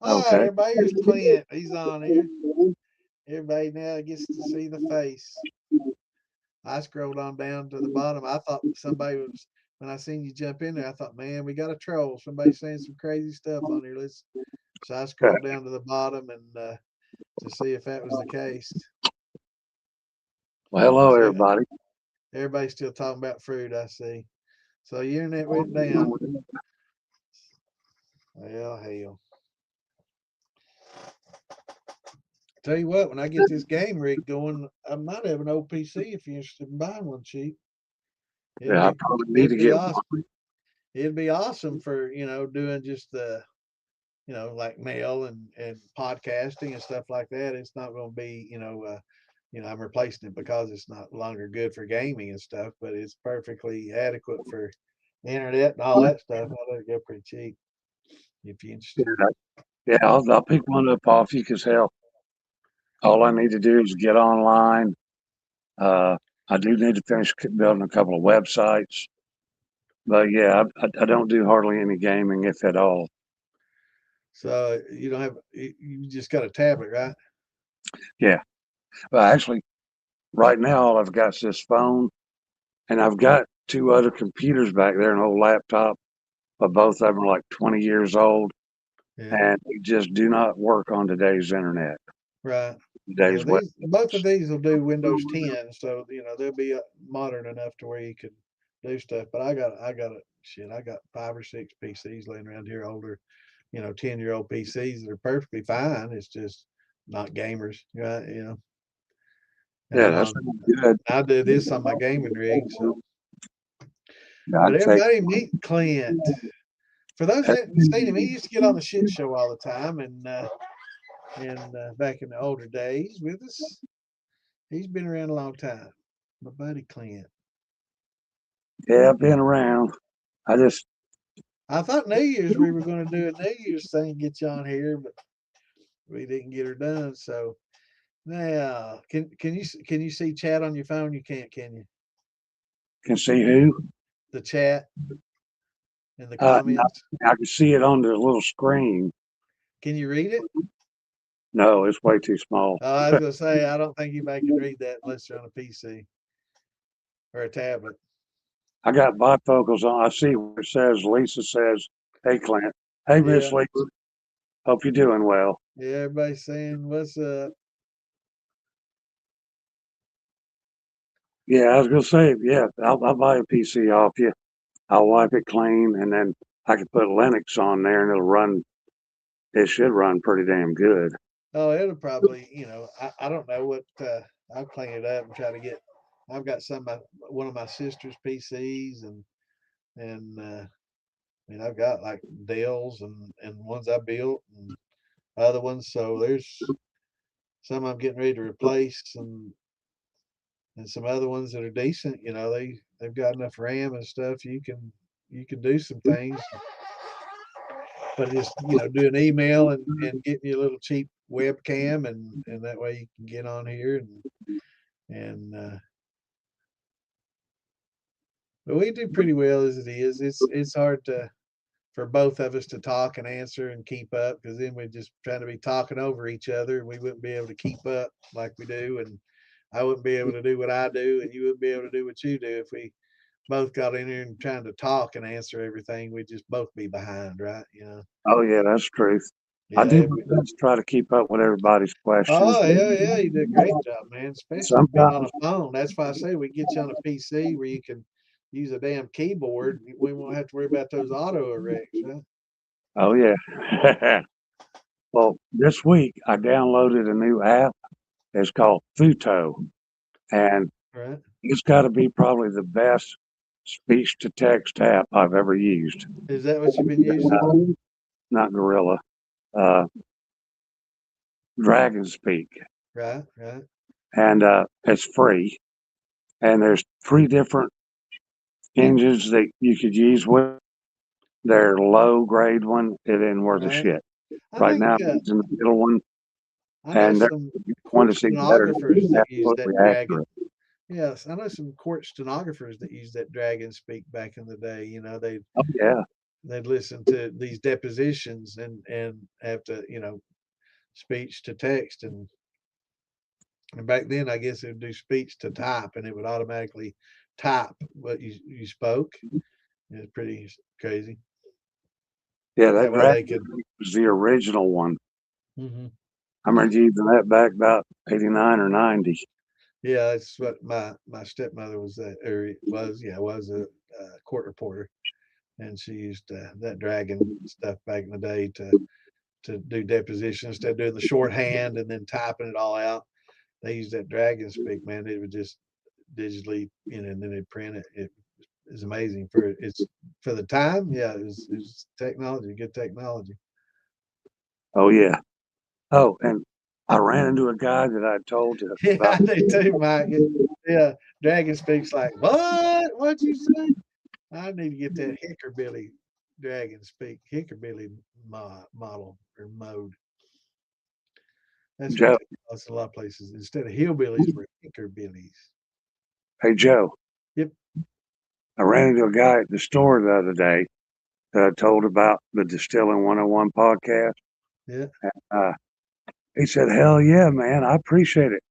All right, Okay. everybody. Here's Clint. He's on here. Everybody now gets to see the face. I scrolled on down to the bottom. I thought somebody was, when I seen you jump in there, I thought, man, we got a troll. Somebody's saying some crazy stuff on here. So I scrolled down to the bottom and to see if that was the case. Well, hello, So everybody. everybody's still talking about fruit, I see. So your internet went down. Well, hell. Tell you what, when I get this game rig going, I might have an old PC if you're interested in buying one cheap. Yeah, I probably need It'd to be get awesome. one. It'd be awesome for, doing just the, like mail and podcasting and stuff like that. It's not going to be, I'm replacing it because it's not longer good for gaming and stuff, but it's perfectly adequate for the internet and all that stuff. I let it go pretty cheap if you're interested. Yeah, I'll pick one up off you because hell, all I need to do is get online. Uh, I do need to finish building a couple of websites, but yeah, I don't do hardly any gaming, if at all. So you don't have, you just got a tablet, right? Yeah, but actually, right now all I've got is this phone, and I've got two other computers back there, an old laptop, but both of them are like 20 years old, Yeah, and they just do not work on today's internet, right. Yeah, today's web. both of these will do Windows 10, so they'll be modern enough to where you can do stuff. But I got 5 or 6 PCs laying around here, older, 10-year-old PCs that are perfectly fine. It's just not gamers, right? And Yeah, that's good. I do this on my gaming rig. So, Yeah, but I'd take. everybody meet Clint. For those that haven't seen him, he used to get on the shit show all the time, and back in the older days with us. He's been around a long time. My buddy Clint. Yeah, I've been around. I just I thought New Year's we were going to do a New Year's thing, get you on here, but we didn't get her done. So now, can you see chat on your phone? You can't, can you? can see who. The chat and the No, comments. I can see it on the little screen. Can you read it? No, it's way too small. I was going to say I don't think anybody can read that unless they're on a PC or a tablet. I got bifocals on. I see where it says, Lisa says, hey, Clint. Hey, Miss Yeah, Lisa. Hope you're doing well. yeah. Everybody's saying what's up. Yeah, I was going to say, yeah, I'll buy a PC off you. I'll wipe it clean, and then I can put Linux on there, and it'll run. It should run pretty damn good. Oh, it'll probably, I don't know what. I'll clean it up and try to get. I've got one of my sister's PCs and I mean I've got like Dells and ones I built and other ones. So there's some I'm getting ready to replace and some other ones that are decent. They've got enough RAM and stuff. You can do some things, but just do an email and get me a little cheap webcam and that way you can get on here and but we do pretty well as it is. It's hard for both of us to talk and answer and keep up because then we're just trying to be talking over each other and we wouldn't be able to keep up like we do and I wouldn't be able to do what I do and you wouldn't be able to do what you do if we both got in here and trying to talk and answer everything. We'd just both be behind, right? Oh, yeah, that's truth. I do Yeah. my best to try to keep up with everybody's questions. Oh, yeah, yeah. You did a great job, man. Especially being on Sometimes, a phone. That's why I say we get you on a PC where you can use a damn keyboard. We won't have to worry about those auto erects, right? oh, yeah. Well, this week I downloaded a new app. It's called Futo, and Right. it's got to be probably the best speech to text app I've ever used. Is that what you've been using? Not Gorilla, uh, Dragon Speak, Right, right. and it's free. And there's three different engines that you could use with. Their low grade one, it ain't worth a Right. shit. I Right think now, it's in the middle one, I know and there's some one court to see better. stenographers that use Absolutely that Dragon. accurate. Yes, I know some court stenographers that use that Dragon Speak back in the day. Oh yeah, they'd listen to these depositions and have to, speech to text and back then I guess it would do speech to type and it would automatically type what you spoke. It was pretty crazy. yeah. That That way they Dragon could. was the original one. Hmm. I remember using that back about 89 or 90. Yeah, that's what my stepmother was that or was a court reporter, and she used that Dragon stuff back in the day to do depositions instead of doing the shorthand and then typing it all out. They used that Dragon Speak, man. It would just digitally, and then they'd print it. It is amazing for the time. Yeah, it was technology, good technology. Oh yeah. Oh, and I ran into a guy that I told you Yeah, about. I do too, Mike. Yeah, Dragon Speaks like what? What'd you say? I need to get that Hickorbilly Dragon Speak Hickorbilly model or mode. That's what Joe. they call us in a lot of places. Instead of hillbillies, we're Hickorbillies. Hey Joe, Yep. I ran into a guy at the store the other day that I told about the Distilling 101 podcast. Yeah. Uh, he said, "Hell yeah, man, I appreciate it.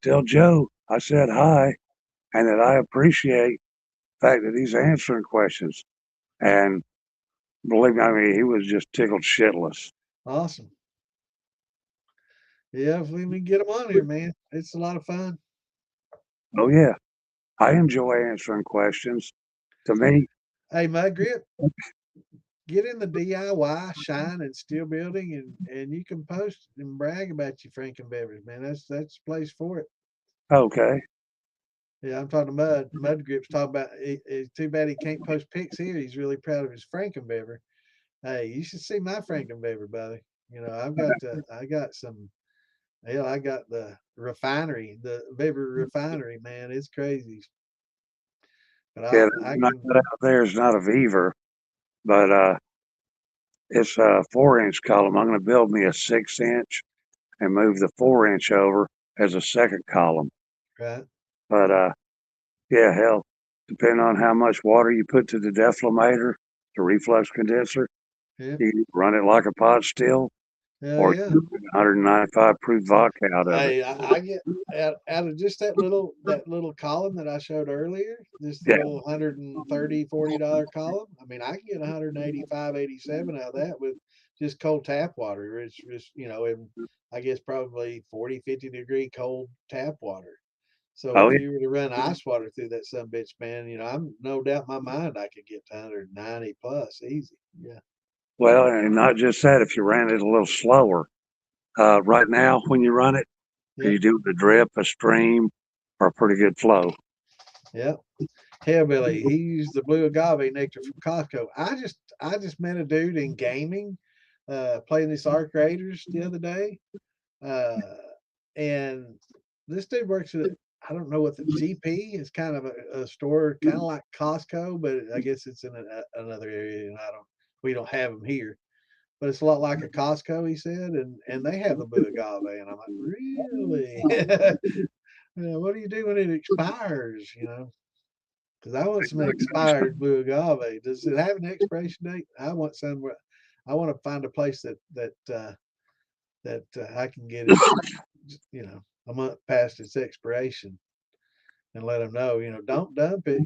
Tell Joe I said hi, and that I appreciate the fact that he's answering questions." And believe me, I mean, he was just tickled shitless. Awesome. Yeah, if we can get them on here, man, it's a lot of fun. Oh yeah, I enjoy answering questions. To me, Hey, Mud Grip, get in the DIY, shine, and steel building, and you can post and brag about your Franken beverage, man. That's the place for it. okay, Yeah, I'm talking to Mud. Mud Grip's talking about. It's too bad he can't post pics here. He's really proud of his Franken beverage. Hey, you should see my Franken beverage, buddy. I got some. Hell, I got the refinery, the beverage refinery, man. It's crazy, but yeah, I not can. that out there is not a Beaver, but it's a 4 inch column. I'm going to build me a 6 inch and move the 4 inch over as a second column. Right. But yeah, hell, depending on how much water you put to the deflator, the reflux condenser, Yeah. you can run it like a pot still, Hell or yeah. you can 195 proof vodka out of it. Hey, I get out of just that little column that I showed earlier, this Yeah. little 130 $40 column. I mean, I can get 185, 87 out of that with just cold tap water. It's in, I guess probably 40, 50-degree cold tap water. So Oh if yeah. you were to run ice water through that some bitch, man, I'm no doubt in my mind I could get to 190 plus easy. Yeah. Well, and not just that. If you ran it a little slower, right now when you run it, Yep. you do a drip, a stream, or a pretty good flow. Yep. Hellbilly, he used the blue agave nectar from Costco. I just met a dude in gaming, playing this Arc Raiders the other day. Uh, and this dude works at, I don't know what the GP is, kind of a store, kind of like Costco, but I guess it's in another area, and we don't have them here. But it's a lot like a Costco, he said, and they have the blue agave, and I'm like, really? What do you do when it expires? Because I want some expired blue agave. Does it have an expiration date? I want somewhere. I want to find a place that I can get it, a month past its expiration, and let them know, don't dump it.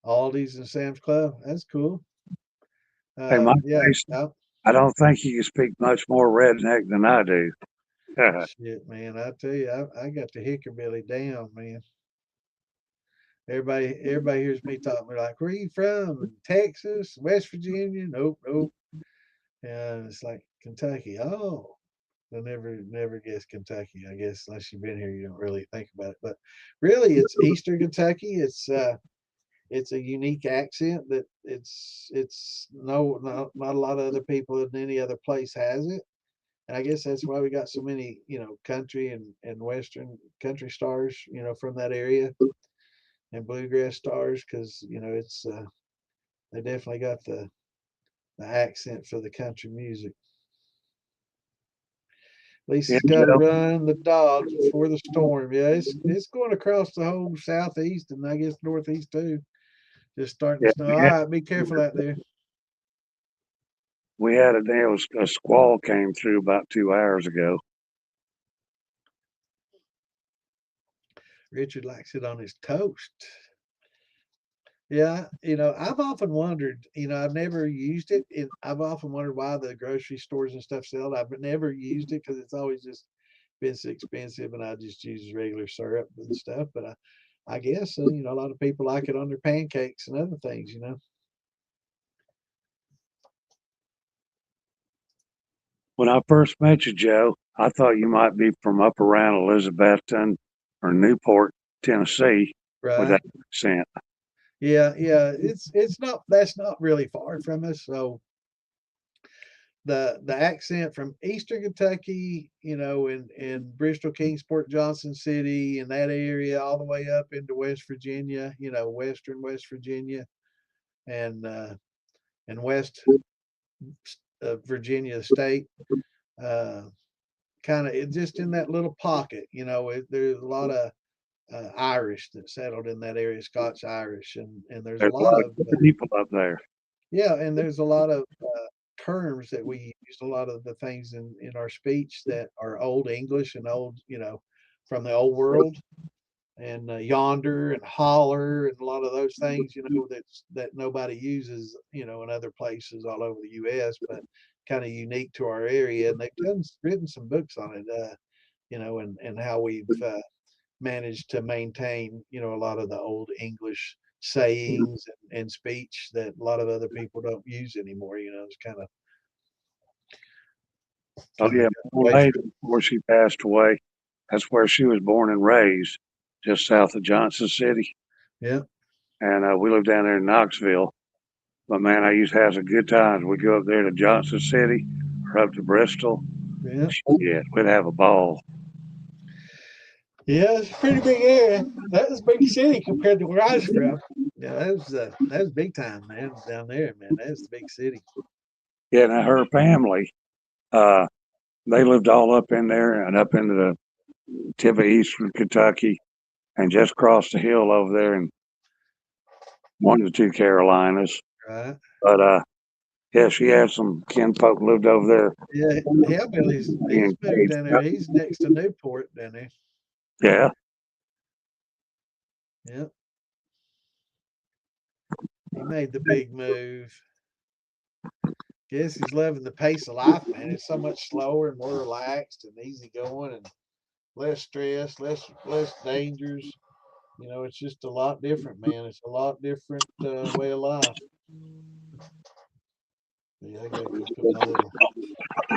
Aldi's and Sam's Club. That's cool. Hey, Mike Yeah. Mason, I don't think you can speak much more redneck than I do. Shit, man. I tell you, I got the Hickorbilly down, man. Everybody hears me talking. They're like, "Where you from? Texas, West Virginia?" Nope, nope. Yeah, it's like Kentucky. Oh, they'll never guess Kentucky. I guess unless you've been here, you don't really think about it. But really, it's Eastern Kentucky. It's a unique accent that it's not a lot of other people in any other place has it. And I guess that's why we got so many, country and western country stars, from that area and bluegrass stars because it's they definitely got the accent for the country music. Yeah, Lisa's got to Joe. run the dogs before the storm. Yeah, it's going across the whole southeast and I guess northeast too. Just starting to Yeah, snow. All right, be careful out there. we had there was a squall came through about 2 hours ago. Richard likes it on his toast. Yeah, I've often wondered, I've never used it. And I've often wondered why the grocery stores and stuff sell it. I've never used it because it's always just been so expensive and I just use regular syrup and stuff. But I guess, a lot of people like it on their pancakes and other things. When I first met you, Joe, I thought you might be from up around Elizabethton or Newport, Tennessee, with Right. that accent. Yeah, yeah. It's not that's not really far from us. So the accent from Eastern Kentucky, in Bristol, Kingsport, Johnson City, in that area, all the way up into West Virginia, Western West Virginia, and West Virginia State, uh, kind of just in that little pocket. There's a lot of Irish that settled in that area, Scots Irish, and there's a There's a lot lot of of people up there. yeah, and there's a lot of terms that we use, a lot of the things in our speech that are old English and old, from the old world, and yonder and holler and a lot of those things, that nobody uses, in other places all over the U.S., but kind of unique to our area. And they've written some books on it, and how we've managed to maintain, a lot of the old English sayings and speech that a lot of other people don't use anymore. It's Oh kind of yeah, got my away lady from. before she passed away, that's where she was born and raised, just south of Johnson City, Yeah, and we lived down there in Knoxville. But man, I used to have some good times. We'd go up there to Johnson City or up to Bristol. yeah, Yeah, we'd have a ball. yeah. It's a pretty big area. That was a big city compared to where I was from. Yeah, that was big time, man. Down there, man. That's the big city. Yeah, now her family, uh, they lived all up in there and up into the tip of eastern Kentucky and just across the hill over there in one of the two Carolinas. Right. But yeah, she had some kinfolk lived over there Yeah, Hillbilly's he's moved engaged. down there. He's next to Newport down there. Yeah, Yep. He made the big move. Guess he's loving the pace of life, man. It's so much slower and more relaxed and easy going and less stress, less dangers. It's just a lot different, man. It's a lot different way of life. Yeah, I gotta go put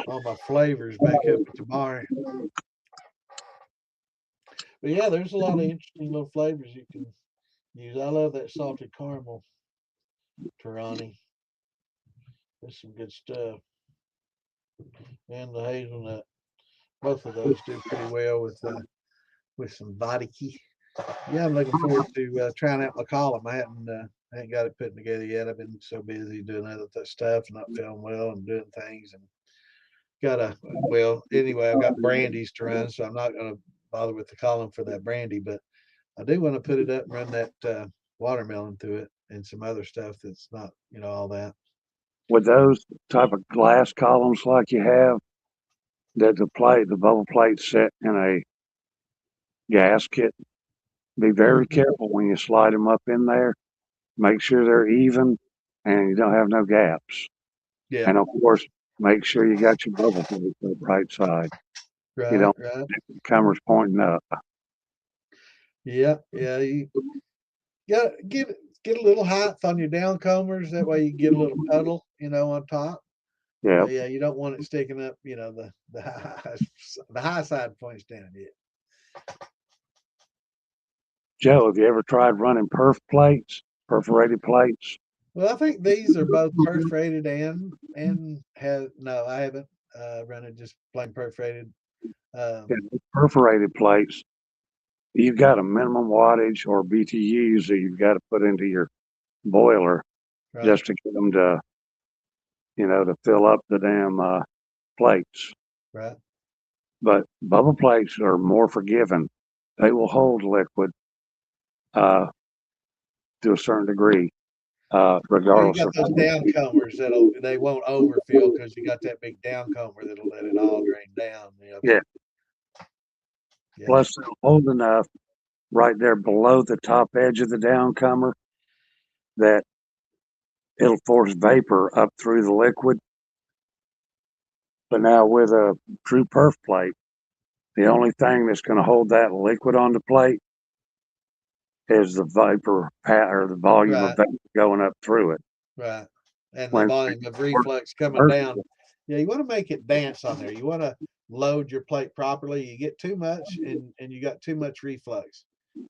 all my flavors back up at the bar. But yeah, there's a lot of interesting little flavors you can use. I love that salted caramel Tarani. There's some good stuff. And the hazelnut. Both of those do pretty well with some vodka. Yeah, I'm looking forward to trying out my column. I ain't got it put together yet. I've been so busy doing other stuff, not feeling well and doing things, and well, anyway, I've got brandies to run, so I'm not going to bother with the column for that brandy, but I do want to put it up and run that watermelon through it and some other stuff that's not, all that. with those type of glass columns like you have, that the bubble plate set in a gasket. Be very Mhm. careful when you slide them up in there. Make sure they're even and you don't have no gaps. Yeah, And of course, make sure you got your bubble plate up right side. You right, don't right. cameras pointing up. Yeah, yeah. You got get a little height on your down combers. That way you get a little puddle, on top. Yeah. Yeah, you don't want it sticking up, the high side points down yet. Joe, have you ever tried running perforated plates? Well, I think these are both perforated and have no, I haven't run it just plain perforated. Yeah, Um, perforated plates, you've got a minimum wattage or BTUs that you've got to put into your boiler right, just to get them to, to fill up the damn plates. right. But bubble plates are more forgiving. They will hold liquid uh, to a certain degree, Well, you regardless got of those how much. down combers they won't overfill because you got that big down comber that'll let it all drain down. Yeah. Yeah, Plus, they'll hold enough right there below the top edge of the downcomer that it'll force vapor up through the liquid. But now with a true perf plate, the only thing that's going to hold that liquid on the plate is the vapor or the volume of right, vapor going up through it. right. And the When volume of reflux coming down. vertical, Yeah, you want to make it dance on there. You want to load your plate properly. You get too much and you got too much reflux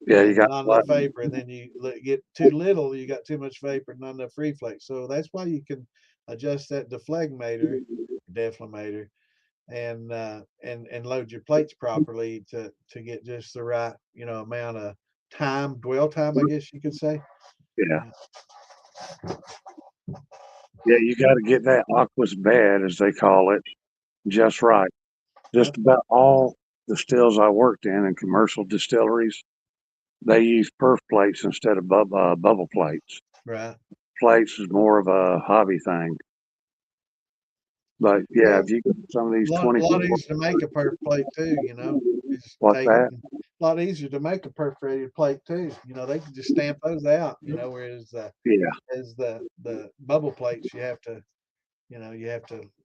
yeah, you and got not what? enough vapor. And then you get too little, you got too much vapor, not enough reflux. So that's why you can adjust that deflator, and load your plates properly to get just the right amount of dwell time, I guess you could say. Yeah, Yeah. yeah, you got to get that aqueous bed, as they call it, just right. Yep. Just about all the stills I worked in commercial distilleries, they use perf plates instead of bubble plates. Right. Plates is more of a hobby thing. But yeah, if Well, you get some of these a lot 24, easier to make a perf plate too. Just what's take it. that? A lot easier to make a perforated plate too. They can just stamp those out. Whereas Yeah, as the bubble plates, you have to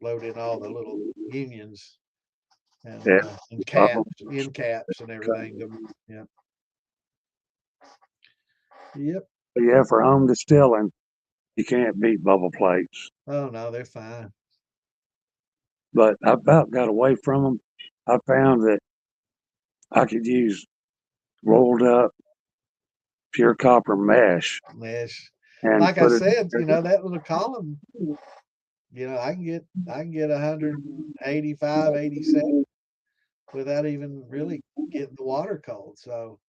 load in all the little unions yeah. and Bubble. end caps and everything. Yeah. Yep. Yeah, for home distilling, you can't beat bubble plates. Oh no, they're fine. But I about got away from them. I found that I could use rolled up pure copper mesh Mesh. and Like I put it said, in that little column, I can get 185, 87 without even really getting the water cold. So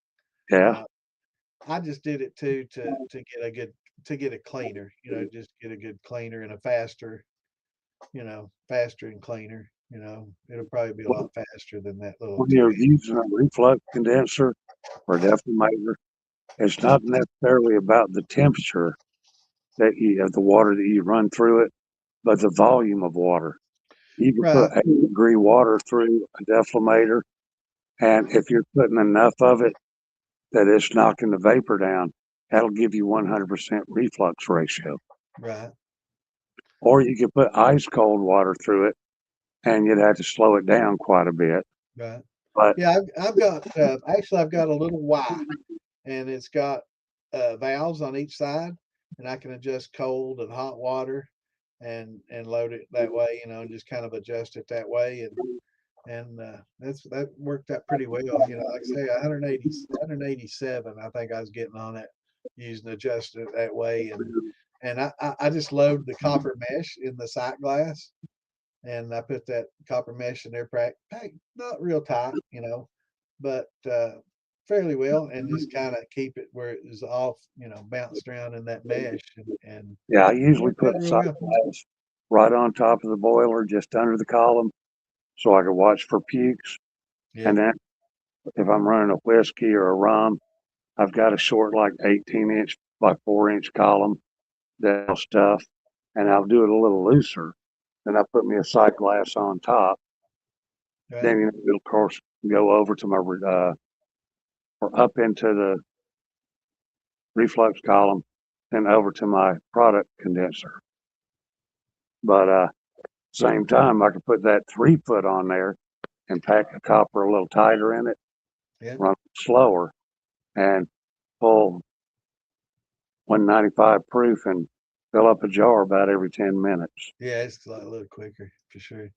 there. Yeah, uh, I just did it too to get a cleaner, just get a good cleaner and a faster and cleaner. It'll probably be a lot faster than that little when two. you're using a reflux condenser or defumator, it's not necessarily about the temperature of the water that you run through it, but the volume of water. You can Right, put 80-degree water through a defumator, and if you're putting enough of it that it's knocking the vapor down, that'll give you 100% reflux ratio. right, Or you could put ice cold water through it, and you'd have to slow it down quite a bit. right. But Yeah, I've got actually I've got a little Y, and it's got valves on each side, and I can adjust cold and hot water, and load it that way, and just kind of adjust it that way, and that worked out pretty well. Like I say, 180, 187, I think I was getting on it using adjusting it that way, and I just load the copper mesh in the sight glass, and I put that copper mesh in there, pack not real tight, but fairly well, and just kind of keep it where it is off, bounced around in that mesh, and yeah, I it usually worked put out a real side well. glass right on top of the boiler, just under the column, so I could watch for pukes. Yeah, And then if I'm running a whiskey or a rum, I've got a short, like 18-inch by 4-inch column that'll stuff, and I'll do it a little looser. Then I put me a sight glass on top. right, Then it'll, of course, go over to my or up into the reflux column, then over to my product condenser. But same time, I could put that 3 foot on there and pack the copper a little tighter in it, yeah, run slower, and pull 195 proof in fill up a jar about every 10 minutes. Yeah, it's a little quicker for sure.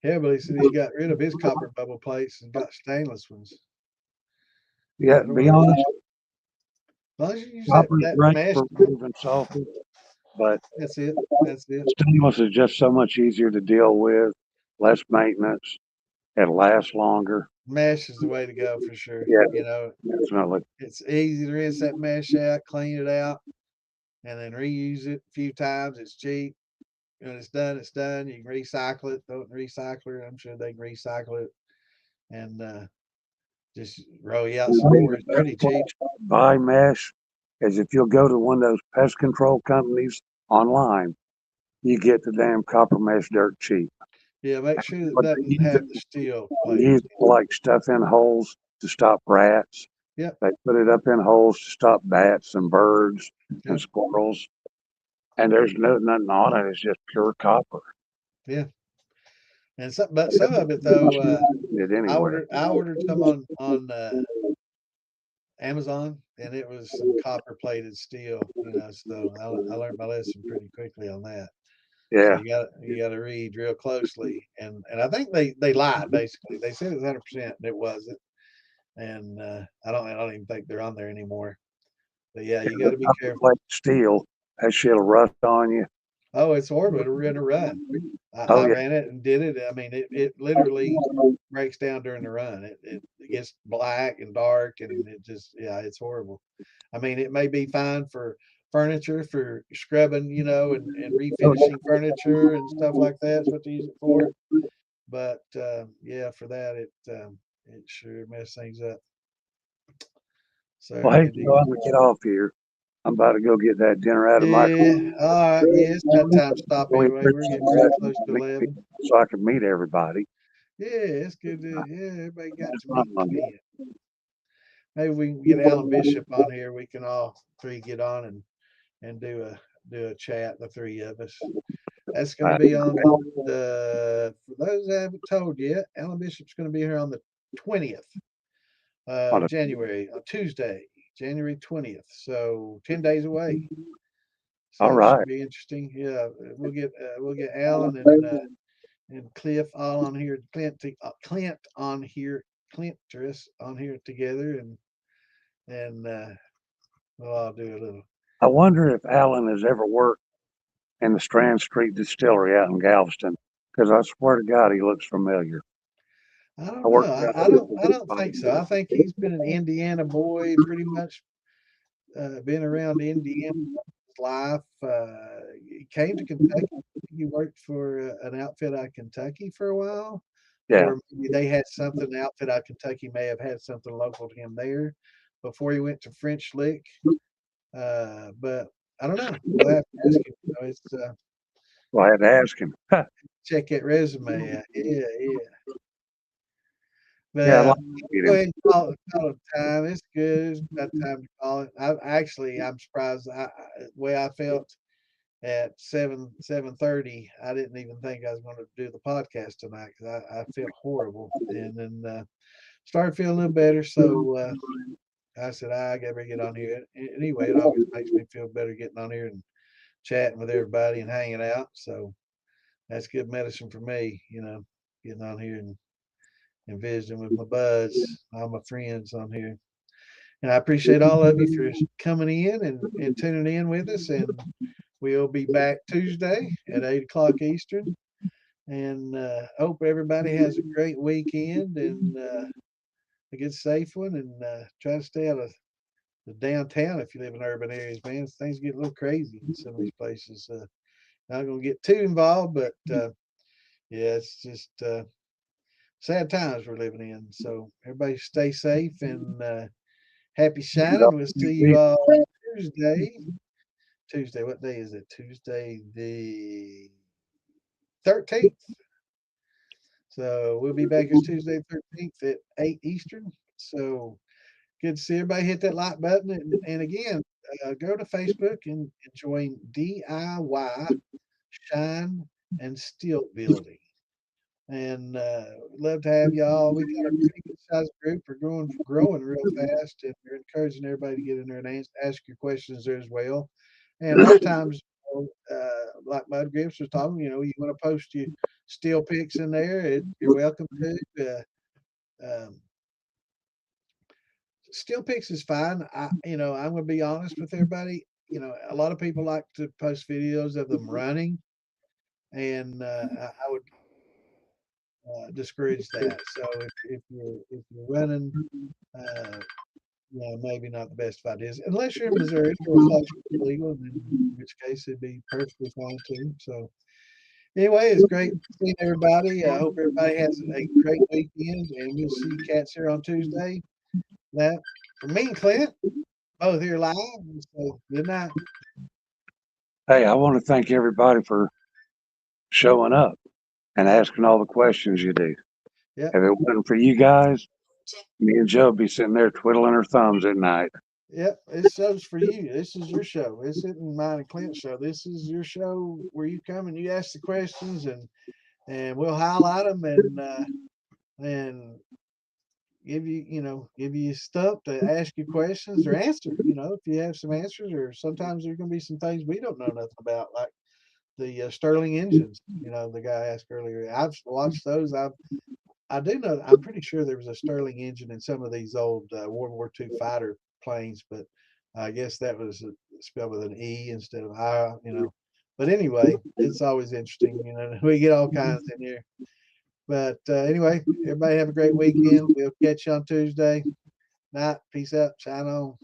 Yeah, but he said he got rid of his copper bubble plates and got stainless ones. Yeah, I to don't be know. honest, As long as you use copper's that great mesh, for removing sulfur, but that's it. That's it. stainless is just so much easier to deal with, less maintenance, it lasts longer. Mesh is the way to go for sure. Yeah, You know, definitely. it's easy to rinse that mesh out, clean it out, and then reuse it a few times. It's cheap. When it's done, it's done. You can recycle it, throw it in the recycler. I'm sure they can recycle it and just roll you out And some I think more. the It's best pretty cheap. place to buy mesh is if you'll go to one of those pest control companies online, you get the damn copper mesh dirt cheap. Yeah, make sure that But they doesn't use have it, the steel they plates. use it for like stuff in holes to stop rats. Yep, They put it up in holes to stop bats and birds and yep, squirrels. And there's nothing on it. It's just pure copper. yeah. And some, but some of it though, It anywhere. I ordered some on Amazon, and it was some copper plated steel. You know, so I learned my lesson pretty quickly on that. So Yeah. you got to read real closely, and I think they lied basically. They said it was 100%, and it wasn't. And I don't even think they're on there anymore. But yeah, you got The to be copper careful. plate steel, that shit'll rust on you. Oh, it's horrible. It'll run a run. Oh I yeah. ran it and did it. I mean, it literally breaks down during the run. It gets black and dark, and it just yeah, it's horrible. I mean, it may be fine for furniture for scrubbing, you know, and Oh, refinishing furniture and stuff like that. That's what they use it for. But yeah, for that it sure mess things up. well, hey, Certainly Joe, did. I'm gonna get off here. I'm about to go get that dinner out of my Yeah. car. All right. Yeah, it's about time to stop Really anyway. We're appreciate getting pretty that. close to 11. So I can meet everybody. Yeah, it's good to yeah, everybody got That's to my meet money. Clint. Maybe we can get Alan Bishop on here. We can all three get on and do a chat, the three of us. That's going to Uh, be on the for those that haven't told yet, Alan Bishop's going to be here on the 20th on of a- January, on Tuesday, January 20th. So 10 days away. all So it right. should be interesting. Yeah, we'll get Alan and Cliff all on here, Clint on here, Clintress on here together, and we'll all do a little. I wonder if Alan has ever worked in the Strand Street Distillery out in Galveston, because I swear to God, he looks familiar. I I don't know. worked out I don't think so. I think he's been an Indiana boy pretty much. Been around Indiana his life. He came to Kentucky. He worked for an outfit out of Kentucky for a while, yeah. or maybe they had something. The outfit out of Kentucky may have had something local to him there before he went to French Lick. But I don't know. We'll have to ask him. You know, it's Well, I had to ask him. check that resume out. Yeah, yeah. But Yeah, I'd like to meet go him. ahead and call it time. It's good. It's about time to call it. I'm surprised. The way I felt at 7:30. I didn't even think I was going to do the podcast tonight because I felt horrible, and then started feeling a little better. So I said I gotta get on here. Anyway, it always makes me feel better getting on here and chatting with everybody and hanging out. So that's good medicine for me. You know, getting on here and visiting with my buds, all my friends on here. And I appreciate all of you for coming in and tuning in with us. And we'll be back Tuesday at 8 o'clock Eastern. And hope everybody has a great weekend and a good safe one. And try to stay out of the downtown if you live in urban areas, man. Things get a little crazy in some of these places. Not going to get too involved, but yeah, it's just sad times we're living in. So everybody stay safe and happy shining. We'll see you all Tuesday. Tuesday, what day is it? Tuesday the 13th. So we'll be back this Tuesday 13th at 8 Eastern. So good to see everybody hit that like button. And again, go to Facebook and join DIY Shine and Steel Building. And love to have y'all. We got a pretty good sized group. We're growing real fast, and we're encouraging everybody to get in there and ask your questions there as well. And a lot of times like Mud Grips was talking, you want to post your steel pics in there, you're welcome to. Um, Steel pics is fine. I'm gonna be honest with everybody. A lot of people like to post videos of them running, and I would discourage that. So if you're running, uh, maybe not the best of ideas, unless you're in Missouri where flashing is legal, and in which case it'd be perfectly fine too. So anyway, it's great seeing everybody. I hope everybody has a great weekend, and we'll see you cats here on Tuesday. That for me and Clint, both here live. So good night. Hey, I want to thank everybody for showing up and asking all the questions you do. Yep. If it wasn't for you guys, me and Joe would be sitting there twiddling our thumbs at night. Yep, this show's for you. This is your show. This isn't mine and Clint's show. This is your show where you come and you ask the questions, and we'll highlight them and give you stuff to ask you questions or answer. If you have some answers, or sometimes there's going to be some things we don't know nothing about, like the Sterling engines. The guy asked earlier. I've watched those. I do know. I'm pretty sure there was a Sterling engine in some of these old World War II fighter planes, but I guess that was spelled with an E instead of I. But anyway, it's always interesting. We get all kinds in here. But anyway, everybody have a great weekend. We'll catch you on Tuesday night. Peace out. Shine on.